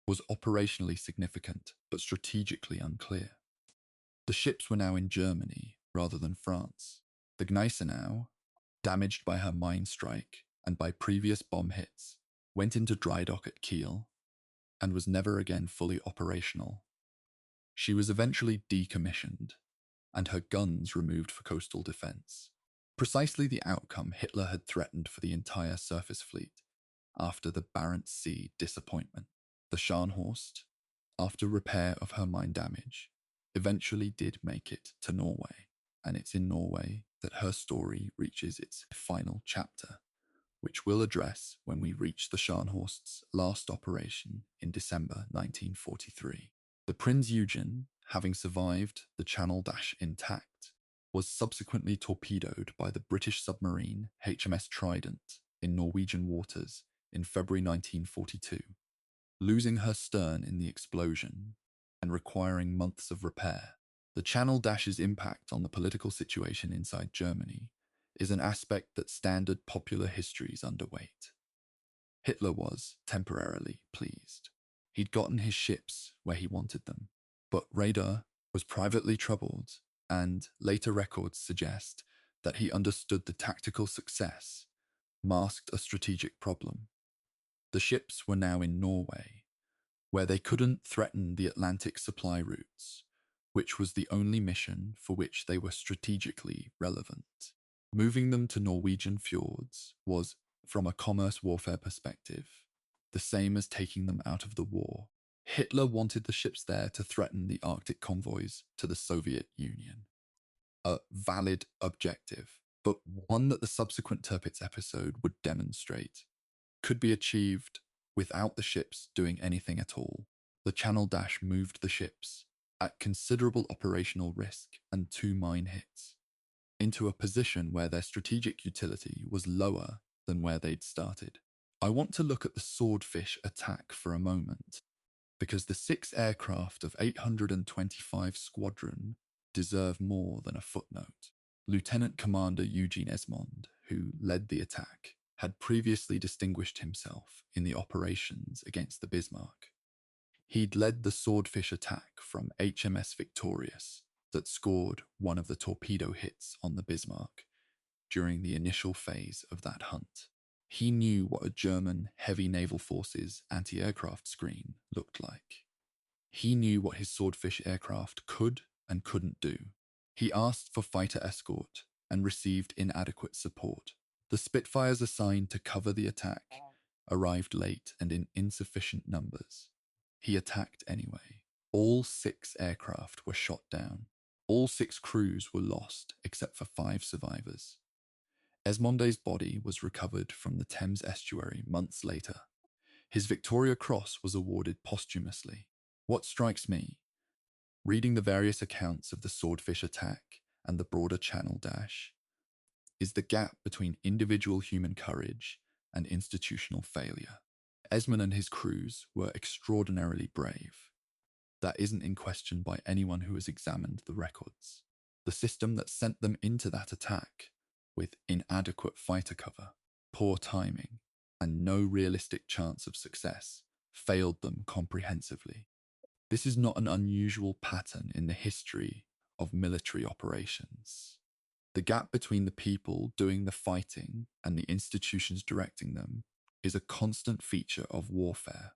S1: was operationally significant but strategically unclear. The ships were now in Germany rather than France. The Gneisenau, damaged by her mine strike and by previous bomb hits, went into dry dock at Kiel and was never again fully operational. She was eventually decommissioned and her guns removed for coastal defense. Precisely the outcome Hitler had threatened for the entire surface fleet after the Barents Sea disappointment. The Scharnhorst, after repair of her mine damage, eventually did make it to Norway, and it's in Norway that her story reaches its final chapter, which we'll address when we reach the Scharnhorst's last operation in December 1943. The Prinz Eugen, having survived the Channel Dash intact, was subsequently torpedoed by the British submarine HMS Trident in Norwegian waters in February 1942, losing her stern in the explosion and requiring months of repair. The Channel Dash's impact on the political situation inside Germany is an aspect that standard popular histories underweight. Hitler was, temporarily, pleased. He'd gotten his ships where he wanted them, but Raeder was privately troubled, and later records suggest that he understood the tactical success masked a strategic problem. The ships were now in Norway, where they couldn't threaten the Atlantic supply routes, which was the only mission for which they were strategically relevant. Moving them to Norwegian fjords was, from a commerce warfare perspective, the same as taking them out of the war. Hitler wanted the ships there to threaten the Arctic convoys to the Soviet Union. A valid objective, but one that the subsequent Tirpitz episode would demonstrate could be achieved without the ships doing anything at all. The Channel Dash moved the ships, at considerable operational risk and 2 mine hits, into a position where their strategic utility was lower than where they'd started. I want to look at the Swordfish attack for a moment, because the 6 aircraft of 825 Squadron deserve more than a footnote. Lieutenant Commander Eugene Esmond, who led the attack, had previously distinguished himself in the operations against the Bismarck. He'd led the Swordfish attack from HMS Victorious that scored one of the torpedo hits on the Bismarck during the initial phase of that hunt. He knew what a German heavy naval forces anti-aircraft screen looked like. He knew what his Swordfish aircraft could and couldn't do. He asked for fighter escort and received inadequate support. The Spitfires assigned to cover the attack arrived late and in insufficient numbers. He attacked anyway. All 6 aircraft were shot down. All 6 crews were lost, except for 5 survivors. Esmonde's body was recovered from the Thames estuary months later. His Victoria Cross was awarded posthumously. What strikes me, reading the various accounts of the Swordfish attack and the broader Channel Dash, is the gap between individual human courage and institutional failure. Esmond and his crews were extraordinarily brave. That isn't in question by anyone who has examined the records. The system that sent them into that attack, with inadequate fighter cover, poor timing, and no realistic chance of success, failed them comprehensively. This is not an unusual pattern in the history of military operations. The gap between the people doing the fighting and the institutions directing them is a constant feature of warfare.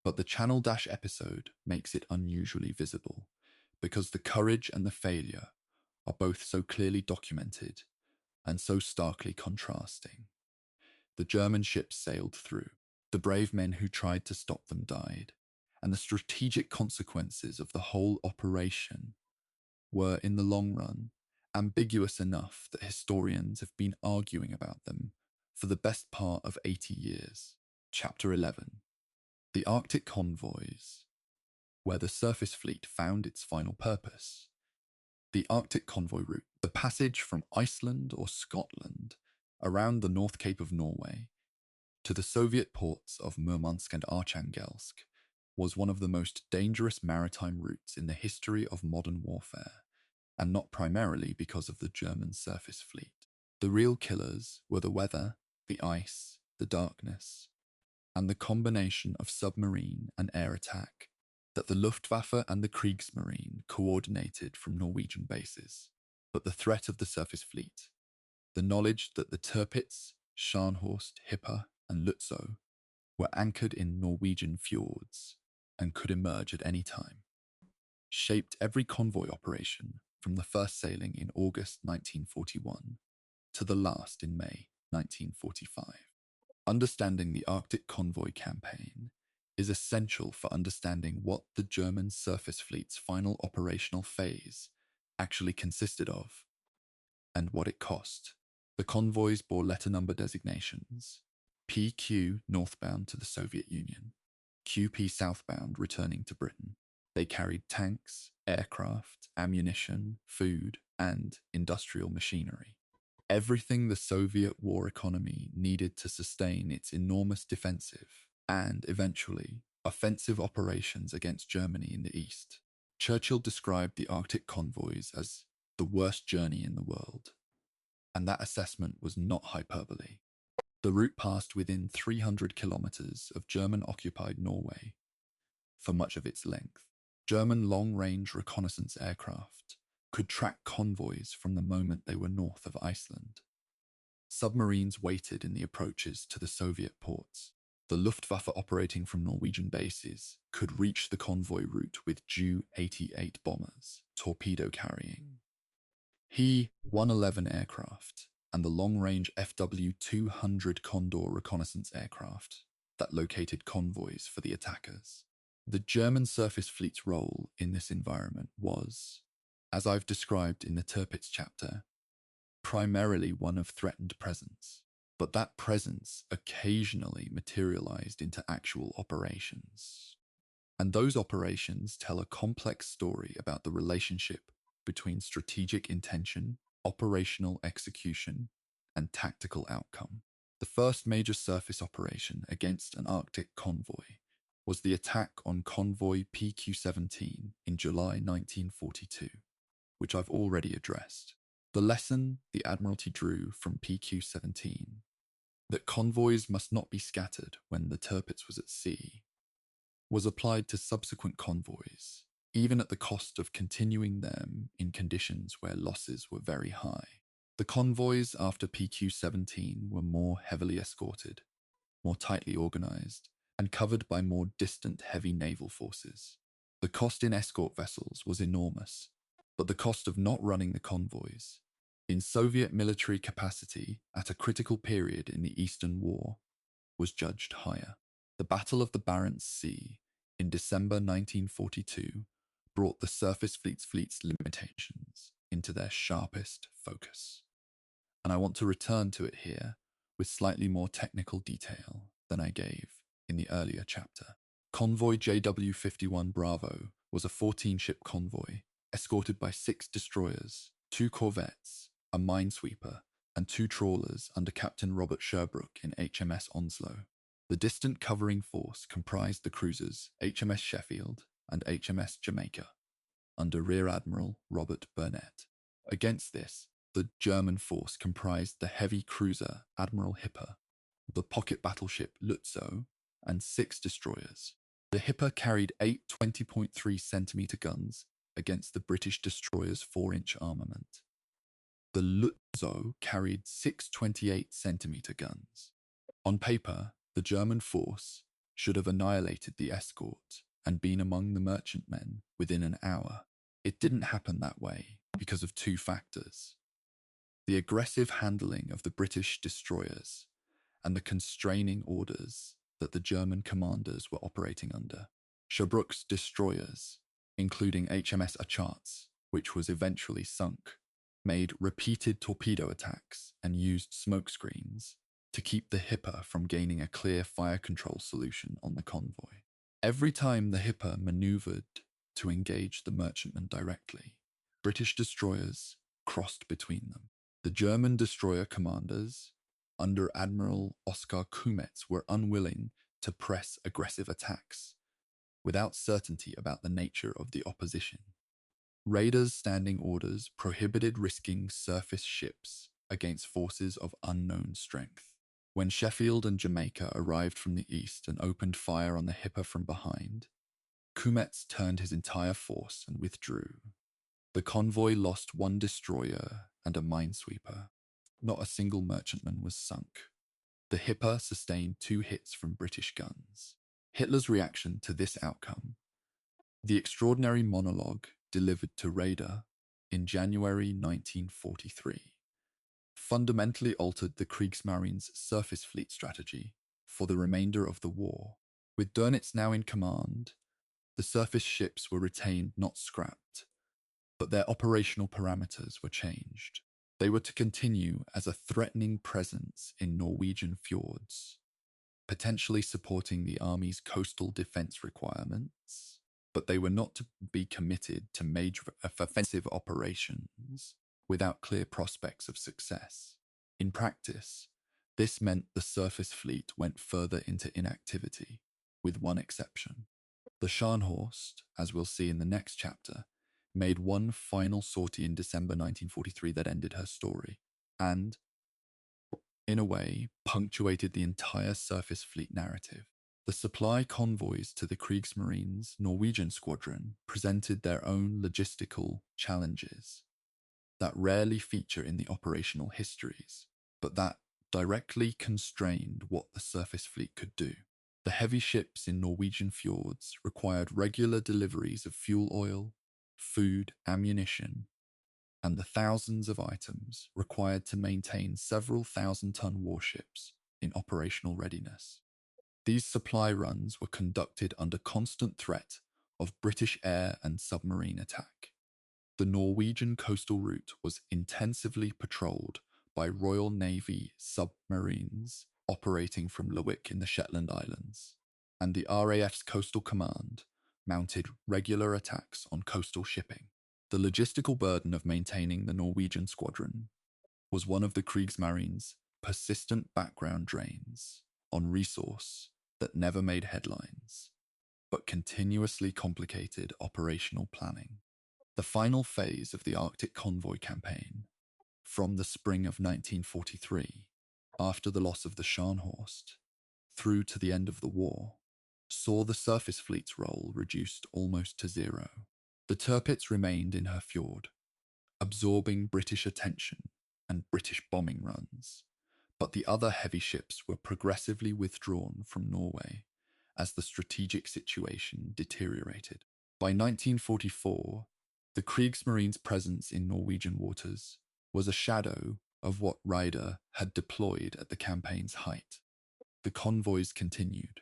S1: But the Channel Dash episode makes it unusually visible because the courage and the failure are both so clearly documented and so starkly contrasting. The German ships sailed through. The brave men who tried to stop them died, and the strategic consequences of the whole operation were, in the long run, ambiguous enough that historians have been arguing about them for the best part of 80 years. Chapter 11. The Arctic Convoys, where the surface fleet found its final purpose. The Arctic convoy route, the passage from Iceland or Scotland around the North Cape of Norway to the Soviet ports of Murmansk and Archangelsk, was one of the most dangerous maritime routes in the history of modern warfare, and not primarily because of the German surface fleet. The real killers were the weather, the ice, the darkness, and the combination of submarine and air attack that the Luftwaffe and the Kriegsmarine coordinated from Norwegian bases. But the threat of the surface fleet, the knowledge that the Tirpitz, Scharnhorst, Hipper, and Lutzow were anchored in Norwegian fjords and could emerge at any time, shaped every convoy operation from the first sailing in August 1941 to the last in May 1945. Understanding the Arctic convoy campaign is essential for understanding what the German surface fleet's final operational phase actually consisted of and what it cost. The convoys bore letter number designations: PQ northbound to the Soviet Union, QP southbound returning to Britain. They carried tanks, aircraft, ammunition, food, and industrial machinery. Everything the Soviet war economy needed to sustain its enormous defensive and, eventually, offensive operations against Germany in the East. Churchill described the Arctic convoys as the worst journey in the world, and that assessment was not hyperbole. The route passed within 300 kilometers of German-occupied Norway for much of its length. German long-range reconnaissance aircraft could track convoys from the moment they were north of Iceland. Submarines waited in the approaches to the Soviet ports. The Luftwaffe operating from Norwegian bases could reach the convoy route with Ju-88 bombers, torpedo-carrying He-111 aircraft, and the long-range FW-200 Condor reconnaissance aircraft that located convoys for the attackers. The German surface fleet's role in this environment was, as I've described in the Tirpitz chapter, primarily one of threatened presence, but that presence occasionally materialized into actual operations. And those operations tell a complex story about the relationship between strategic intention, operational execution, and tactical outcome. The first major surface operation against an Arctic convoy was the attack on convoy PQ-17 in July 1942, which I've already addressed. The lesson the Admiralty drew from PQ-17, that convoys must not be scattered when the Tirpitz was at sea, was applied to subsequent convoys, even at the cost of continuing them in conditions where losses were very high. The convoys after PQ-17 were more heavily escorted, more tightly organized, and covered by more distant heavy naval forces. The cost in escort vessels was enormous, but the cost of not running the convoys, in Soviet military capacity at a critical period in the Eastern War, was judged higher. The Battle of the Barents Sea in December 1942 brought the surface fleet's limitations into their sharpest focus. And I want to return to it here with slightly more technical detail than I gave in the earlier chapter. Convoy JW51 Bravo was a 14-ship convoy escorted by 6 destroyers, 2 corvettes, a minesweeper, and 2 trawlers under Captain Robert Sherbrooke in HMS Onslow. The distant covering force comprised the cruisers HMS Sheffield and HMS Jamaica, under Rear Admiral Robert Burnett. Against this, the German force comprised the heavy cruiser Admiral Hitler, the pocket battleship Lutzow, and 6 destroyers. The Hitler carried 8 20.3 centimeter guns against the British destroyer's 4-inch armament. The Lutzow carried 6 28 centimeter guns. On paper, the German force should have annihilated the escort and been among the merchantmen within an hour. It didn't happen that way because of 2 factors: the aggressive handling of the British destroyers and the constraining orders that the German commanders were operating under. Sherbrooke's destroyers, including HMS Achatz, which was eventually sunk, made repeated torpedo attacks and used smoke screens to keep the Hitler from gaining a clear fire control solution on the convoy. Every time the Hitler maneuvered to engage the merchantmen directly, British destroyers crossed between them. The German destroyer commanders, under Admiral Oskar Kumetz, were unwilling to press aggressive attacks without certainty about the nature of the opposition. Raeder's standing orders prohibited risking surface ships against forces of unknown strength. When Sheffield and Jamaica arrived from the east and opened fire on the Hitler from behind, Kumetz turned his entire force and withdrew. The convoy lost 1 destroyer and a minesweeper. Not a single merchantman was sunk. The Hitler sustained 2 hits from British guns. Hitler's reaction to this outcome, the extraordinary monologue delivered to Raeder in January 1943, fundamentally altered the Kriegsmarine's surface fleet strategy for the remainder of the war. With Dönitz now in command, the surface ships were retained, not scrapped, but their operational parameters were changed. They were to continue as a threatening presence in Norwegian fjords, potentially supporting the Army's coastal defense requirements, but they were not to be committed to major offensive operations without clear prospects of success. In practice, this meant the surface fleet went further into inactivity, with one exception. The Scharnhorst, as we'll see in the next chapter, made one final sortie in December 1943 that ended her story, and, in a way, punctuated the entire surface fleet narrative. The supply convoys to the Kriegsmarine's Norwegian squadron presented their own logistical challenges that rarely feature in the operational histories, but that directly constrained what the surface fleet could do. The heavy ships in Norwegian fjords required regular deliveries of fuel oil, food, ammunition, and the thousands of items required to maintain several 1,000-ton warships in operational readiness. These supply runs were conducted under constant threat of British air and submarine attack. The Norwegian coastal route was intensively patrolled by Royal Navy submarines operating from Lerwick in the Shetland Islands, and the RAF's Coastal Command mounted regular attacks on coastal shipping. The logistical burden of maintaining the Norwegian squadron was one of the Kriegsmarine's persistent background drains on resource that never made headlines, but continuously complicated operational planning. The final phase of the Arctic convoy campaign, from the spring of 1943, after the loss of the Scharnhorst, through to the end of the war, saw the surface fleet's role reduced almost to zero. The Tirpitz remained in her fjord, absorbing British attention and British bombing runs, but the other heavy ships were progressively withdrawn from Norway as the strategic situation deteriorated. By 1944, the Kriegsmarine's presence in Norwegian waters was a shadow of what Raeder had deployed at the campaign's height. The convoys continued,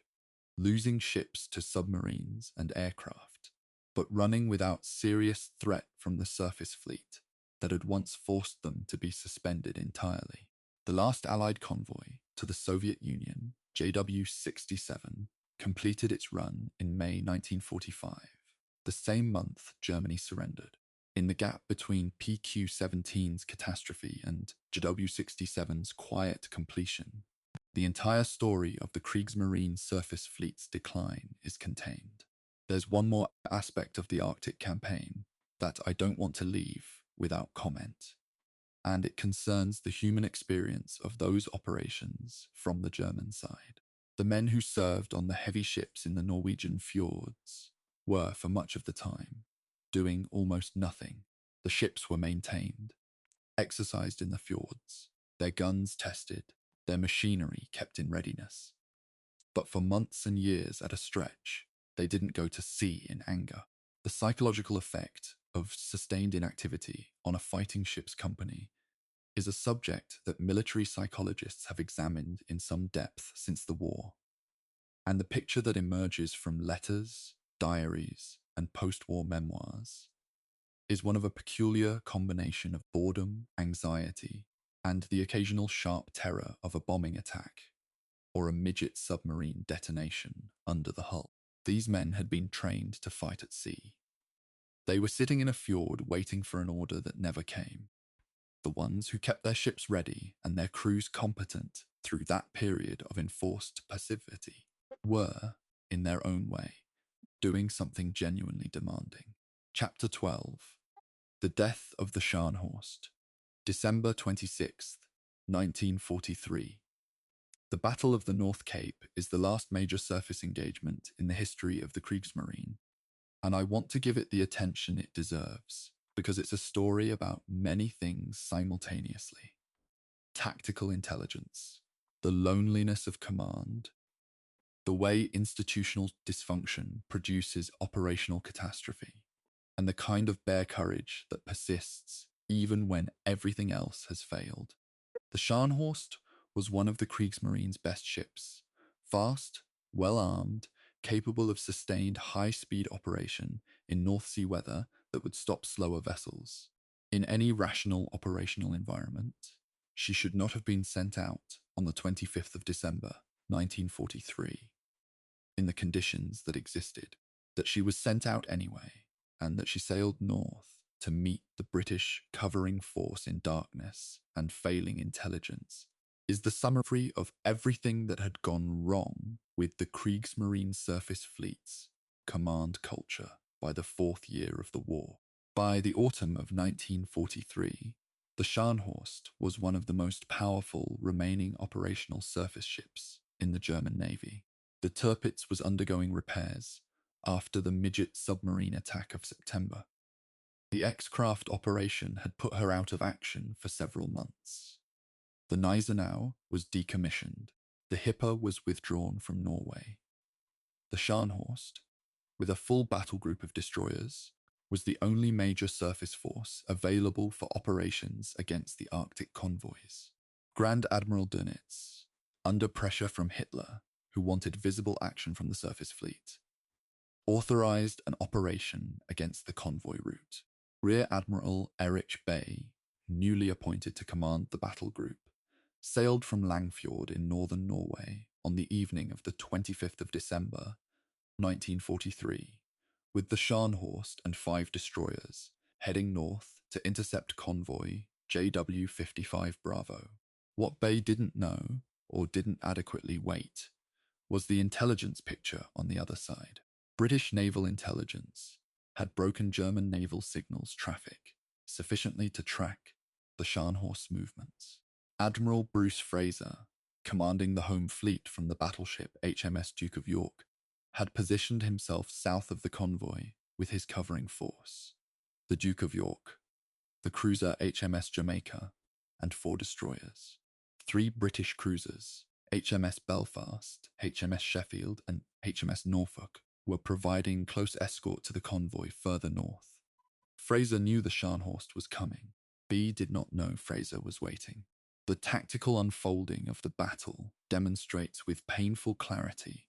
S1: losing ships to submarines and aircraft, but running without serious threat from the surface fleet that had once forced them to be suspended entirely. The last Allied convoy to the Soviet Union, JW-67, completed its run in May 1945, the same month Germany surrendered. In the gap between PQ-17's catastrophe and JW-67's quiet completion, the entire story of the Kriegsmarine surface fleet's decline is contained. There's one more aspect of the Arctic campaign that I don't want to leave without comment, and it concerns the human experience of those operations from the German side. The men who served on the heavy ships in the Norwegian fjords were, for much of the time, doing almost nothing. The ships were maintained, exercised in the fjords, their guns tested, their machinery kept in readiness. But for months and years at a stretch, they didn't go to sea in anger. The psychological effect of sustained inactivity on a fighting ship's company is a subject that military psychologists have examined in some depth since the war. And the picture that emerges from letters, diaries, and post-war memoirs is one of a peculiar combination of boredom, anxiety, and the occasional sharp terror of a bombing attack or a midget submarine detonation under the hull. These men had been trained to fight at sea. They were sitting in a fjord waiting for an order that never came. The ones who kept their ships ready and their crews competent through that period of enforced passivity were, in their own way, doing something genuinely demanding. Chapter 12. The Death of the Scharnhorst, December 26th, 1943. The Battle of the North Cape is the last major surface engagement in the history of the Kriegsmarine, and I want to give it the attention it deserves because it's a story about many things simultaneously. Tactical intelligence, the loneliness of command, the way institutional dysfunction produces operational catastrophe, and the kind of bare courage that persists even when everything else has failed. The Scharnhorst was one of the Kriegsmarine's best ships, fast, well-armed, capable of sustained high-speed operation in North Sea weather that would stop slower vessels. In any rational operational environment, she should not have been sent out on the 25th of December, 1943, in the conditions that existed. That she was sent out anyway, and that she sailed north to meet the British covering force in darkness and failing intelligence, is the summary of everything that had gone wrong with the Kriegsmarine surface fleet's command culture by the fourth year of the war. By the autumn of 1943, the Scharnhorst was one of the most powerful remaining operational surface ships in the German Navy. The Tirpitz was undergoing repairs after the midget submarine attack of September. The X-craft operation had put her out of action for several months. The Gneisenau was decommissioned. The Hipper was withdrawn from Norway. The Scharnhorst, with a full battle group of destroyers, was the only major surface force available for operations against the Arctic convoys. Grand Admiral Dönitz, under pressure from Hitler, who wanted visible action from the surface fleet, authorized an operation against the convoy route. Rear Admiral Erich Raeder, newly appointed to command the battle group, sailed from Langfjord in northern Norway on the evening of the 25th of December, 1943, with the Scharnhorst and 5 destroyers heading north to intercept convoy JW-55 Bravo. What Bay didn't know, or didn't adequately wait, was the intelligence picture on the other side. British naval intelligence had broken German naval signals traffic sufficiently to track the Scharnhorst's movements. Admiral Bruce Fraser, commanding the home fleet from the battleship HMS Duke of York, had positioned himself south of the convoy with his covering force, the Duke of York, the cruiser HMS Jamaica, and 4 destroyers. 3 British cruisers, HMS Belfast, HMS Sheffield, and HMS Norfolk, were providing close escort to the convoy further north. Fraser knew the Scharnhorst was coming. B did not know Fraser was waiting. The tactical unfolding of the battle demonstrates with painful clarity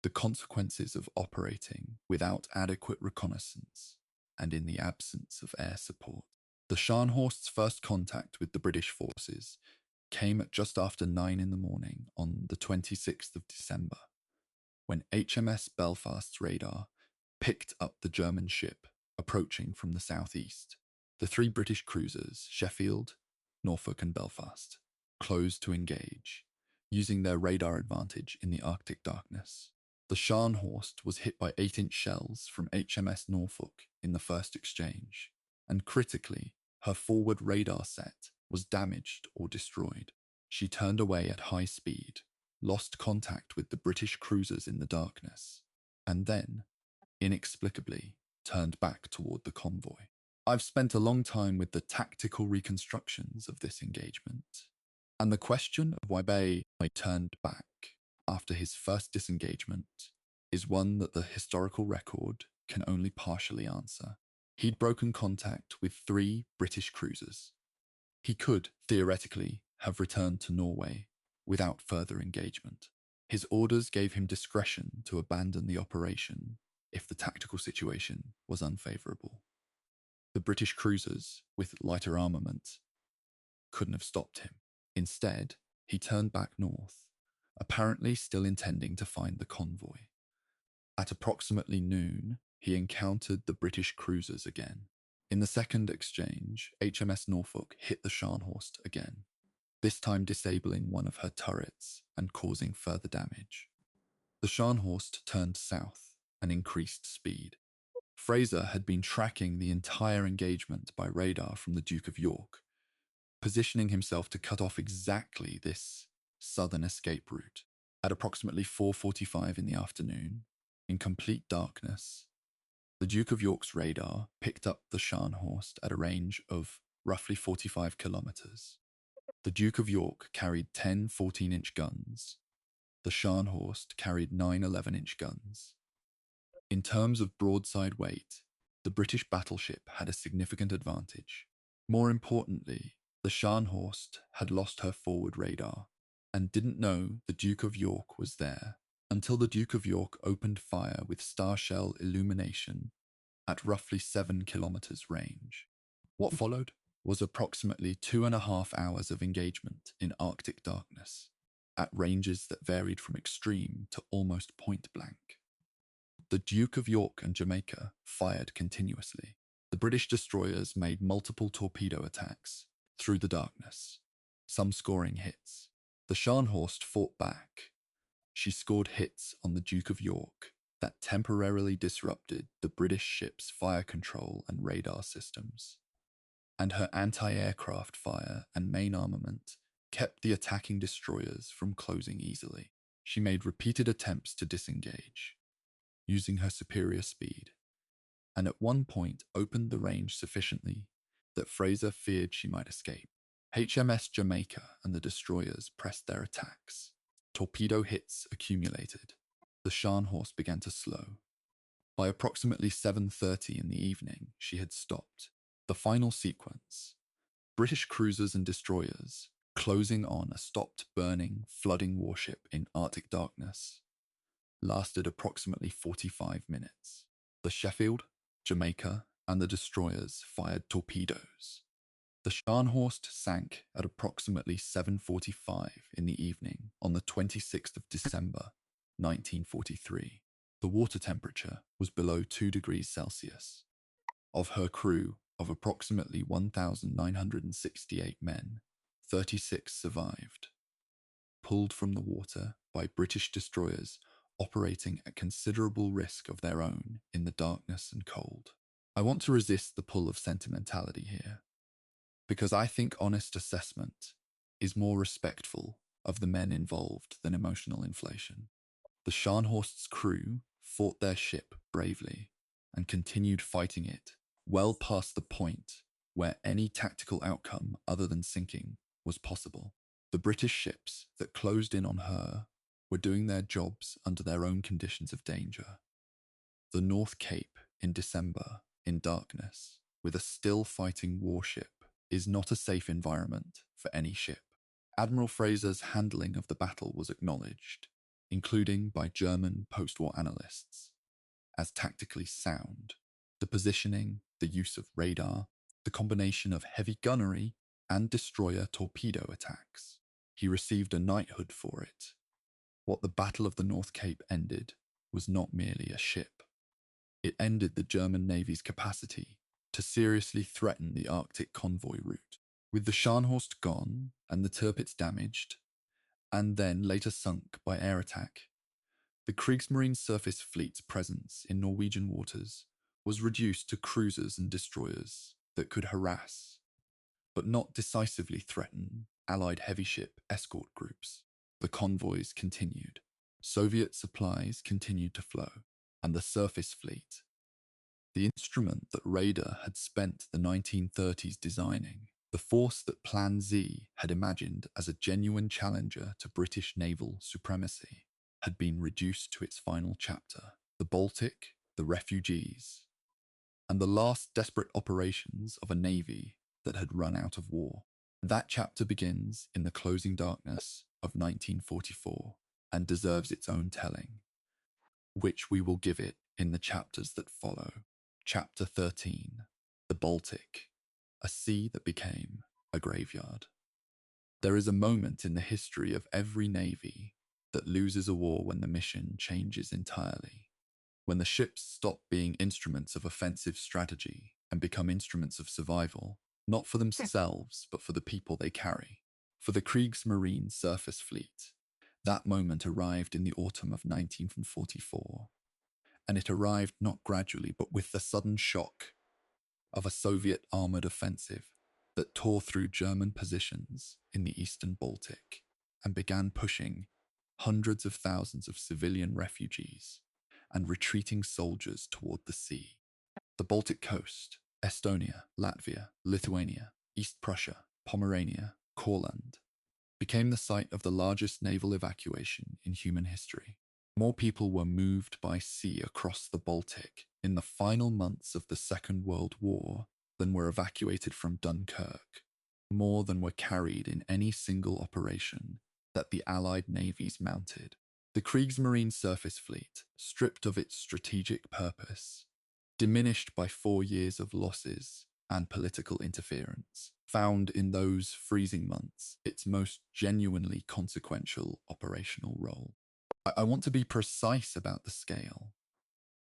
S1: the consequences of operating without adequate reconnaissance and in the absence of air support. The Scharnhorst's first contact with the British forces came at just after 9 in the morning on the 26th of December, when HMS Belfast's radar picked up the German ship approaching from the southeast. The three British cruisers, Sheffield, Norfolk, and Belfast, closed to engage, using their radar advantage in the Arctic darkness. The Scharnhorst was hit by 8-inch shells from HMS Norfolk in the first exchange, and critically, her forward radar set was damaged or destroyed. She turned away at high speed, lost contact with the British cruisers in the darkness, and then, inexplicably, turned back toward the convoy. I've spent a long time with the tactical reconstructions of this engagement, and the question of why Bay turned back after his first disengagement is one that the historical record can only partially answer. He'd broken contact with 3 British cruisers. He could, theoretically, have returned to Norway without further engagement. His orders gave him discretion to abandon the operation if the tactical situation was unfavourable. The British cruisers, with lighter armament, couldn't have stopped him. Instead, he turned back north, apparently still intending to find the convoy. At approximately noon, he encountered the British cruisers again. In the second exchange, HMS Norfolk hit the Scharnhorst again, this time disabling one of her turrets and causing further damage. The Scharnhorst turned south and increased speed. Fraser had been tracking the entire engagement by radar from the Duke of York, positioning himself to cut off exactly this southern escape route. At approximately 4:45 in the afternoon, in complete darkness, the Duke of York's radar picked up the Scharnhorst at a range of roughly 45 kilometers. The Duke of York carried 10 14-inch guns. The Scharnhorst carried 9 11-inch guns. In terms of broadside weight, the British battleship had a significant advantage. More importantly, the Scharnhorst had lost her forward radar and didn't know the Duke of York was there until the Duke of York opened fire with star shell illumination at roughly 7 kilometers range. What followed was approximately 2.5 hours of engagement in Arctic darkness, at ranges that varied from extreme to almost point blank. The Duke of York and Jamaica fired continuously. The British destroyers made multiple torpedo attacks through the darkness, some scoring hits. The Scharnhorst fought back. She scored hits on the Duke of York that temporarily disrupted the British ship's fire control and radar systems, and her anti-aircraft fire and main armament kept the attacking destroyers from closing easily. She made repeated attempts to disengage, using her superior speed, and at one point opened the range sufficiently that Fraser feared she might escape. HMS Jamaica and the destroyers pressed their attacks. Torpedo hits accumulated. The Scharnhorst began to slow. By approximately 7:30 in the evening, she had stopped. The final sequence, British cruisers and destroyers closing on a stopped burning, flooding warship in Arctic darkness, lasted approximately 45 minutes. The Sheffield, Jamaica, and the destroyers fired torpedoes. The Scharnhorst sank at approximately 7:45 in the evening on the 26th of December, 1943. The water temperature was below 2 degrees Celsius. Of her crew of approximately 1,968 men, 36 survived. Pulled from the water by British destroyers operating at considerable risk of their own in the darkness and cold. I want to resist the pull of sentimentality here, because I think honest assessment is more respectful of the men involved than emotional inflation. The Scharnhorst's crew fought their ship bravely and continued fighting it well past the point where any tactical outcome other than sinking was possible. The British ships that closed in on her were doing their jobs under their own conditions of danger. The North Cape in December, in darkness, with a still fighting warship, is not a safe environment for any ship. Admiral Fraser's handling of the battle was acknowledged. including by German post-war analysts, as tactically sound. The positioning, the use of radar, the combination of heavy gunnery and destroyer torpedo attacks. He received a knighthood for it. What the Battle of the North Cape ended was not merely a ship. It ended the German Navy's capacity to seriously threaten the Arctic convoy route. With the Scharnhorst gone and the Tirpitz damaged, and then later sunk by air attack, the Kriegsmarine surface fleet's presence in Norwegian waters was reduced to cruisers and destroyers that could harass, but not decisively threaten, Allied heavy ship escort groups. The convoys continued. Soviet supplies continued to flow, and the surface fleet, the instrument that Raeder had spent the 1930s designing, the force that Plan Z had imagined as a genuine challenger to British naval supremacy, had been reduced to its final chapter. The Baltic, the refugees, and the last desperate operations of a navy that had run out of war. That chapter begins in the closing darkness of 1944 and deserves its own telling, which we will give it in the chapters that follow. Chapter 13, The Baltic, a sea that became a graveyard. There is a moment in the history of every navy that loses a war when the mission changes entirely, when the ships stop being instruments of offensive strategy and become instruments of survival, not for themselves, but for the people they carry. For the Kriegsmarine surface fleet, that moment arrived in the autumn of 1944, and it arrived not gradually, but with the sudden shock of a Soviet armored offensive that tore through German positions in the eastern Baltic and began pushing hundreds of thousands of civilian refugees and retreating soldiers toward the sea. The Baltic coast, Estonia, Latvia, Lithuania, East Prussia, Pomerania, Courland, became the site of the largest naval evacuation in human history. More people were moved by sea across the Baltic in the final months of the Second World War than were evacuated from Dunkirk, more than were carried in any single operation that the Allied navies mounted. The Kriegsmarine surface fleet, stripped of its strategic purpose, diminished by 4 years of losses and political interference, found in those freezing months its most genuinely consequential operational role. I want to be precise about the scale,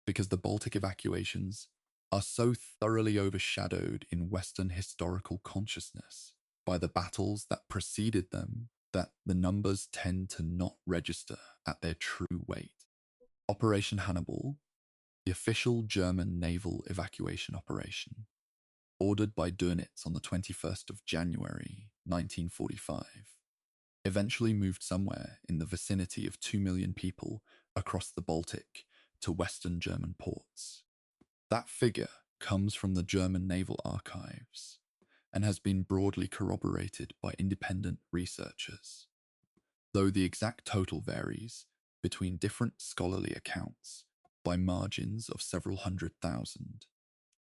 S1: because the Baltic evacuations are so thoroughly overshadowed in Western historical consciousness by the battles that preceded them that the numbers tend to not register at their true weight. Operation Hannibal, the official German naval evacuation operation, ordered by Dönitz on the 21st of January 1945, eventually moved somewhere in the vicinity of 2 million people across the Baltic to Western German ports. That figure comes from the German naval archives and has been broadly corroborated by independent researchers, though the exact total varies between different scholarly accounts by margins of several 100,000,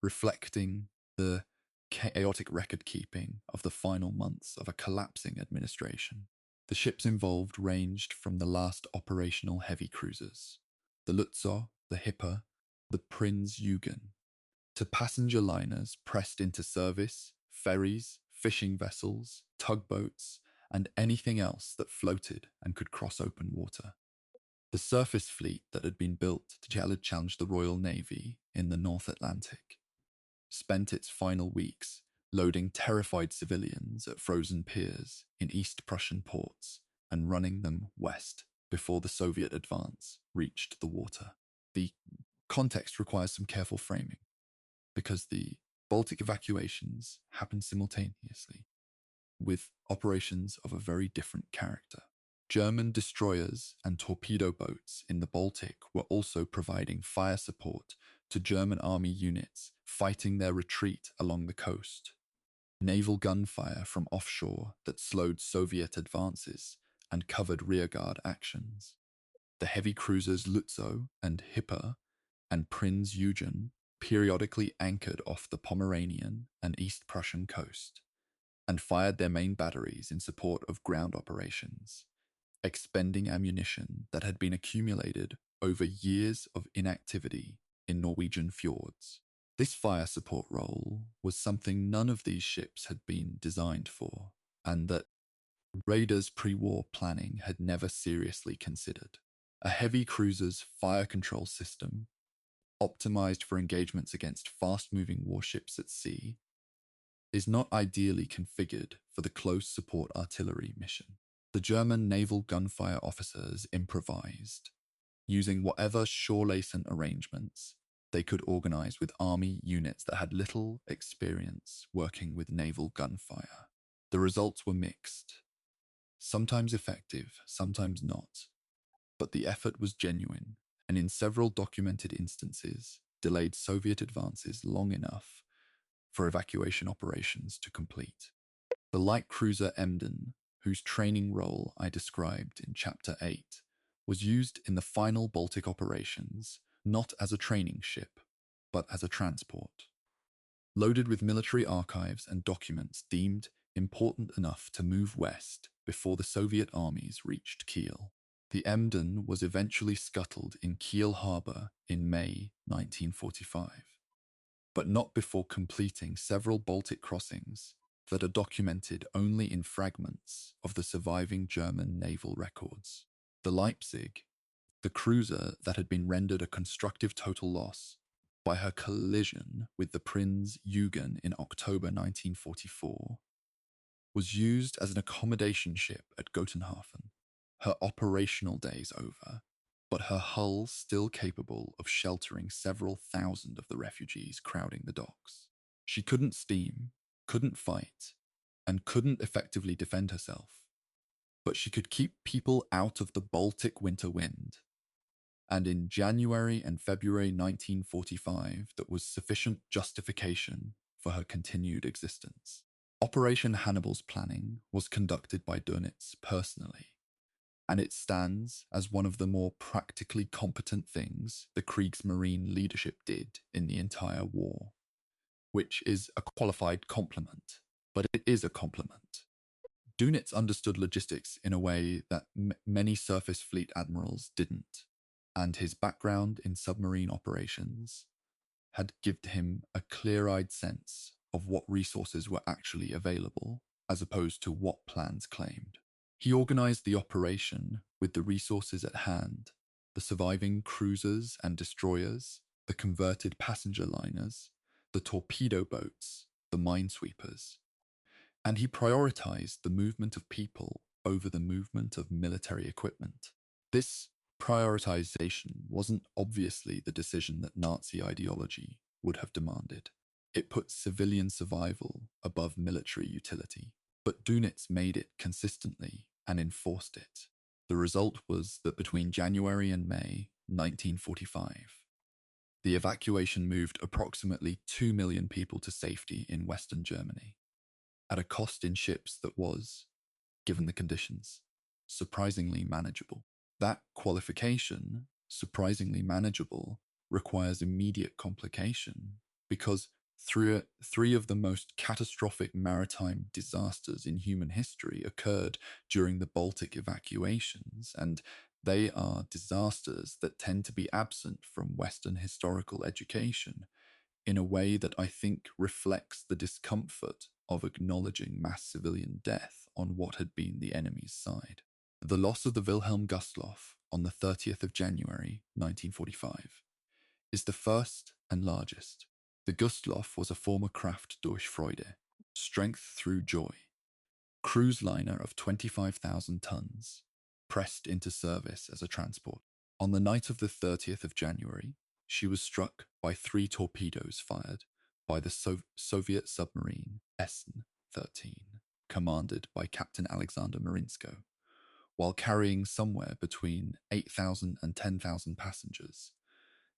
S1: reflecting the chaotic record-keeping of the final months of a collapsing administration. The ships involved ranged from the last operational heavy cruisers, the Lutzow, the Hipper, the Prinz Eugen, to passenger liners pressed into service, ferries, fishing vessels, tugboats, and anything else that floated and could cross open water. The surface fleet that had been built to challenge the Royal Navy in the North Atlantic spent its final weeks loading terrified civilians at frozen piers in East Prussian ports and running them west before the Soviet advance reached the water. The context requires some careful framing, because the Baltic evacuations happened simultaneously with operations of a very different character. German destroyers and torpedo boats in the Baltic were also providing fire support to German army units fighting their retreat along the coast. Naval gunfire from offshore that slowed Soviet advances and covered rearguard actions. The heavy cruisers Lutzow and Hipper and Prinz Eugen periodically anchored off the Pomeranian and East Prussian coast and fired their main batteries in support of ground operations, expending ammunition that had been accumulated over years of inactivity in Norwegian fjords. This fire support role was something none of these ships had been designed for, and that Raeder's pre-war planning had never seriously considered. A heavy cruiser's fire control system, optimized for engagements against fast-moving warships at sea, is not ideally configured for the close support artillery mission. The German naval gunfire officers improvised, using whatever shore-lacent arrangements they could organize with army units that had little experience working with naval gunfire. The results were mixed, sometimes effective, sometimes not, but the effort was genuine, and in several documented instances, delayed Soviet advances long enough for evacuation operations to complete. The light cruiser Emden, whose training role I described in Chapter 8, was used in the final Baltic operations not as a training ship, but as a transport. Loaded with military archives and documents deemed important enough to move west before the Soviet armies reached Kiel. The Emden was eventually scuttled in Kiel Harbor in May 1945, but not before completing several Baltic crossings that are documented only in fragments of the surviving German naval records. The Leipzig, the cruiser that had been rendered a constructive total loss by her collision with the Prinz Eugen in October 1944, was used as an accommodation ship at Gotenhafen, her operational days over, but her hull still capable of sheltering several thousand of the refugees crowding the docks. She couldn't steam, couldn't fight, and couldn't effectively defend herself, but she could keep people out of the Baltic winter wind. And in January and February 1945, that was sufficient justification for her continued existence. Operation Hannibal's planning was conducted by Dönitz personally, and it stands as one of the more practically competent things the Kriegsmarine leadership did in the entire war, which is a qualified compliment, but it is a compliment. Dönitz understood logistics in a way that many surface fleet admirals didn't, and his background in submarine operations had given him a clear-eyed sense of what resources were actually available, as opposed to what plans claimed. He organized the operation with the resources at hand, the surviving cruisers and destroyers, the converted passenger liners, the torpedo boats, the minesweepers, and he prioritized the movement of people over the movement of military equipment. This prioritization wasn't obviously the decision that Nazi ideology would have demanded. It put civilian survival above military utility, but Dönitz made it consistently and enforced it. The result was that between January and May 1945, the evacuation moved approximately 2 million people to safety in Western Germany, at a cost in ships that was, given the conditions, surprisingly manageable. That qualification, surprisingly manageable, requires immediate complication because three of the most catastrophic maritime disasters in human history occurred during the Baltic evacuations, and they are disasters that tend to be absent from Western historical education in a way that I think reflects the discomfort of acknowledging mass civilian death on what had been the enemy's side. The loss of the Wilhelm Gustloff on the 30th of January 1945 is the first and largest. The Gustloff was a former craft durch Freude, strength through joy, cruise liner of 25,000 tons, pressed into service as a transport. On the night of the 30th of January, she was struck by 3 torpedoes fired by the Soviet submarine Essen-13, commanded by Captain Alexander Marinsko, while carrying somewhere between 8,000 and 10,000 passengers.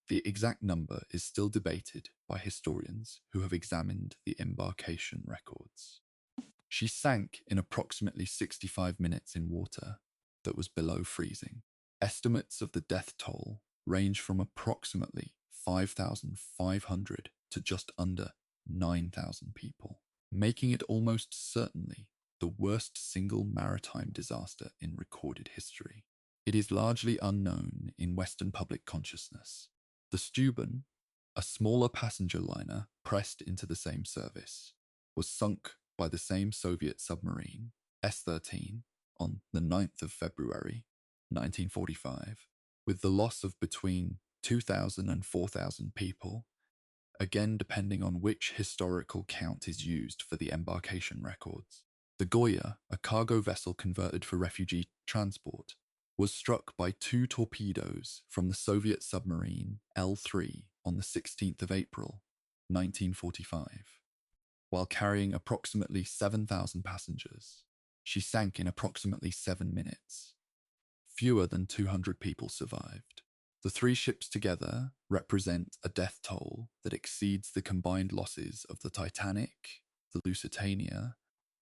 S1: The exact number is still debated by historians who have examined the embarkation records. She sank in approximately 65 minutes in water that was below freezing. Estimates of the death toll range from approximately 5,500 to just under 9,000 people, making it almost certainly the worst single maritime disaster in recorded history. It is largely unknown in Western public consciousness. The Steuben, a smaller passenger liner pressed into the same service, was sunk by the same Soviet submarine, S-13, on the 9th of February, 1945, with the loss of between 2,000 and 4,000 people, again depending on which historical count is used for the embarkation records. The Goya, a cargo vessel converted for refugee transport, was struck by 2 torpedoes from the Soviet submarine L-3 on the 16th of April, 1945. While carrying approximately 7,000 passengers, she sank in approximately 7 minutes. Fewer than 200 people survived. The 3 ships together represent a death toll that exceeds the combined losses of the Titanic, the Lusitania,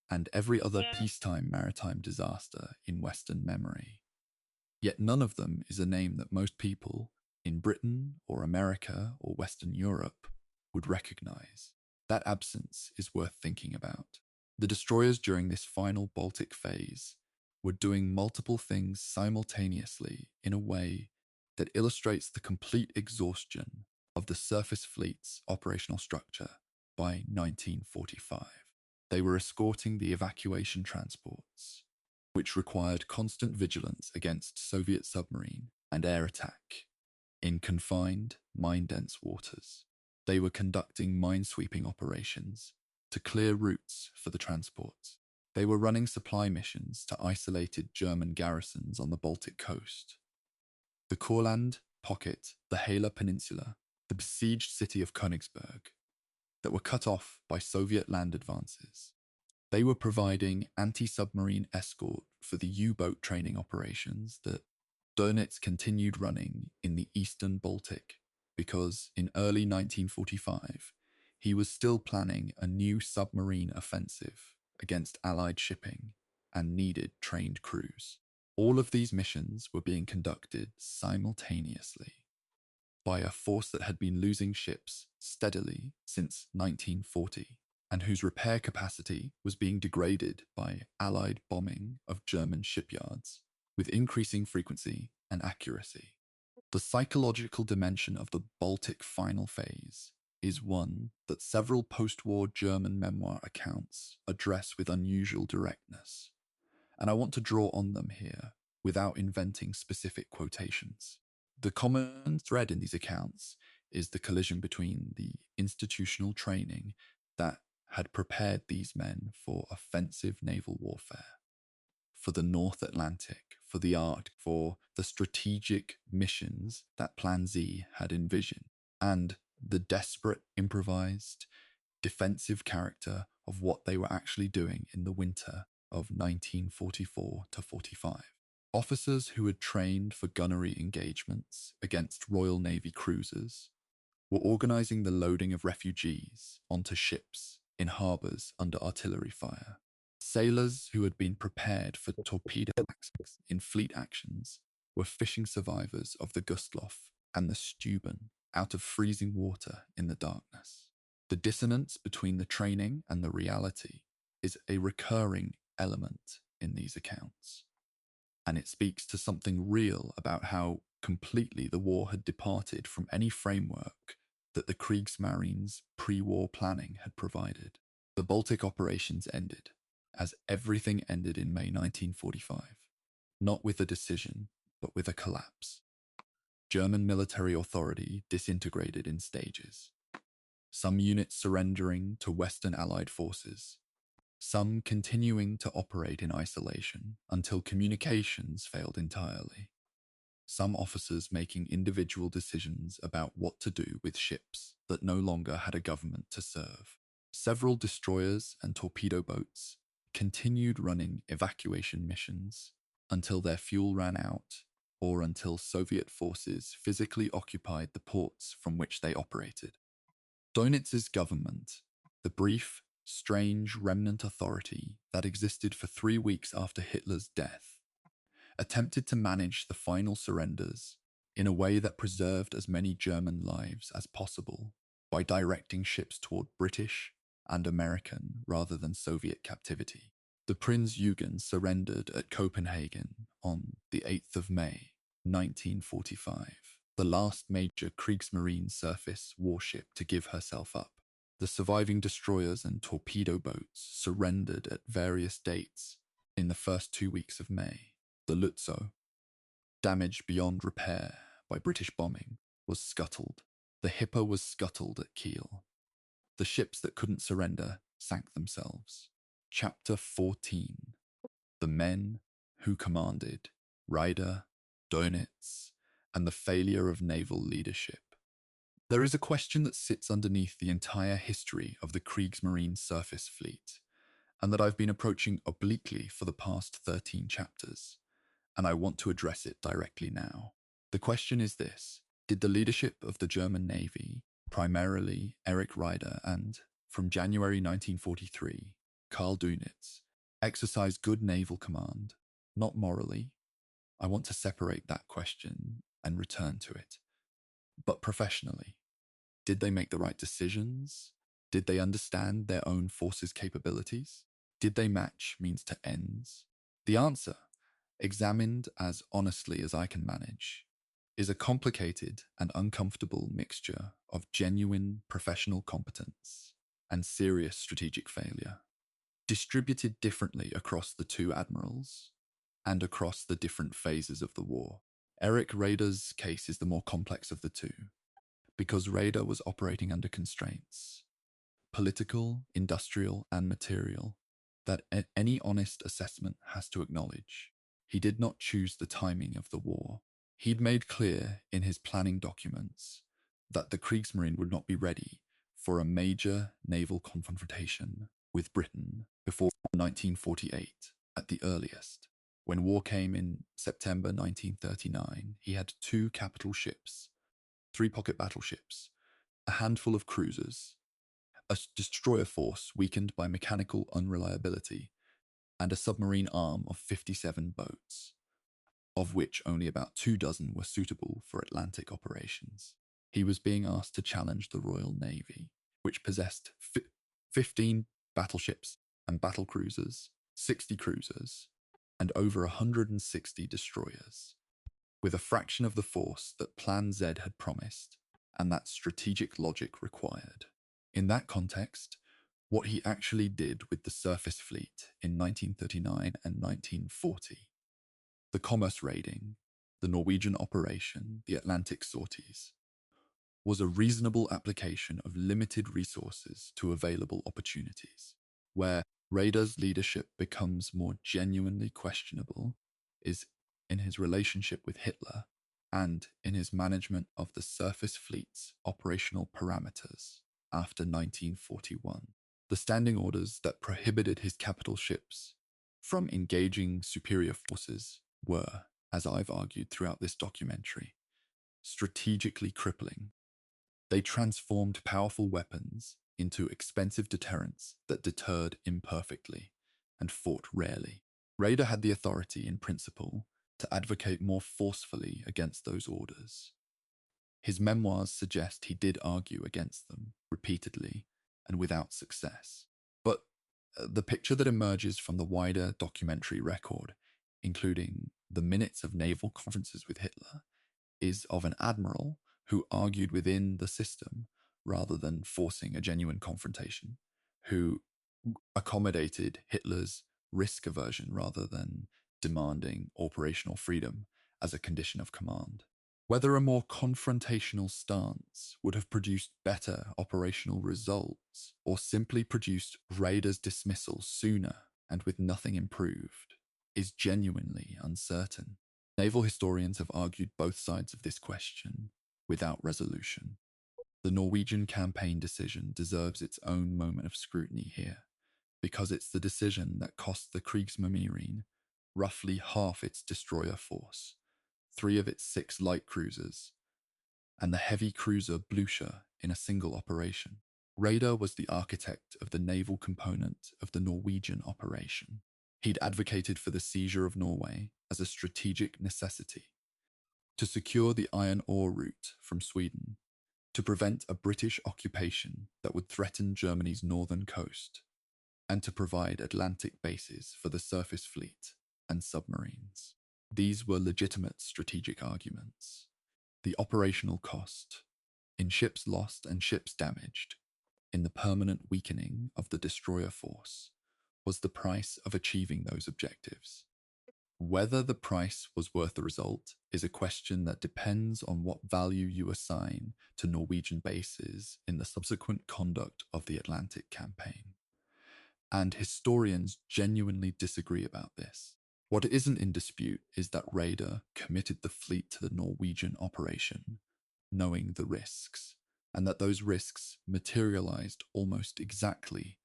S1: and every other peacetime maritime disaster in Western memory. Yet none of them is a name that most people in Britain or America or Western Europe would recognize. That absence is worth thinking about. The destroyers during this final Baltic phase were doing multiple things simultaneously in a way that illustrates the complete exhaustion of the surface fleet's operational structure by 1945. They were escorting the evacuation transports, which required constant vigilance against Soviet submarine and air attack in confined, mine-dense waters. They were conducting minesweeping operations to clear routes for the transports. They were running supply missions to isolated German garrisons on the Baltic coast. The Courland Pocket, the Hela Peninsula, the besieged city of Königsberg, that were cut off by Soviet land advances. They were providing anti-submarine escort for the U-boat training operations that Dönitz continued running in the eastern Baltic because in early 1945, he was still planning a new submarine offensive against Allied shipping and needed trained crews. All of these missions were being conducted simultaneously by a force that had been losing ships steadily since 1940 and whose repair capacity was being degraded by Allied bombing of German shipyards with increasing frequency and accuracy. The psychological dimension of the Baltic final phase is one that several post-war German memoir accounts address with unusual directness, and I want to draw on them here without inventing specific quotations. The common thread in these accounts is the collision between the institutional training that had prepared these men for offensive naval warfare, for the North Atlantic, for the Arctic, for the strategic missions that Plan Z had envisioned, and the desperate, improvised, defensive character of what they were actually doing in the winter of 1944 to 45. Officers who had trained for gunnery engagements against Royal Navy cruisers were organizing the loading of refugees onto ships in harbours under artillery fire. Sailors who had been prepared for torpedo attacks in fleet actions were fishing survivors of the Gustloff and the Steuben out of freezing water in the darkness. The dissonance between the training and the reality is a recurring element in these accounts, and it speaks to something real about how completely the war had departed from any framework that the Kriegsmarine's pre-war planning had provided. The Baltic operations ended, as everything ended in May 1945, not with a decision, but with a collapse. German military authority disintegrated in stages, some units surrendering to Western Allied forces, some continuing to operate in isolation until communications failed entirely, some officers making individual decisions about what to do with ships that no longer had a government to serve. Several destroyers and torpedo boats continued running evacuation missions until their fuel ran out or until Soviet forces physically occupied the ports from which they operated. Dönitz's government, the brief, strange remnant authority that existed for 3 weeks after Hitler's death, attempted to manage the final surrenders in a way that preserved as many German lives as possible by directing ships toward British and American rather than Soviet captivity. The Prinz Eugen surrendered at Copenhagen on the 8th of May, 1945, the last major Kriegsmarine surface warship to give herself up. The surviving destroyers and torpedo boats surrendered at various dates in the first 2 weeks of May. The Lutzow, damaged beyond repair by British bombing, was scuttled. The Hipper was scuttled at Kiel. The ships that couldn't surrender sank themselves. Chapter 14. The Men Who Commanded Raeder, Dönitz, and the Failure of Naval Leadership. There is a question that sits underneath the entire history of the Kriegsmarine surface fleet, and that I've been approaching obliquely for the past 13 chapters, and I want to address it directly now. The question is this: did the leadership of the German Navy, primarily Erich Raeder and, from January 1943, Karl Dönitz, exercise good naval command, not morally? I want to separate that question and return to it. But professionally, did they make the right decisions? Did they understand their own forces' capabilities? Did they match means to ends? The answer, examined as honestly as I can manage, is a complicated and uncomfortable mixture of genuine professional competence and serious strategic failure, distributed differently across the two admirals and across the different phases of the war. Erich Raeder's case is the more complex of the two, because Raeder was operating under constraints, political, industrial, and material, that any honest assessment has to acknowledge. He did not choose the timing of the war. He'd made clear in his planning documents that the Kriegsmarine would not be ready for a major naval confrontation with Britain before 1948 at the earliest. When war came in September 1939, he had 2 capital ships, 3 pocket battleships, a handful of cruisers, a destroyer force weakened by mechanical unreliability, and a submarine arm of 57 boats, of which only about 2 dozen were suitable for Atlantic operations. He was being asked to challenge the Royal Navy, which possessed 15 battleships and battlecruisers, 60 cruisers, and over 160 destroyers, with a fraction of the force that Plan Z had promised and that strategic logic required. In that context, what he actually did with the surface fleet in 1939 and 1940, the commerce raiding, the Norwegian operation, the Atlantic sorties, was a reasonable application of limited resources to available opportunities. Where Raeder's leadership becomes more genuinely questionable is in his relationship with Hitler and in his management of the surface fleet's operational parameters after 1941. The standing orders that prohibited his capital ships from engaging superior forces were, as I've argued throughout this documentary, strategically crippling. They transformed powerful weapons into expensive deterrents that deterred imperfectly and fought rarely. Raeder had the authority, in principle, to advocate more forcefully against those orders. His memoirs suggest he did argue against them repeatedly and without success. But the picture that emerges from the wider documentary record, including the minutes of naval conferences with Hitler, is of an admiral who argued within the system rather than forcing a genuine confrontation, who accommodated Hitler's risk aversion rather than demanding operational freedom as a condition of command. Whether a more confrontational stance would have produced better operational results or simply produced Raeder's dismissal sooner and with nothing improved is genuinely uncertain. Naval historians have argued both sides of this question without resolution. The Norwegian campaign decision deserves its own moment of scrutiny here, because it's the decision that cost the Kriegsmarine roughly half its destroyer force, 3 of its 6 light cruisers, and the heavy cruiser Blücher in a single operation. Raeder was the architect of the naval component of the Norwegian operation. He'd advocated for the seizure of Norway as a strategic necessity to secure the iron ore route from Sweden, to prevent a British occupation that would threaten Germany's northern coast, and to provide Atlantic bases for the surface fleet and submarines. These were legitimate strategic arguments. The operational cost, in ships lost and ships damaged, in the permanent weakening of the destroyer force, was the price of achieving those objectives. Whether the price was worth the result is a question that depends on what value you assign to Norwegian bases in the subsequent conduct of the Atlantic campaign. And historians genuinely disagree about this. What isn't in dispute is that Raeder committed the fleet to the Norwegian operation, knowing the risks, and that those risks materialized almost exactly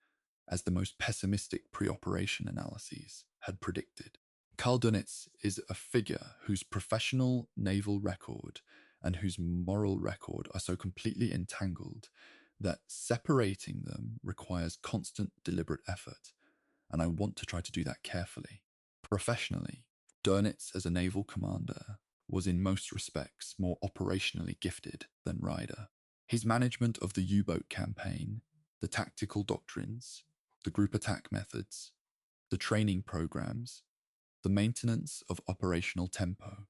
S1: as the most pessimistic pre-operation analyses had predicted. Karl Dönitz is a figure whose professional naval record and whose moral record are so completely entangled that separating them requires constant, deliberate effort, and I want to try to do that carefully. Professionally, Dönitz as a naval commander was in most respects more operationally gifted than Raeder. His management of the U-boat campaign, the tactical doctrines, the group attack methods, the training programs, the maintenance of operational tempo,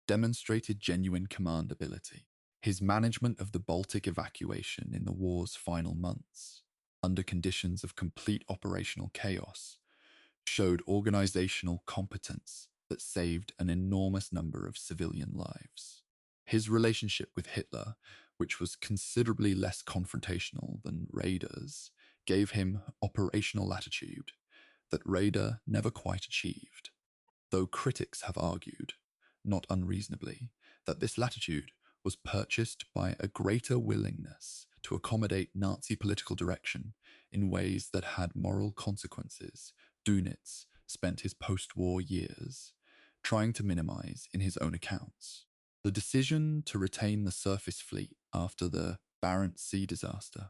S1: demonstrated genuine command ability. His management of the Baltic evacuation in the war's final months, under conditions of complete operational chaos, showed organizational competence that saved an enormous number of civilian lives. His relationship with Hitler, which was considerably less confrontational than Raeder's, gave him operational latitude that Raeder never quite achieved, though critics have argued, not unreasonably, that this latitude was purchased by a greater willingness to accommodate Nazi political direction in ways that had moral consequences. Dönitz spent his post-war years trying to minimize in his own accounts. The decision to retain the surface fleet after the Barents Sea disaster,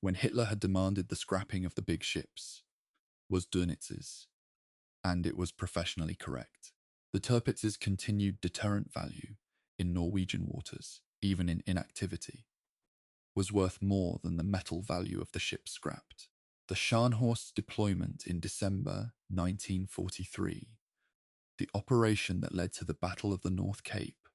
S1: when Hitler had demanded the scrapping of the big ships, was Dönitz's, and it was professionally correct. The Tirpitz's continued deterrent value in Norwegian waters, even in inactivity, was worth more than the metal value of the ship scrapped. The Scharnhorst's deployment in December 1943, the operation that led to the Battle of the North Cape,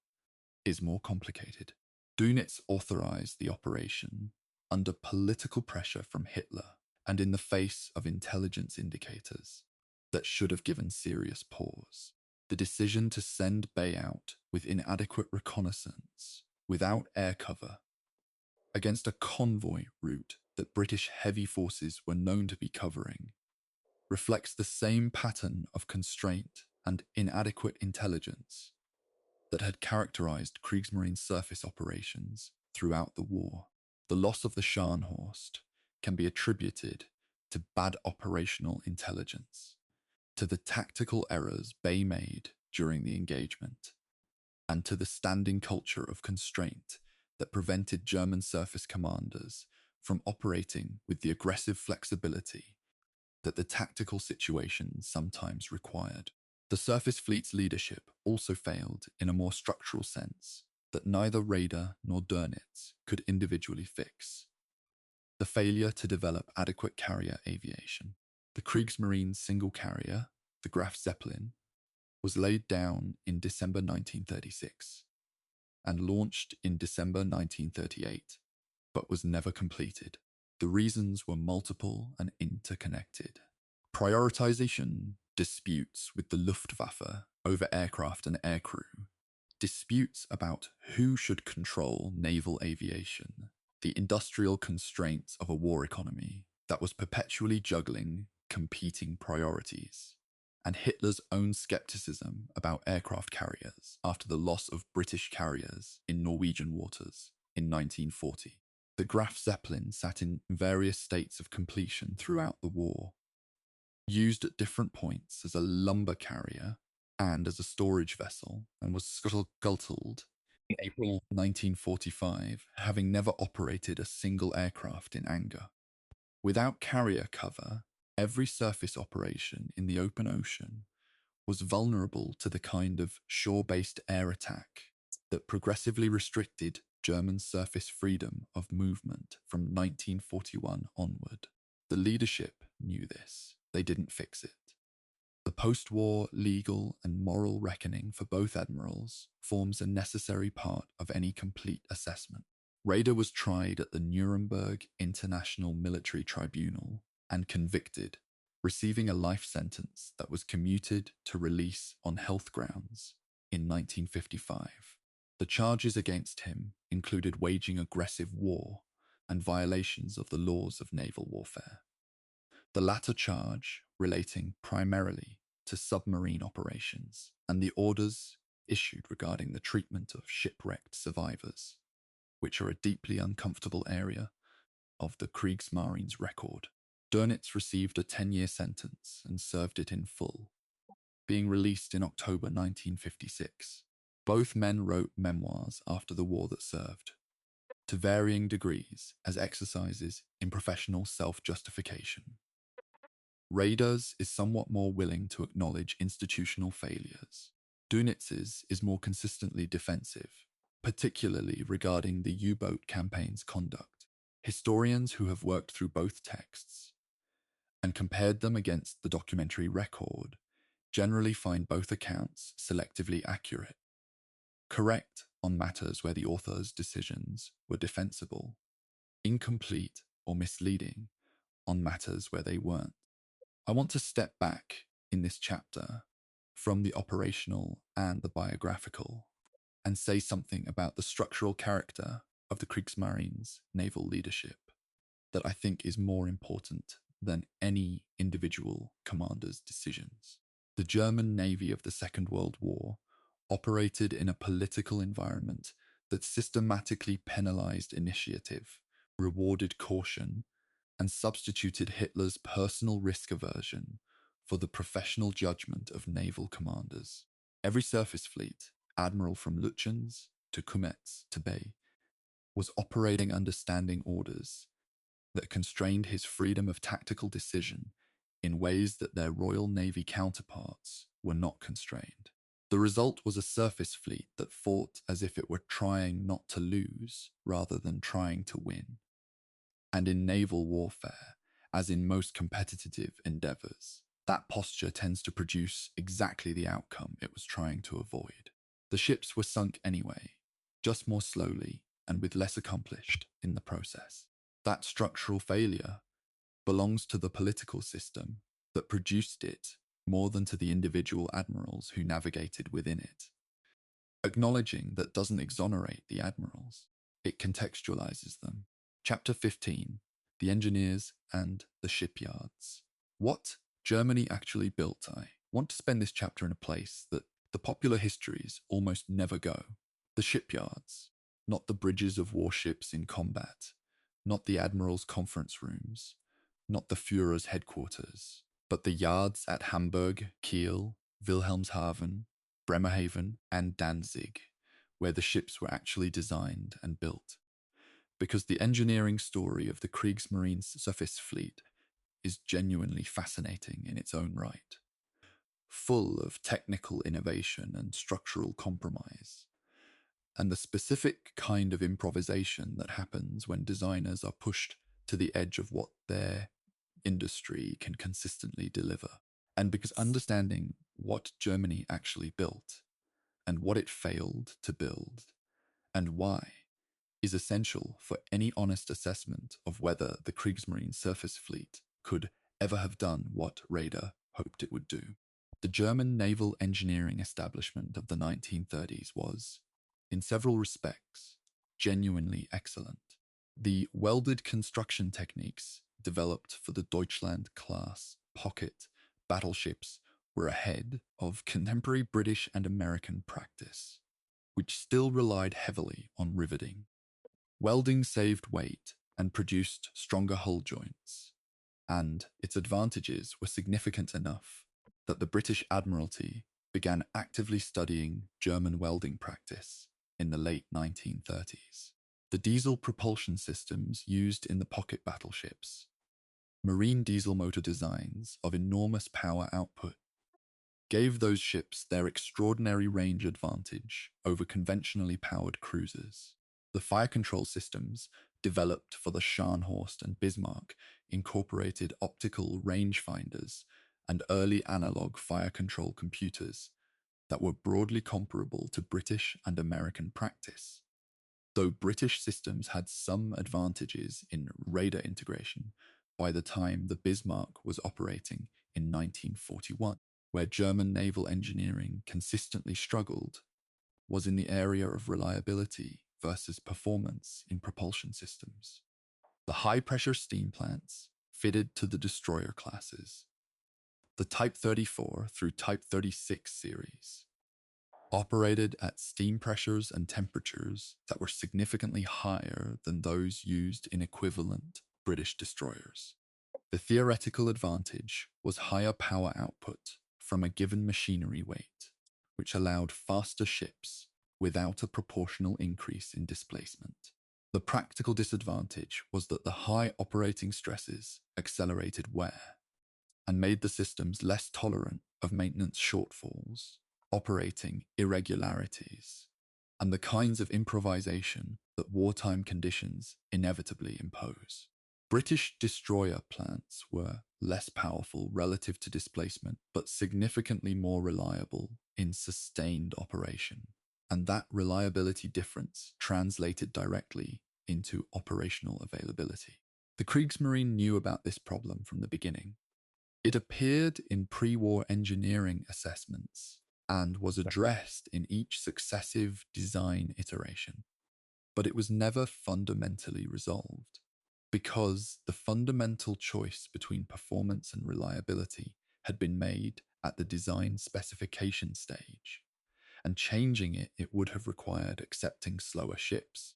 S1: is more complicated. Dönitz authorized the operation under political pressure from Hitler and in the face of intelligence indicators that should have given serious pause. The decision to send Bay out with inadequate reconnaissance, without air cover, against a convoy route that British heavy forces were known to be covering, reflects the same pattern of constraint and inadequate intelligence that had characterized Kriegsmarine surface operations throughout the war. The loss of the Scharnhorst can be attributed to bad operational intelligence, to the tactical errors Bay made during the engagement, and to the standing culture of constraint that prevented German surface commanders from operating with the aggressive flexibility that the tactical situation sometimes required. The surface fleet's leadership also failed in a more structural sense that neither Raeder nor Dönitz could individually fix. The failure to develop adequate carrier aviation. The Kriegsmarine single carrier, the Graf Zeppelin, was laid down in December 1936 and launched in December 1938, but was never completed. The reasons were multiple and interconnected. Prioritization disputes with the Luftwaffe over aircraft and aircrew, disputes about who should control naval aviation, the industrial constraints of a war economy that was perpetually juggling competing priorities, and Hitler's own skepticism about aircraft carriers after the loss of British carriers in Norwegian waters in 1940. The Graf Zeppelin sat in various states of completion throughout the war, used at different points as a lumber carrier and as a storage vessel, and was scuttled in April 1945, having never operated a single aircraft in anger. Without carrier cover, every surface operation in the open ocean was vulnerable to the kind of shore-based air attack that progressively restricted German surface freedom of movement from 1941 onward. The leadership knew this. They didn't fix it. The post-war legal and moral reckoning for both admirals forms a necessary part of any complete assessment. Raeder was tried at the Nuremberg International Military Tribunal and convicted, receiving a life sentence that was commuted to release on health grounds in 1955. The charges against him included waging aggressive war and violations of the laws of naval warfare. The latter charge relating primarily to submarine operations and the orders issued regarding the treatment of shipwrecked survivors, which are a deeply uncomfortable area of the Kriegsmarine's record. Dönitz received a 10-year sentence and served it in full, being released in October 1956. Both men wrote memoirs after the war that served, to varying degrees as exercises in professional self-justification. Raeder's is somewhat more willing to acknowledge institutional failures. Dönitz's is more consistently defensive, particularly regarding the U-boat campaign's conduct. Historians who have worked through both texts and compared them against the documentary record generally find both accounts selectively accurate, correct on matters where the author's decisions were defensible, incomplete or misleading on matters where they weren't. I want to step back in this chapter from the operational and the biographical and say something about the structural character of the Kriegsmarine's naval leadership that I think is more important than any individual commander's decisions. The German Navy of the Second World War operated in a political environment that systematically penalized initiative, rewarded caution, and substituted Hitler's personal risk aversion for the professional judgment of naval commanders. Every surface fleet, admiral from Lütjens to Kummetz to Bay, was operating under standing orders that constrained his freedom of tactical decision in ways that their Royal Navy counterparts were not constrained. The result was a surface fleet that fought as if it were trying not to lose rather than trying to win. And in naval warfare, as in most competitive endeavors, that posture tends to produce exactly the outcome it was trying to avoid. The ships were sunk anyway, just more slowly and with less accomplished in the process. That structural failure belongs to the political system that produced it more than to the individual admirals who navigated within it. Acknowledging that doesn't exonerate the admirals, it contextualizes them. Chapter 15, The Engineers and the Shipyards. What Germany actually built. I want to spend this chapter in a place that the popular histories almost never go. The shipyards, not the bridges of warships in combat, not the admirals' conference rooms, not the Führer's headquarters, but the yards at Hamburg, Kiel, Wilhelmshaven, Bremerhaven, and Danzig, where the ships were actually designed and built. Because the engineering story of the Kriegsmarine surface fleet is genuinely fascinating in its own right, full of technical innovation and structural compromise, and the specific kind of improvisation that happens when designers are pushed to the edge of what their industry can consistently deliver. And because understanding what Germany actually built and what it failed to build and why is essential for any honest assessment of whether the Kriegsmarine surface fleet could ever have done what Raeder hoped it would do. The German naval engineering establishment of the 1930s was, in several respects, genuinely excellent. The welded construction techniques developed for the Deutschland-class pocket battleships were ahead of contemporary British and American practice, which still relied heavily on riveting. Welding saved weight and produced stronger hull joints, and its advantages were significant enough that the British Admiralty began actively studying German welding practice in the late 1930s. The diesel propulsion systems used in the pocket battleships, marine diesel motor designs of enormous power output, gave those ships their extraordinary range advantage over conventionally powered cruisers. The fire control systems developed for the Scharnhorst and Bismarck, incorporated optical rangefinders and early analog fire control computers that were broadly comparable to British and American practice. Though British systems had some advantages in radar integration, by the time the Bismarck was operating in 1941, where German naval engineering consistently struggled was in the area of reliability versus performance in propulsion systems. The high-pressure steam plants fitted to the destroyer classes, the Type 34 through Type 36 series, operated at steam pressures and temperatures that were significantly higher than those used in equivalent British destroyers. The theoretical advantage was higher power output from a given machinery weight, which allowed faster ships without a proportional increase in displacement. The practical disadvantage was that the high operating stresses accelerated wear and made the systems less tolerant of maintenance shortfalls, operating irregularities, and the kinds of improvisation that wartime conditions inevitably impose. British destroyer plants were less powerful relative to displacement, but significantly more reliable in sustained operation. And that reliability difference translated directly into operational availability. The Kriegsmarine knew about this problem from the beginning. It appeared in pre-war engineering assessments and was addressed in each successive design iteration, but it was never fundamentally resolved, because the fundamental choice between performance and reliability had been made at the design specification stage, and changing it would have required accepting slower ships.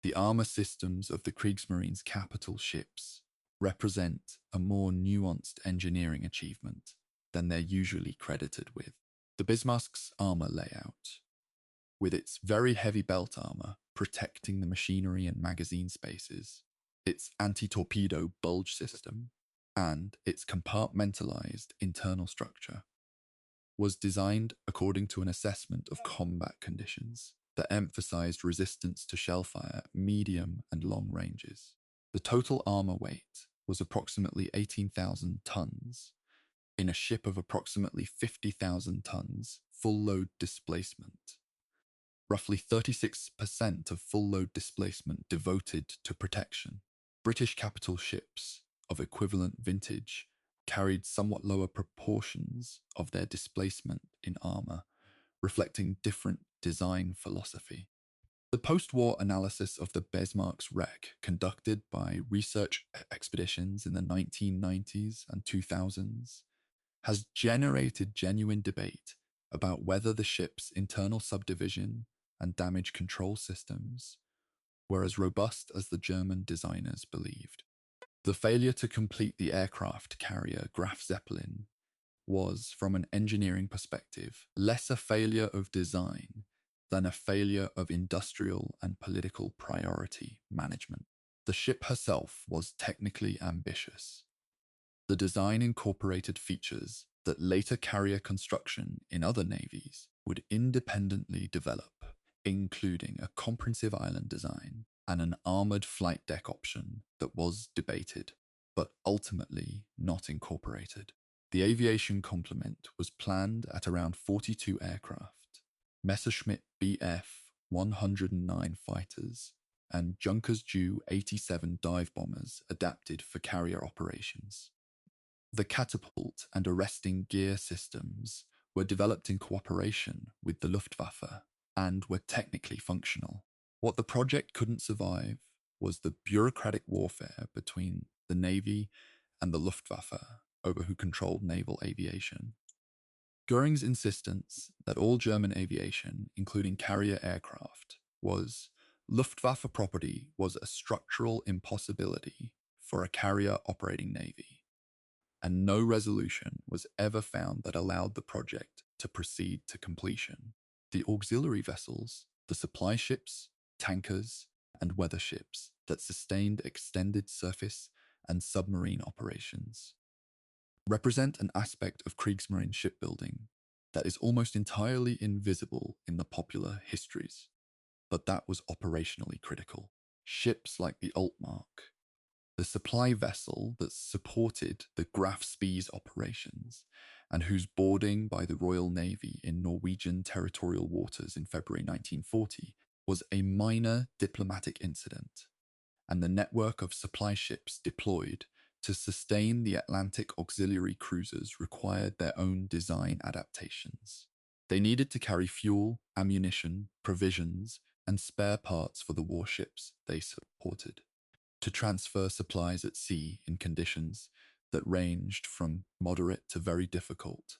S1: The armor systems of the Kriegsmarine's capital ships represent a more nuanced engineering achievement than they're usually credited with. The Bismarck's armor layout, with its very heavy belt armor protecting the machinery and magazine spaces, its anti-torpedo bulge system, and its compartmentalized internal structure, was designed according to an assessment of combat conditions that emphasized resistance to shellfire at medium and long ranges. The total armor weight was approximately 18,000 tons in a ship of approximately 50,000 tons full load displacement. Roughly 36% of full load displacement devoted to protection. British capital ships of equivalent vintage carried somewhat lower proportions of their displacement in armor, reflecting different design philosophy. The post-war analysis of the Bismarck's wreck, conducted by research expeditions in the 1990s and 2000s, has generated genuine debate about whether the ship's internal subdivision and damage control systems were as robust as the German designers believed. The failure to complete the aircraft carrier Graf Zeppelin was, from an engineering perspective, less a failure of design than a failure of industrial and political priority management. The ship herself was technically ambitious. The design incorporated features that later carrier construction in other navies would independently develop, including a comprehensive island design and an armored flight deck option that was debated, but ultimately not incorporated. The aviation complement was planned at around 42 aircraft, Messerschmitt Bf 109 fighters, and Junkers Ju 87 dive bombers adapted for carrier operations. The catapult and arresting gear systems were developed in cooperation with the Luftwaffe and were technically functional. What the project couldn't survive was the bureaucratic warfare between the Navy and the Luftwaffe over who controlled naval aviation. Göring's insistence that all German aviation, including carrier aircraft, was Luftwaffe property was a structural impossibility for a carrier operating navy, and no resolution was ever found that allowed the project to proceed to completion. The auxiliary vessels, the supply ships, tankers, and weather ships that sustained extended surface and submarine operations, represent an aspect of Kriegsmarine shipbuilding that is almost entirely invisible in the popular histories, but that was operationally critical. Ships like the Altmark, the supply vessel that supported the Graf Spee operations and whose boarding by the Royal Navy in Norwegian territorial waters in February 1940 was a minor diplomatic incident, and the network of supply ships deployed to sustain the Atlantic auxiliary cruisers required their own design adaptations. They needed to carry fuel, ammunition, provisions, and spare parts for the warships they supported, to transfer supplies at sea in conditions that ranged from moderate to very difficult,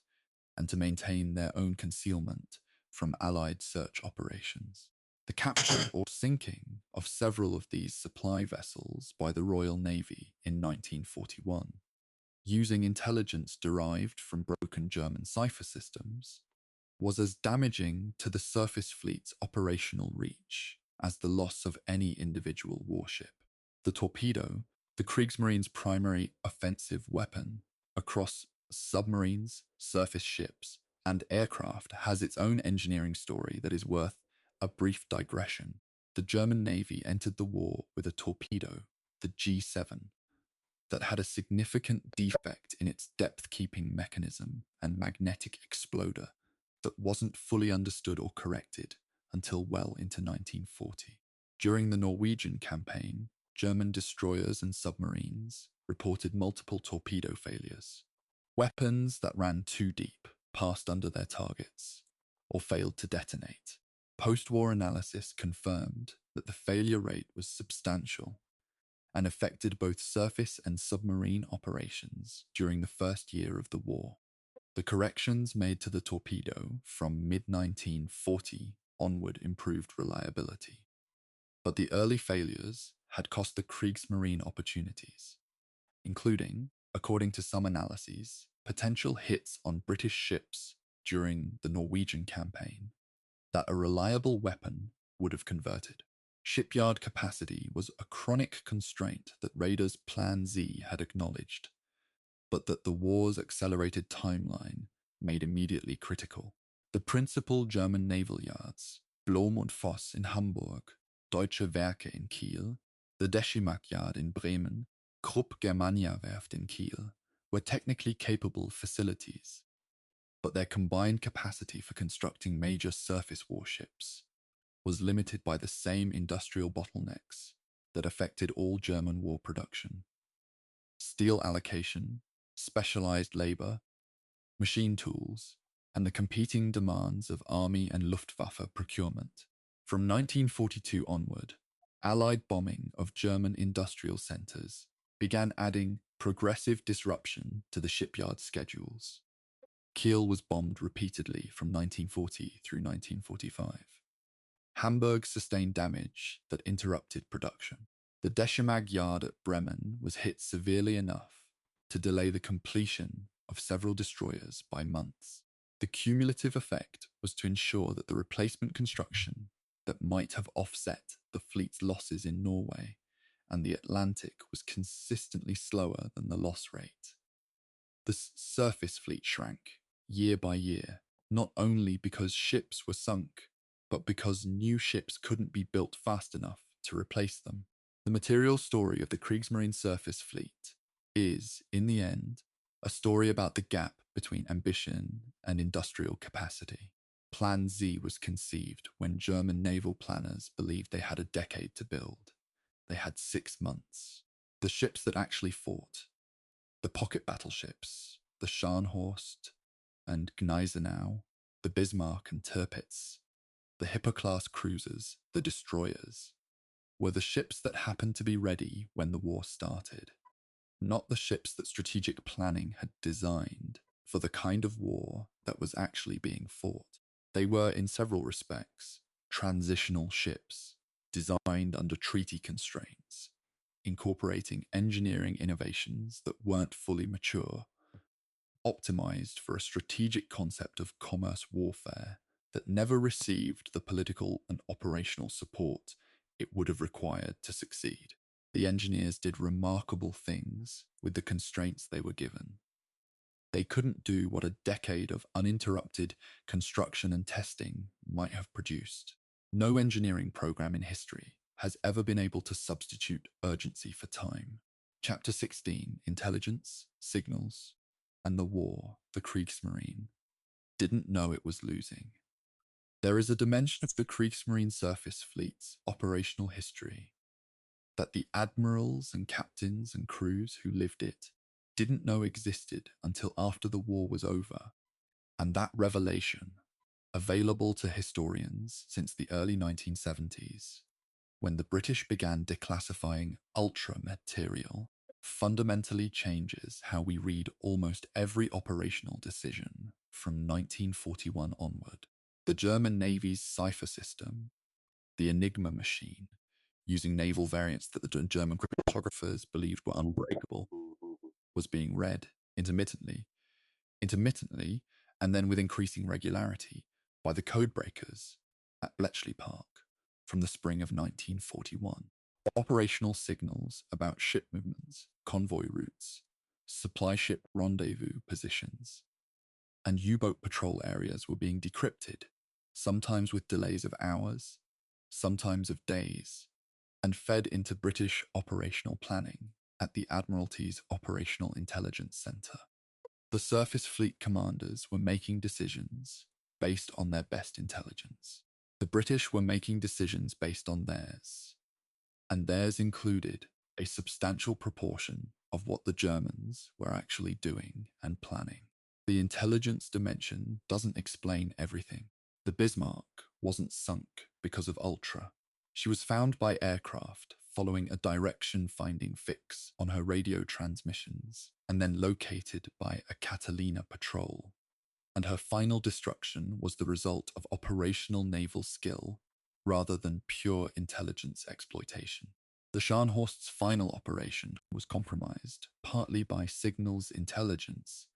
S1: and to maintain their own concealment from Allied search operations. The capture or sinking of several of these supply vessels by the Royal Navy in 1941, using intelligence derived from broken German cipher systems, was as damaging to the surface fleet's operational reach as the loss of any individual warship. The torpedo, the Kriegsmarine's primary offensive weapon across submarines, surface ships, and aircraft, has its own engineering story that is worth a brief digression. The German Navy entered the war with a torpedo, the G7, that had a significant defect in its depth-keeping mechanism and magnetic exploder that wasn't fully understood or corrected until well into 1940. During the Norwegian campaign, German destroyers and submarines reported multiple torpedo failures. Weapons that ran too deep, passed under their targets, or failed to detonate. Post-war analysis confirmed that the failure rate was substantial and affected both surface and submarine operations during the first year of the war. The corrections made to the torpedo from mid-1940 onward improved reliability, but the early failures had cost the Kriegsmarine opportunities, including, according to some analyses, potential hits on British ships during the Norwegian campaign that a reliable weapon would have converted. Shipyard capacity was a chronic constraint that Raeder's Plan Z had acknowledged, but that the war's accelerated timeline made immediately critical. The principal German naval yards, Blom und Voss in Hamburg, Deutsche Werke in Kiel, the Deschimag Yard in Bremen, Krupp Germania Werft in Kiel, were technically capable facilities, but their combined capacity for constructing major surface warships was limited by the same industrial bottlenecks that affected all German war production: steel allocation, specialized labor, machine tools, and the competing demands of Army and Luftwaffe procurement. From 1942 onward, Allied bombing of German industrial centers began adding progressive disruption to the shipyard schedules. Kiel was bombed repeatedly from 1940 through 1945. Hamburg sustained damage that interrupted production. The Deschimag yard at Bremen was hit severely enough to delay the completion of several destroyers by months. The cumulative effect was to ensure that the replacement construction that might have offset the fleet's losses in Norway and the Atlantic was consistently slower than the loss rate. The surface fleet shrank year by year, not only because ships were sunk, but because new ships couldn't be built fast enough to replace them. The material story of the Kriegsmarine surface fleet is, in the end, a story about the gap between ambition and industrial capacity. Plan Z was conceived when German naval planners believed they had a decade to build. They had 6 months. The ships that actually fought, the pocket battleships, the Scharnhorst and Gneisenau, the Bismarck and Tirpitz, the Hipper-class cruisers, the destroyers, were the ships that happened to be ready when the war started, not the ships that strategic planning had designed for the kind of war that was actually being fought. They were, in several respects, transitional ships, designed under treaty constraints, incorporating engineering innovations that weren't fully mature, optimized for a strategic concept of commerce warfare that never received the political and operational support it would have required to succeed. The engineers did remarkable things with the constraints they were given. They couldn't do what a decade of uninterrupted construction and testing might have produced. No engineering program in history has ever been able to substitute urgency for time. Chapter 16, Intelligence, Signals, and the War, the Kriegsmarine, didn't know it was losing. There is a dimension of the Kriegsmarine surface fleet's operational history that the admirals and captains and crews who lived it didn't know existed until after the war was over, and that revelation, available to historians since the early 1970s, when the British began declassifying ultra material, fundamentally changes how we read almost every operational decision from 1941 onward. The German Navy's cipher system, the Enigma machine, using naval variants that the German cryptographers believed were unbreakable, was being read intermittently, and then with increasing regularity by the codebreakers at Bletchley Park from the spring of 1941. Operational signals about ship movements, convoy routes, supply ship rendezvous positions, and U-boat patrol areas were being decrypted, sometimes with delays of hours, sometimes of days, and fed into British operational planning at the Admiralty's Operational Intelligence Centre. The surface fleet commanders were making decisions based on their best intelligence. The British were making decisions based on theirs, and theirs included a substantial proportion of what the Germans were actually doing and planning. The intelligence dimension doesn't explain everything. The Bismarck wasn't sunk because of Ultra. She was found by aircraft following a direction-finding fix on her radio transmissions, and then located by a Catalina patrol. And her final destruction was the result of operational naval skill rather than pure intelligence exploitation. The Scharnhorst's final operation was compromised, partly by signals intelligence,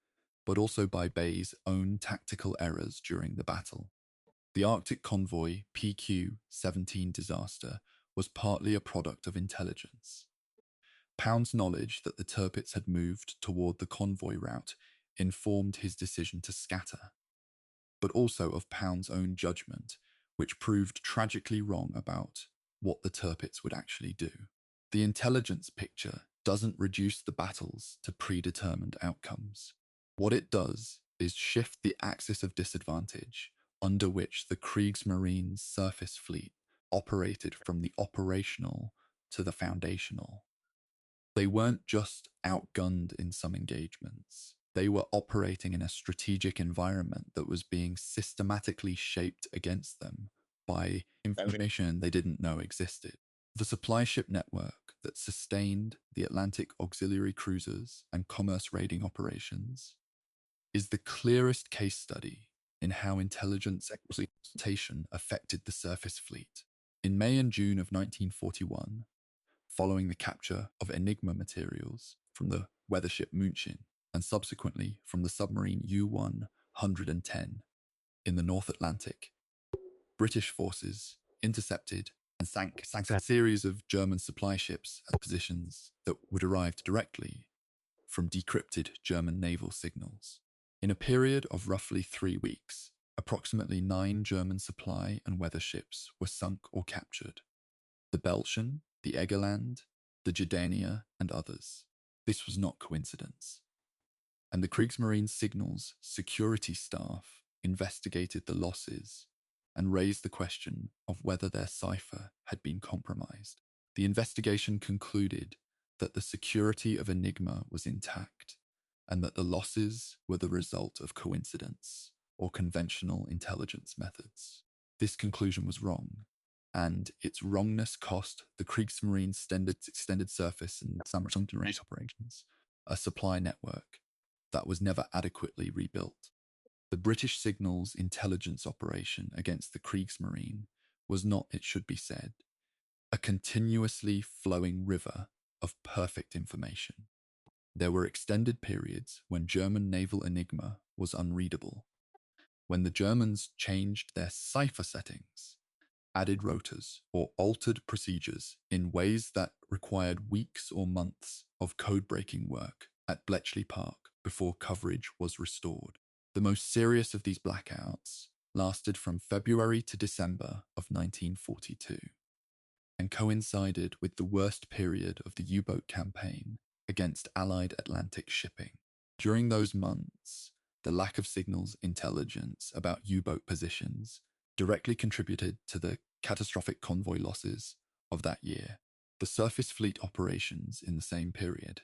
S1: but also by Bay's own tactical errors during the battle. The Arctic convoy PQ-17 disaster was partly a product of intelligence. Pound's knowledge that the Tirpitz had moved toward the convoy route informed his decision to scatter, but also of Pound's own judgment, which proved tragically wrong about what the Tirpitz would actually do. The intelligence picture doesn't reduce the battles to predetermined outcomes. What it does is shift the axis of disadvantage under which the Kriegsmarine's surface fleet operated from the operational to the foundational. They weren't just outgunned in some engagements. They were operating in a strategic environment that was being systematically shaped against them by information they didn't know existed. The supply ship network that sustained the Atlantic auxiliary cruisers and commerce raiding operations is the clearest case study in how intelligence exploitation affected the surface fleet. In May and June of 1941, following the capture of Enigma materials from the weather ship München and subsequently from the submarine U-110 in the North Atlantic, British forces intercepted and sank a series of German supply ships at positions that were derived directly from decrypted German naval signals. In a period of roughly 3 weeks, approximately 9 German supply and weather ships were sunk or captured. The Belchen, the Egerland, the Jordania, and others. This was not coincidence. And the Kriegsmarine Signals security staff investigated the losses and raised the question of whether their cipher had been compromised. The investigation concluded that the security of Enigma was intact and that the losses were the result of coincidence or conventional intelligence methods. This conclusion was wrong, and its wrongness cost the Kriegsmarine's extended surface and submarine operations a supply network that was never adequately rebuilt. The British Signals intelligence operation against the Kriegsmarine was not, it should be said, a continuously flowing river of perfect information. There were extended periods when German naval Enigma was unreadable, when the Germans changed their cipher settings, added rotors, or altered procedures in ways that required weeks or months of code-breaking work at Bletchley Park before coverage was restored. The most serious of these blackouts lasted from February to December of 1942. and coincided with the worst period of the U-boat campaign against Allied Atlantic shipping. During those months, the lack of signals intelligence about U-boat positions directly contributed to the catastrophic convoy losses of that year. The surface fleet operations in the same period,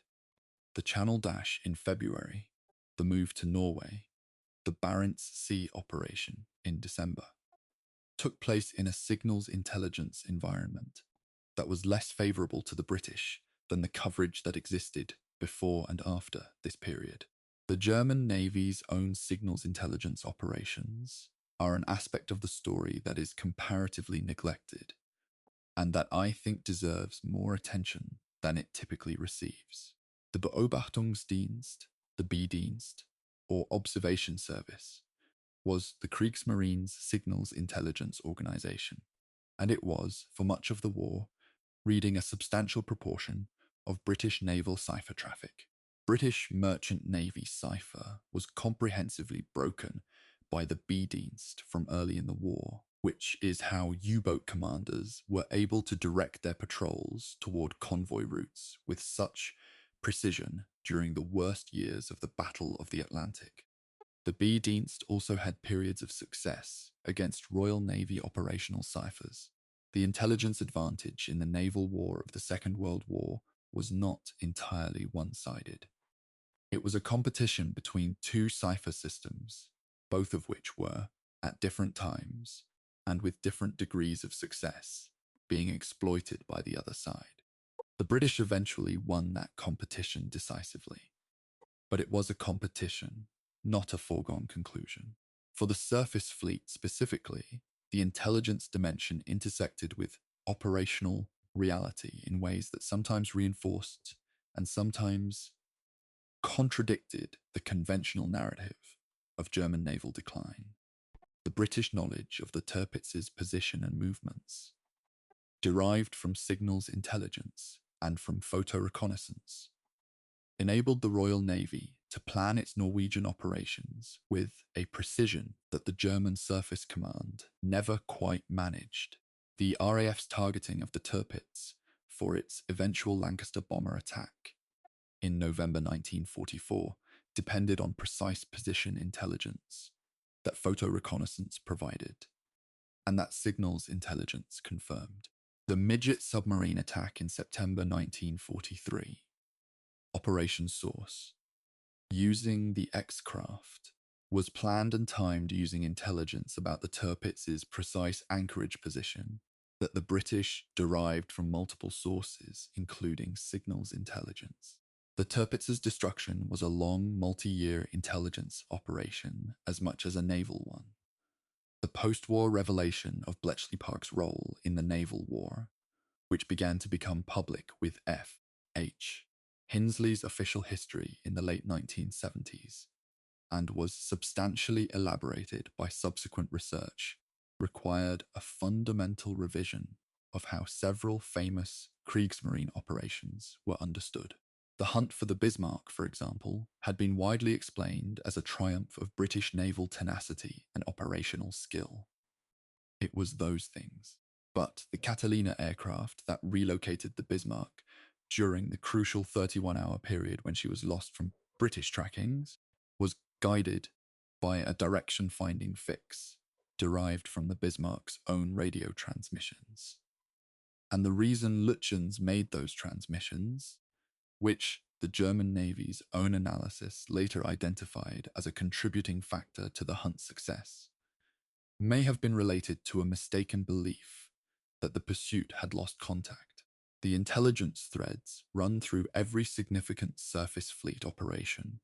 S1: the Channel Dash in February, the move to Norway, the Barents Sea operation in December, took place in a signals intelligence environment that was less favourable to the British than the coverage that existed before and after this period. The German Navy's own signals intelligence operations are an aspect of the story that is comparatively neglected and that I think deserves more attention than it typically receives. The Beobachtungsdienst, the B-Dienst, or Observation Service, was the Kriegsmarine's signals intelligence organization, and it was, for much of the war, reading a substantial proportion of British naval cipher traffic. British Merchant Navy cipher was comprehensively broken by the B-Dienst from early in the war, which is how U-boat commanders were able to direct their patrols toward convoy routes with such precision during the worst years of the Battle of the Atlantic. The B-Dienst also had periods of success against Royal Navy operational ciphers. The intelligence advantage in the naval war of the Second World War was not entirely one-sided. It was a competition between two cipher systems, both of which were, at different times, and with different degrees of success, being exploited by the other side. The British eventually won that competition decisively, but it was a competition, not a foregone conclusion. For the surface fleet specifically, the intelligence dimension intersected with operational reality in ways that sometimes reinforced and sometimes contradicted the conventional narrative of German naval decline. The British knowledge of the Tirpitz's position and movements, derived from signals intelligence and from photo reconnaissance, enabled the Royal Navy to plan its Norwegian operations with a precision that the German Surface Command never quite managed. The RAF's targeting of the Tirpitz for its eventual Lancaster bomber attack in November 1944 depended on precise position intelligence that photo reconnaissance provided, and that signals intelligence confirmed. The Midget submarine attack in September 1943, Operation Source, using the X-craft, was planned and timed using intelligence about the Tirpitz's precise anchorage position that the British derived from multiple sources, including signals intelligence. The Tirpitz's destruction was a long, multi-year intelligence operation as much as a naval one. The post-war revelation of Bletchley Park's role in the naval war, which began to become public with F.H. Hinsley's official history in the late 1970s, and was substantially elaborated by subsequent research, required a fundamental revision of how several famous Kriegsmarine operations were understood. The hunt for the Bismarck, for example, had been widely explained as a triumph of British naval tenacity and operational skill. It was those things. But the Catalina aircraft that relocated the Bismarck during the crucial 31-hour period when she was lost from British trackings was guided by a direction-finding fix derived from the Bismarck's own radio transmissions. And the reason Lütjens made those transmissions, which the German Navy's own analysis later identified as a contributing factor to the hunt's success, may have been related to a mistaken belief that the pursuit had lost contact. The intelligence threads run through every significant surface fleet operation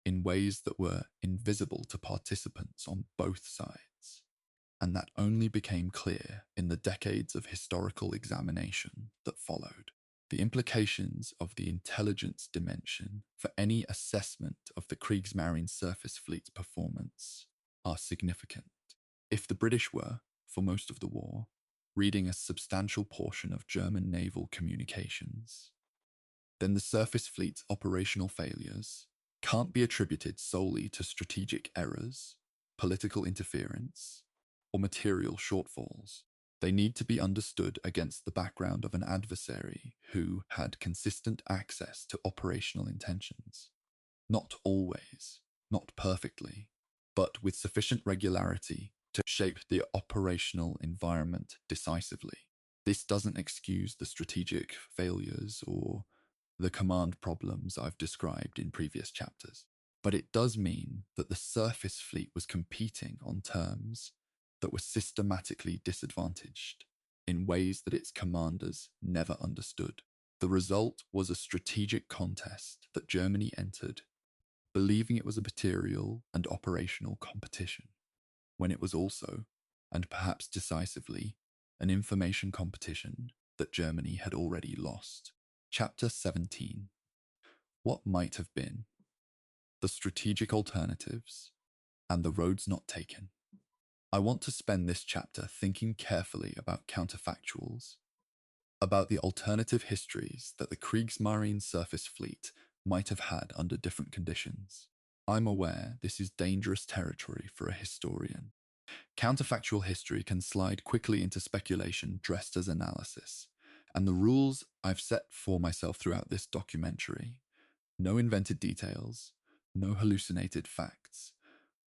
S1: in ways that were invisible to participants on both sides, and that only became clear in the decades of historical examination that followed. The implications of the intelligence dimension for any assessment of the Kriegsmarine surface fleet's performance are significant. If the British were, for most of the war, reading a substantial portion of German naval communications, then the surface fleet's operational failures can't be attributed solely to strategic errors, political interference, or material shortfalls. They need to be understood against the background of an adversary who had consistent access to operational intentions. Not always, not perfectly, but with sufficient regularity to shape the operational environment decisively. This doesn't excuse the strategic failures or the command problems I've described in previous chapters, but it does mean that the surface fleet was competing on terms that were systematically disadvantaged in ways that its commanders never understood. The result was a strategic contest that Germany entered, believing it was a material and operational competition, when it was also, and perhaps decisively, an information competition that Germany had already lost. Chapter 17. What might have been, the strategic alternatives, and the roads not taken. I want to spend this chapter thinking carefully about counterfactuals, about the alternative histories that the Kriegsmarine surface fleet might have had under different conditions. I'm aware this is dangerous territory for a historian. Counterfactual history can slide quickly into speculation dressed as analysis, and the rules I've set for myself throughout this documentary, no invented details, no hallucinated facts,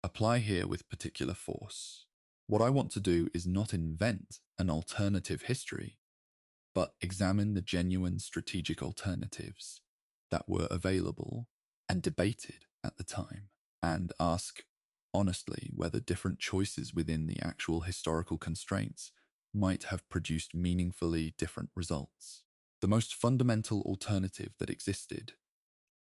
S1: apply here with particular force. What I want to do is not invent an alternative history, but examine the genuine strategic alternatives that were available and debated at the time, and ask honestly whether different choices within the actual historical constraints might have produced meaningfully different results. The most fundamental alternative that existed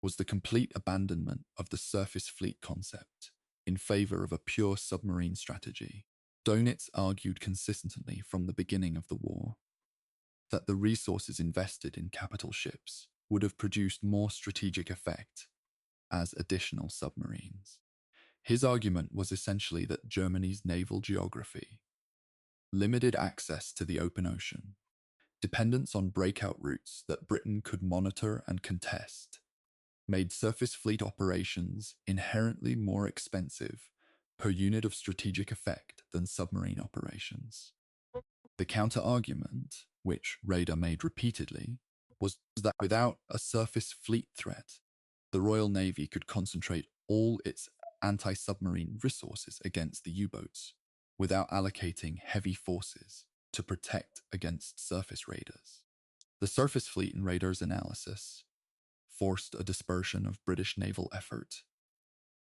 S1: was the complete abandonment of the surface fleet concept in favor of a pure submarine strategy. Dönitz argued consistently from the beginning of the war that the resources invested in capital ships would have produced more strategic effect as additional submarines. His argument was essentially that Germany's naval geography, limited access to the open ocean, dependence on breakout routes that Britain could monitor and contest, made surface fleet operations inherently more expensive per unit of strategic effect than submarine operations. The counter-argument, which Raeder made repeatedly, was that without a surface fleet threat, the Royal Navy could concentrate all its anti-submarine resources against the U-boats without allocating heavy forces to protect against surface raiders. The surface fleet in Raeder's analysis forced a dispersion of British naval effort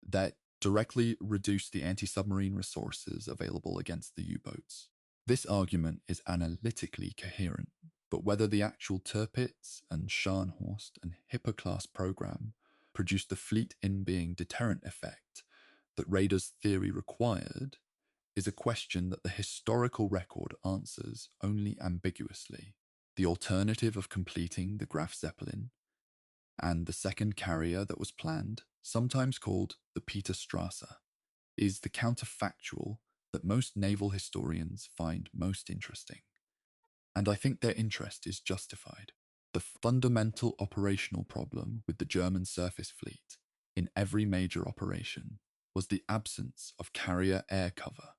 S1: that directly reduced the anti-submarine resources available against the U-boats. This argument is analytically coherent, but whether the actual Tirpitz and Scharnhorst and Hipper-class program produced the fleet-in-being deterrent effect that Raeder's theory required is a question that the historical record answers only ambiguously. The alternative of completing the Graf Zeppelin and the second carrier that was planned, sometimes called the Peter Strasse, is the counterfactual that most naval historians find most interesting. And I think their interest is justified. The fundamental operational problem with the German surface fleet in every major operation was the absence of carrier air cover.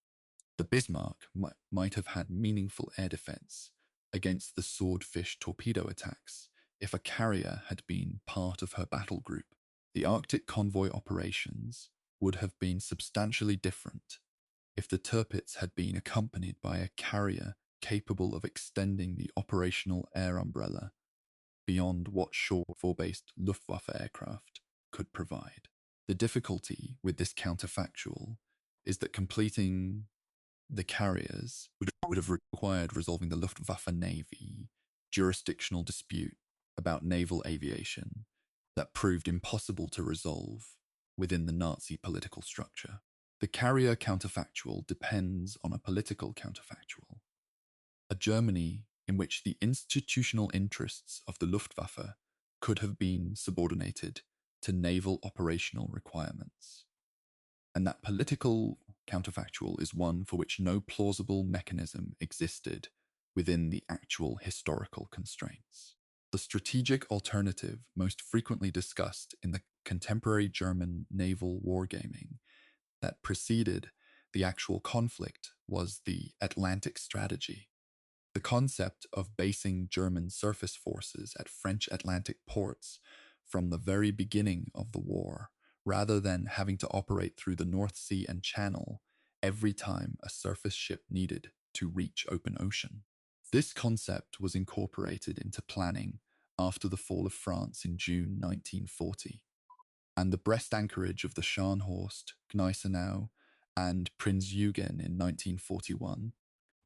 S1: The Bismarck might have had meaningful air defense against the swordfish torpedo attacks if a carrier had been part of her battle group. The Arctic convoy operations would have been substantially different if the Tirpitz had been accompanied by a carrier capable of extending the operational air umbrella beyond what shore-based Luftwaffe aircraft could provide. The difficulty with this counterfactual is that completing the carriers would have required resolving the Luftwaffe Navy jurisdictional dispute about naval aviation that proved impossible to resolve within the Nazi political structure. The carrier counterfactual depends on a political counterfactual. A Germany in which the institutional interests of the Luftwaffe could have been subordinated to naval operational requirements. And that political counterfactual is one for which no plausible mechanism existed within the actual historical constraints. The strategic alternative most frequently discussed in the contemporary German naval wargaming that preceded the actual conflict was the Atlantic strategy. The concept of basing German surface forces at French Atlantic ports from the very beginning of the war, rather than having to operate through the North Sea and Channel every time a surface ship needed to reach open ocean. This concept was incorporated into planning after the fall of France in June 1940, and the Brest anchorage of the Scharnhorst, Gneisenau, and Prinz Eugen in 1941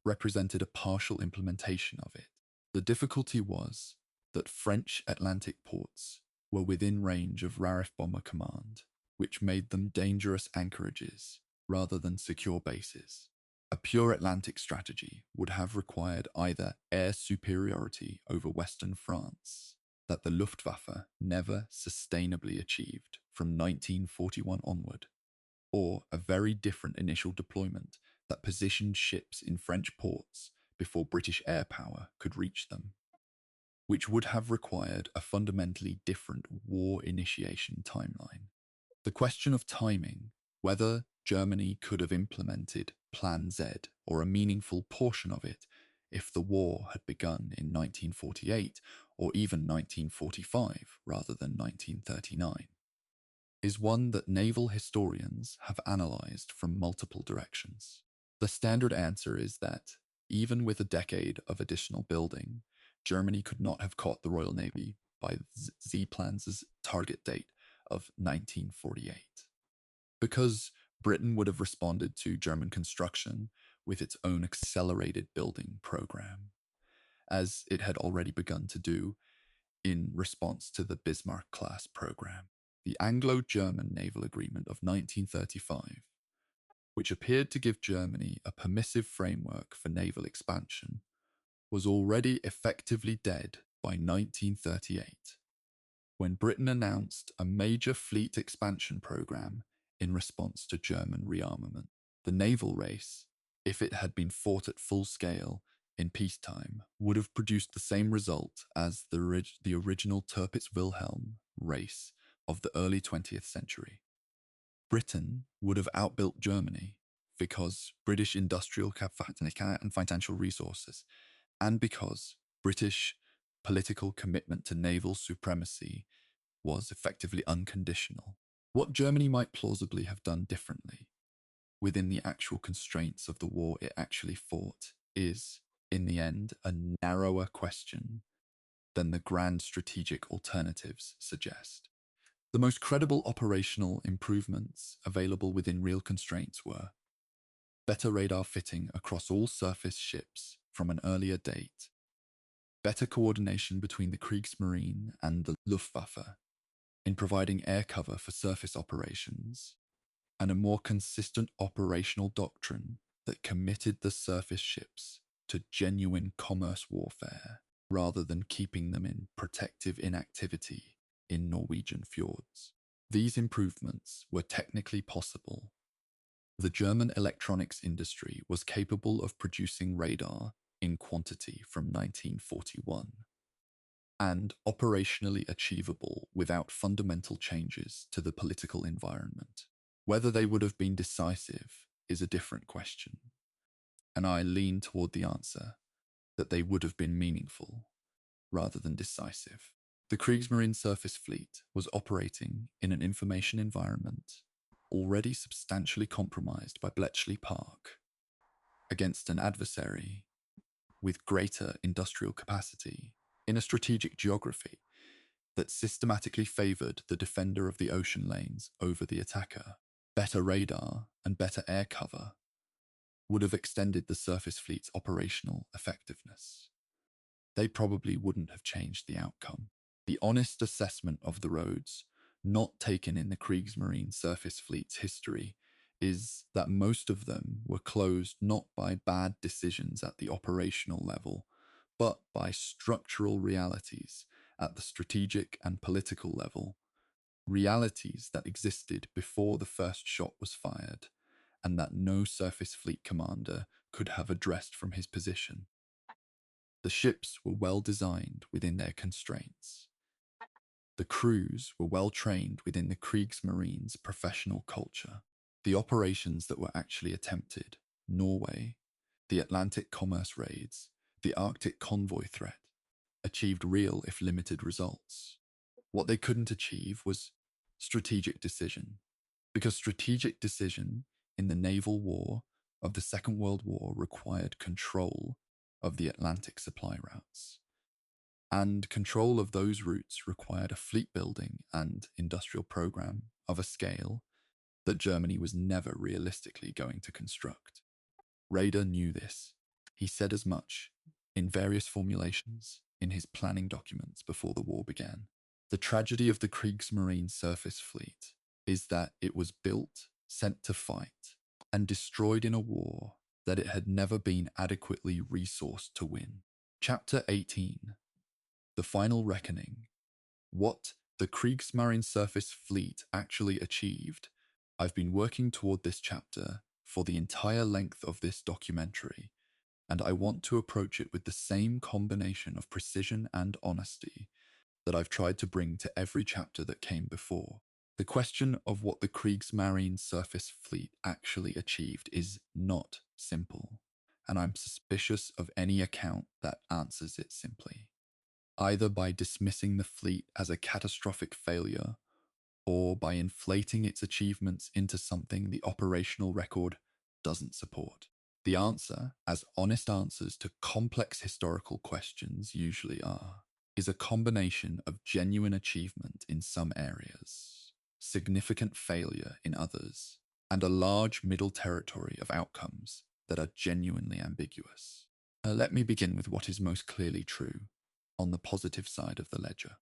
S1: represented a partial implementation of it. The difficulty was that French Atlantic ports were within range of RAF Bomber Command, which made them dangerous anchorages rather than secure bases. A pure Atlantic strategy would have required either air superiority over Western France, that the Luftwaffe never sustainably achieved from 1941 onward, or a very different initial deployment that positioned ships in French ports before British air power could reach them, which would have required a fundamentally different war initiation timeline. The question of timing, whether Germany could have implemented Plan Z or a meaningful portion of it if the war had begun in 1948 or even 1945 rather than 1939, is one that naval historians have analysed from multiple directions. The standard answer is that, even with a decade of additional building, Germany could not have caught the Royal Navy by Z-Plan's target date of 1948. Because Britain would have responded to German construction with its own accelerated building program, as it had already begun to do in response to the Bismarck-class program. The Anglo-German Naval Agreement of 1935, which appeared to give Germany a permissive framework for naval expansion, was already effectively dead by 1938, when Britain announced a major fleet expansion program in response to German rearmament. The naval race, if it had been fought at full scale in peacetime, would have produced the same result as the original Tirpitz-Wilhelm race of the early 20th century. Britain would have outbuilt Germany because British industrial capacity and financial resources, and because British political commitment to naval supremacy was effectively unconditional. What Germany might plausibly have done differently within the actual constraints of the war it actually fought is, in the end, a narrower question than the grand strategic alternatives suggest. The most credible operational improvements available within real constraints were better radar fitting across all surface ships from an earlier date, better coordination between the Kriegsmarine and the Luftwaffe in providing air cover for surface operations, and a more consistent operational doctrine that committed the surface ships to genuine commerce warfare rather than keeping them in protective inactivity in Norwegian fjords. These improvements were technically possible. The German electronics industry was capable of producing radar in quantity from 1941, and operationally achievable without fundamental changes to the political environment. Whether they would have been decisive is a different question, and I lean toward the answer that they would have been meaningful rather than decisive. The Kriegsmarine surface fleet was operating in an information environment already substantially compromised by Bletchley Park against an adversary with greater industrial capacity in a strategic geography that systematically favoured the defender of the ocean lanes over the attacker. Better radar and better air cover would have extended the surface fleet's operational effectiveness. They probably wouldn't have changed the outcome. The honest assessment of the roads not taken in the Kriegsmarine surface fleet's history is that most of them were closed not by bad decisions at the operational level, but by structural realities at the strategic and political level, realities that existed before the first shot was fired, and that no surface fleet commander could have addressed from his position. The ships were well designed within their constraints. The crews were well trained within the Kriegsmarine's professional culture. The operations that were actually attempted, Norway, the Atlantic commerce raids, The Arctic convoy threat achieved real, if limited, results. What they couldn't achieve was strategic decision, because strategic decision in the naval war of the Second World War required control of the Atlantic supply routes. And control of those routes required a fleet building and industrial program of a scale that Germany was never realistically going to construct. Raeder knew this. He said as much in various formulations in his planning documents before the war began. The tragedy of the Kriegsmarine surface fleet is that it was built, sent to fight, and destroyed in a war that it had never been adequately resourced to win. Chapter 18. The Final Reckoning. What the Kriegsmarine surface fleet actually achieved. I've been working toward this chapter for the entire length of this documentary, and I want to approach it with the same combination of precision and honesty that I've tried to bring to every chapter that came before. The question of what the Kriegsmarine surface fleet actually achieved is not simple, and I'm suspicious of any account that answers it simply, either by dismissing the fleet as a catastrophic failure or by inflating its achievements into something the operational record doesn't support. The answer, as honest answers to complex historical questions usually are, is a combination of genuine achievement in some areas, significant failure in others, and a large middle territory of outcomes that are genuinely ambiguous. Let me begin with what is most clearly true on the positive side of the ledger.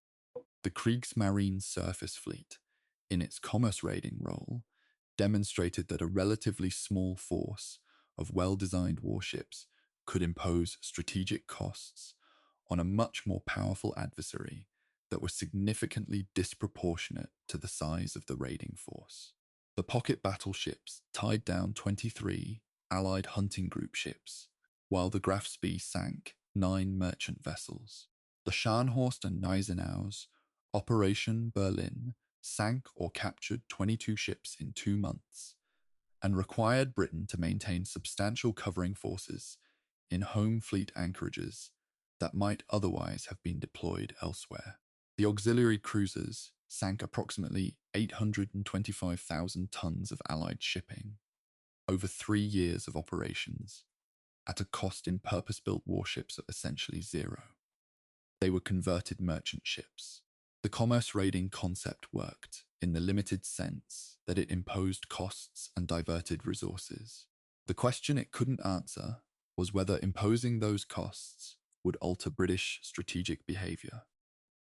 S1: The Kriegsmarine surface fleet, in its commerce raiding role, demonstrated that a relatively small force of well-designed warships could impose strategic costs on a much more powerful adversary that was significantly disproportionate to the size of the raiding force. The pocket battleships tied down 23 Allied hunting group ships, while the Graf Spee sank 9 merchant vessels. The Scharnhorst and Gneisenau's Operation Berlin sank or captured 22 ships in 2 months, and required Britain to maintain substantial covering forces in home fleet anchorages that might otherwise have been deployed elsewhere. The auxiliary cruisers sank approximately 825,000 tons of Allied shipping over 3 years of operations at a cost in purpose-built warships of essentially zero. They were converted merchant ships. The commerce raiding concept worked in the limited sense that it imposed costs and diverted resources. The question it couldn't answer was whether imposing those costs would alter British strategic behavior,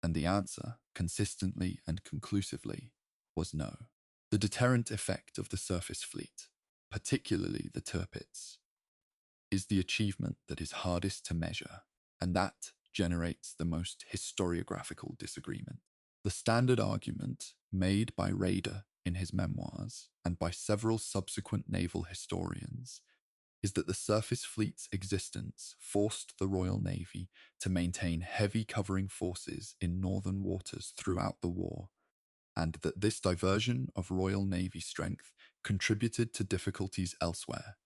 S1: and the answer, consistently and conclusively, was no. The deterrent effect of the surface fleet, particularly the Tirpitz, is the achievement that is hardest to measure, and that generates the most historiographical disagreement. The standard argument made by Raeder in his memoirs and by several subsequent naval historians is that the surface fleet's existence forced the Royal Navy to maintain heavy covering forces in northern waters throughout the war, and that this diversion of Royal Navy strength contributed to difficulties elsewhere,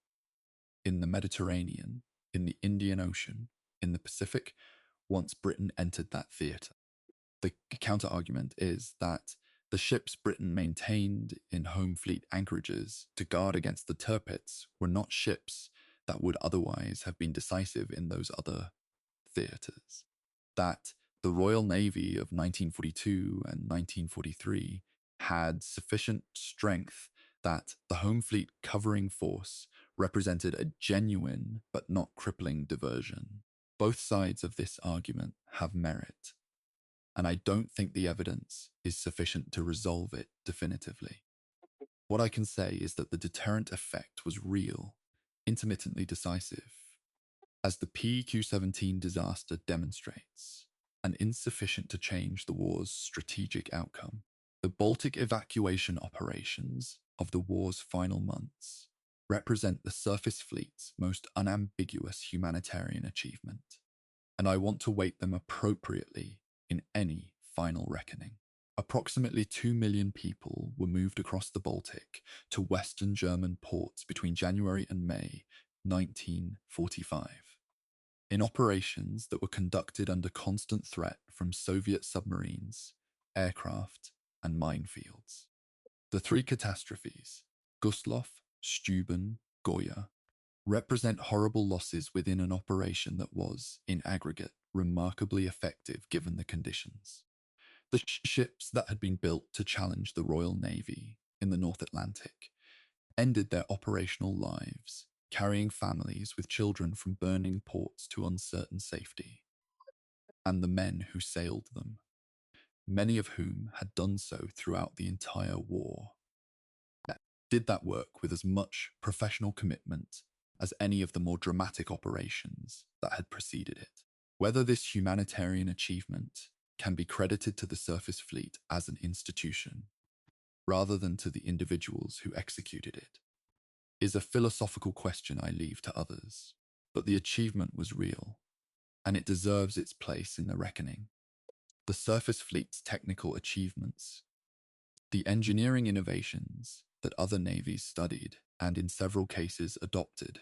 S1: in the Mediterranean, in the Indian Ocean, in the Pacific, once Britain entered that theatre. The counter-argument is that the ships Britain maintained in home fleet anchorages to guard against the Tirpitz were not ships that would otherwise have been decisive in those other theatres. That the Royal Navy of 1942 and 1943 had sufficient strength that the home fleet covering force represented a genuine but not crippling diversion. Both sides of this argument have merit, and I don't think the evidence is sufficient to resolve it definitively. What I can say is that the deterrent effect was real, intermittently decisive, as the PQ-17 disaster demonstrates, and insufficient to change the war's strategic outcome. The Baltic evacuation operations of the war's final months represent the surface fleet's most unambiguous humanitarian achievement, and I want to weight them appropriately in any final reckoning. Approximately 2 million people were moved across the Baltic to Western German ports between January and May 1945. in operations that were conducted under constant threat from Soviet submarines, aircraft, and minefields. The three catastrophes, Gustloff, Steuben, Goya, represent horrible losses within an operation that was, in aggregate, remarkably effective given the conditions. The ships that had been built to challenge the Royal Navy in the North Atlantic ended their operational lives, carrying families with children from burning ports to uncertain safety, and the men who sailed them, many of whom had done so throughout the entire war, did that work with as much professional commitment as any of the more dramatic operations that had preceded it. Whether this humanitarian achievement can be credited to the surface fleet as an institution, rather than to the individuals who executed it, is a philosophical question I leave to others. But the achievement was real, and it deserves its place in the reckoning. The surface fleet's technical achievements, the engineering innovations that other navies studied and in several cases adopted,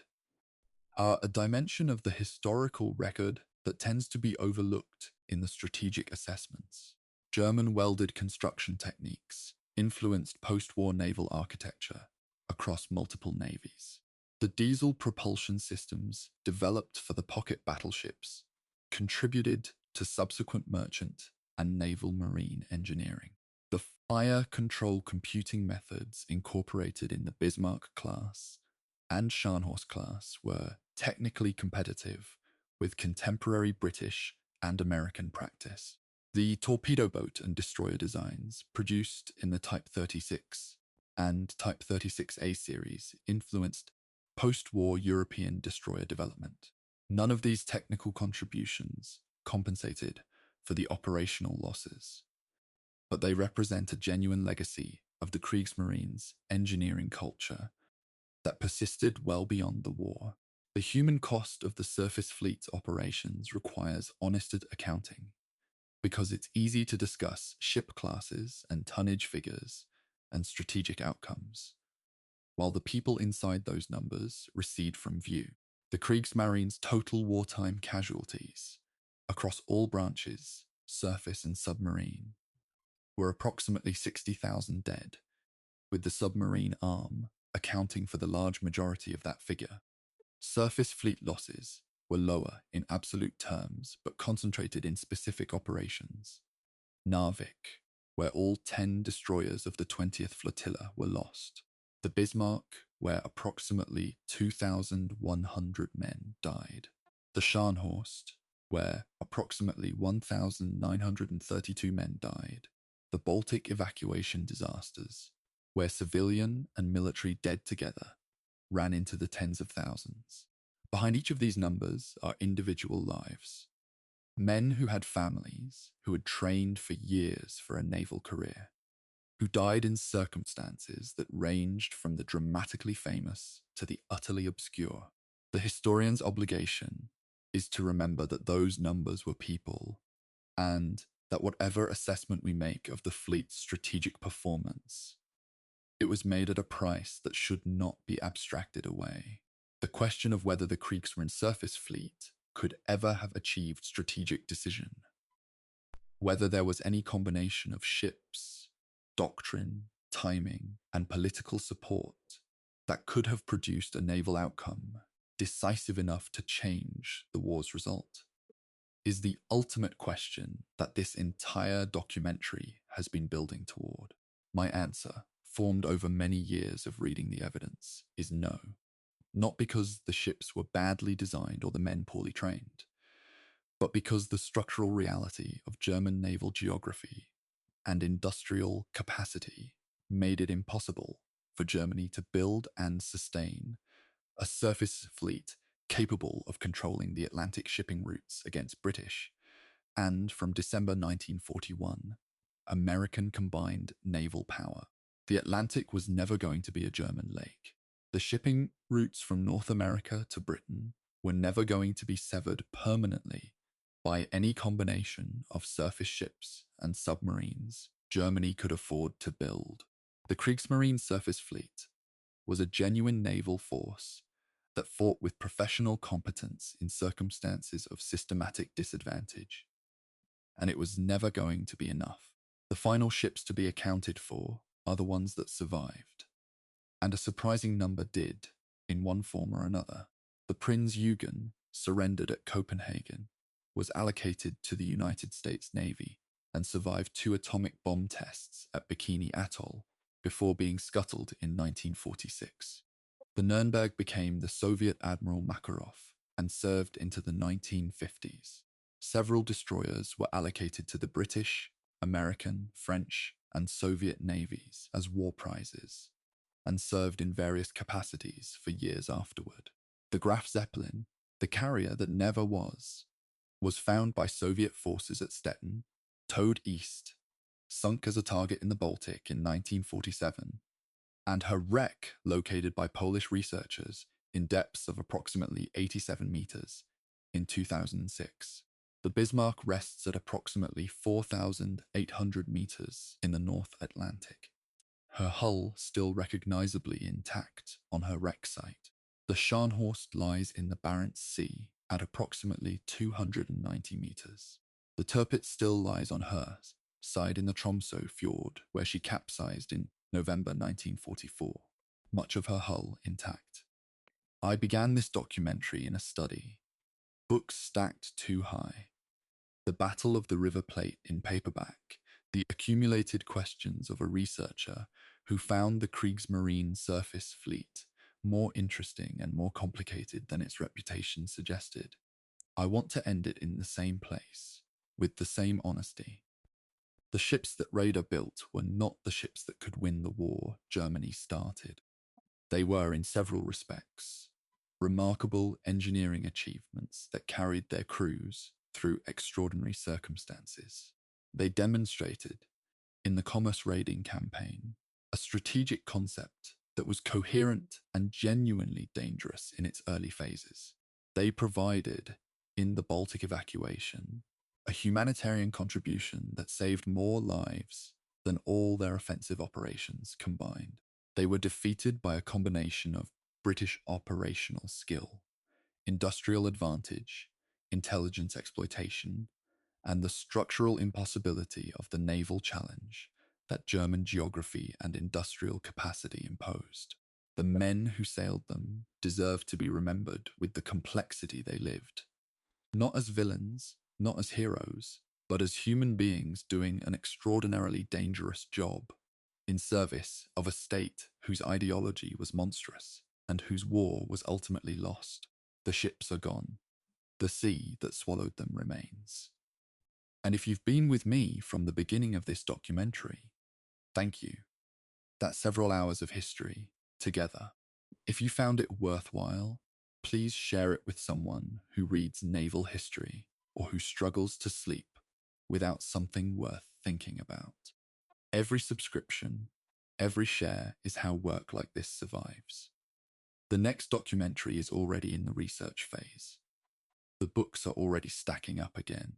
S1: are a dimension of the historical record that tends to be overlooked in the strategic assessments. German welded construction techniques influenced post-war naval architecture across multiple navies. The diesel propulsion systems developed for the pocket battleships contributed to subsequent merchant and naval marine engineering. The fire control computing methods incorporated in the Bismarck class and Scharnhorst class were technically competitive with contemporary British and American practice. The torpedo boat and destroyer designs produced in the Type 36 and Type 36A series influenced post-war European destroyer development. None of these technical contributions compensated for the operational losses, but they represent a genuine legacy of the Kriegsmarine's engineering culture that persisted well beyond the war. The human cost of the surface fleet's operations requires honest accounting, because it's easy to discuss ship classes and tonnage figures and strategic outcomes, while the people inside those numbers recede from view. The Kriegsmarine's total wartime casualties across all branches, surface and submarine, were approximately 60,000 dead, with the submarine arm accounting for the large majority of that figure. Surface fleet losses were lower in absolute terms, but concentrated in specific operations. Narvik, where all 10 destroyers of the 20th Flotilla were lost. The Bismarck, where approximately 2,100 men died. The Scharnhorst, where approximately 1,932 men died. The Baltic evacuation disasters, where civilian and military dead together ran into the tens of thousands. Behind each of these numbers are individual lives. Men who had families, who had trained for years for a naval career, who died in circumstances that ranged from the dramatically famous to the utterly obscure. The historian's obligation is to remember that those numbers were people, and that whatever assessment we make of the fleet's strategic performance, it was made at a price that should not be abstracted away. The question of whether the Kriegsmarine surface fleet could ever have achieved strategic decision, whether there was any combination of ships, doctrine, timing, and political support that could have produced a naval outcome decisive enough to change the war's result, is the ultimate question that this entire documentary has been building toward. My answer, formed over many years of reading the evidence, is no. Not because the ships were badly designed or the men poorly trained, but because the structural reality of German naval geography and industrial capacity made it impossible for Germany to build and sustain a surface fleet capable of controlling the Atlantic shipping routes against British and, from December 1941, American combined naval power. The Atlantic was never going to be a German lake. The shipping routes from North America to Britain were never going to be severed permanently by any combination of surface ships and submarines Germany could afford to build. The Kriegsmarine surface fleet was a genuine naval force that fought with professional competence in circumstances of systematic disadvantage. And it was never going to be enough. The final ships to be accounted for are the ones that survived. And a surprising number did, in one form or another. The Prinz Eugen surrendered at Copenhagen, was allocated to the United States Navy, and survived 2 atomic bomb tests at Bikini Atoll before being scuttled in 1946. The Nürnberg became the Soviet Admiral Makarov and served into the 1950s. Several destroyers were allocated to the British, American, French, and Soviet navies as war prizes, and served in various capacities for years afterward. The Graf Zeppelin, the carrier that never was found by Soviet forces at Stettin, towed east, sunk as a target in the Baltic in 1947, and her wreck located by Polish researchers in depths of approximately 87 meters in 2006. The Bismarck rests at approximately 4,800 meters in the North Atlantic, her hull still recognizably intact on her wreck site. The Scharnhorst lies in the Barents Sea at approximately 290 meters. The Tirpitz still lies on her side in the Tromsø fjord, where she capsized in November 1944, much of her hull intact. I began this documentary in a study, books stacked too high, The Battle of the River Plate in paperback, the accumulated questions of a researcher who found the Kriegsmarine surface fleet more interesting and more complicated than its reputation suggested. I want to end it in the same place, with the same honesty. The ships that Raeder built were not the ships that could win the war Germany started. They were, in several respects, remarkable engineering achievements that carried their crews through extraordinary circumstances. They demonstrated, in the commerce raiding campaign, a strategic concept that was coherent and genuinely dangerous in its early phases. They provided, in the Baltic evacuation, a humanitarian contribution that saved more lives than all their offensive operations combined. They were defeated by a combination of British operational skill, industrial advantage, intelligence exploitation, and the structural impossibility of the naval challenge that German geography and industrial capacity imposed. The men who sailed them deserve to be remembered with the complexity they lived, not as villains, not as heroes, but as human beings doing an extraordinarily dangerous job in service of a state whose ideology was monstrous and whose war was ultimately lost. The ships are gone. The sea that swallowed them remains. And if you've been with me from the beginning of this documentary, thank you. That's several hours of history together. If you found it worthwhile, please share it with someone who reads naval history or who struggles to sleep without something worth thinking about. Every subscription, every share is how work like this survives. The next documentary is already in the research phase. The books are already stacking up again.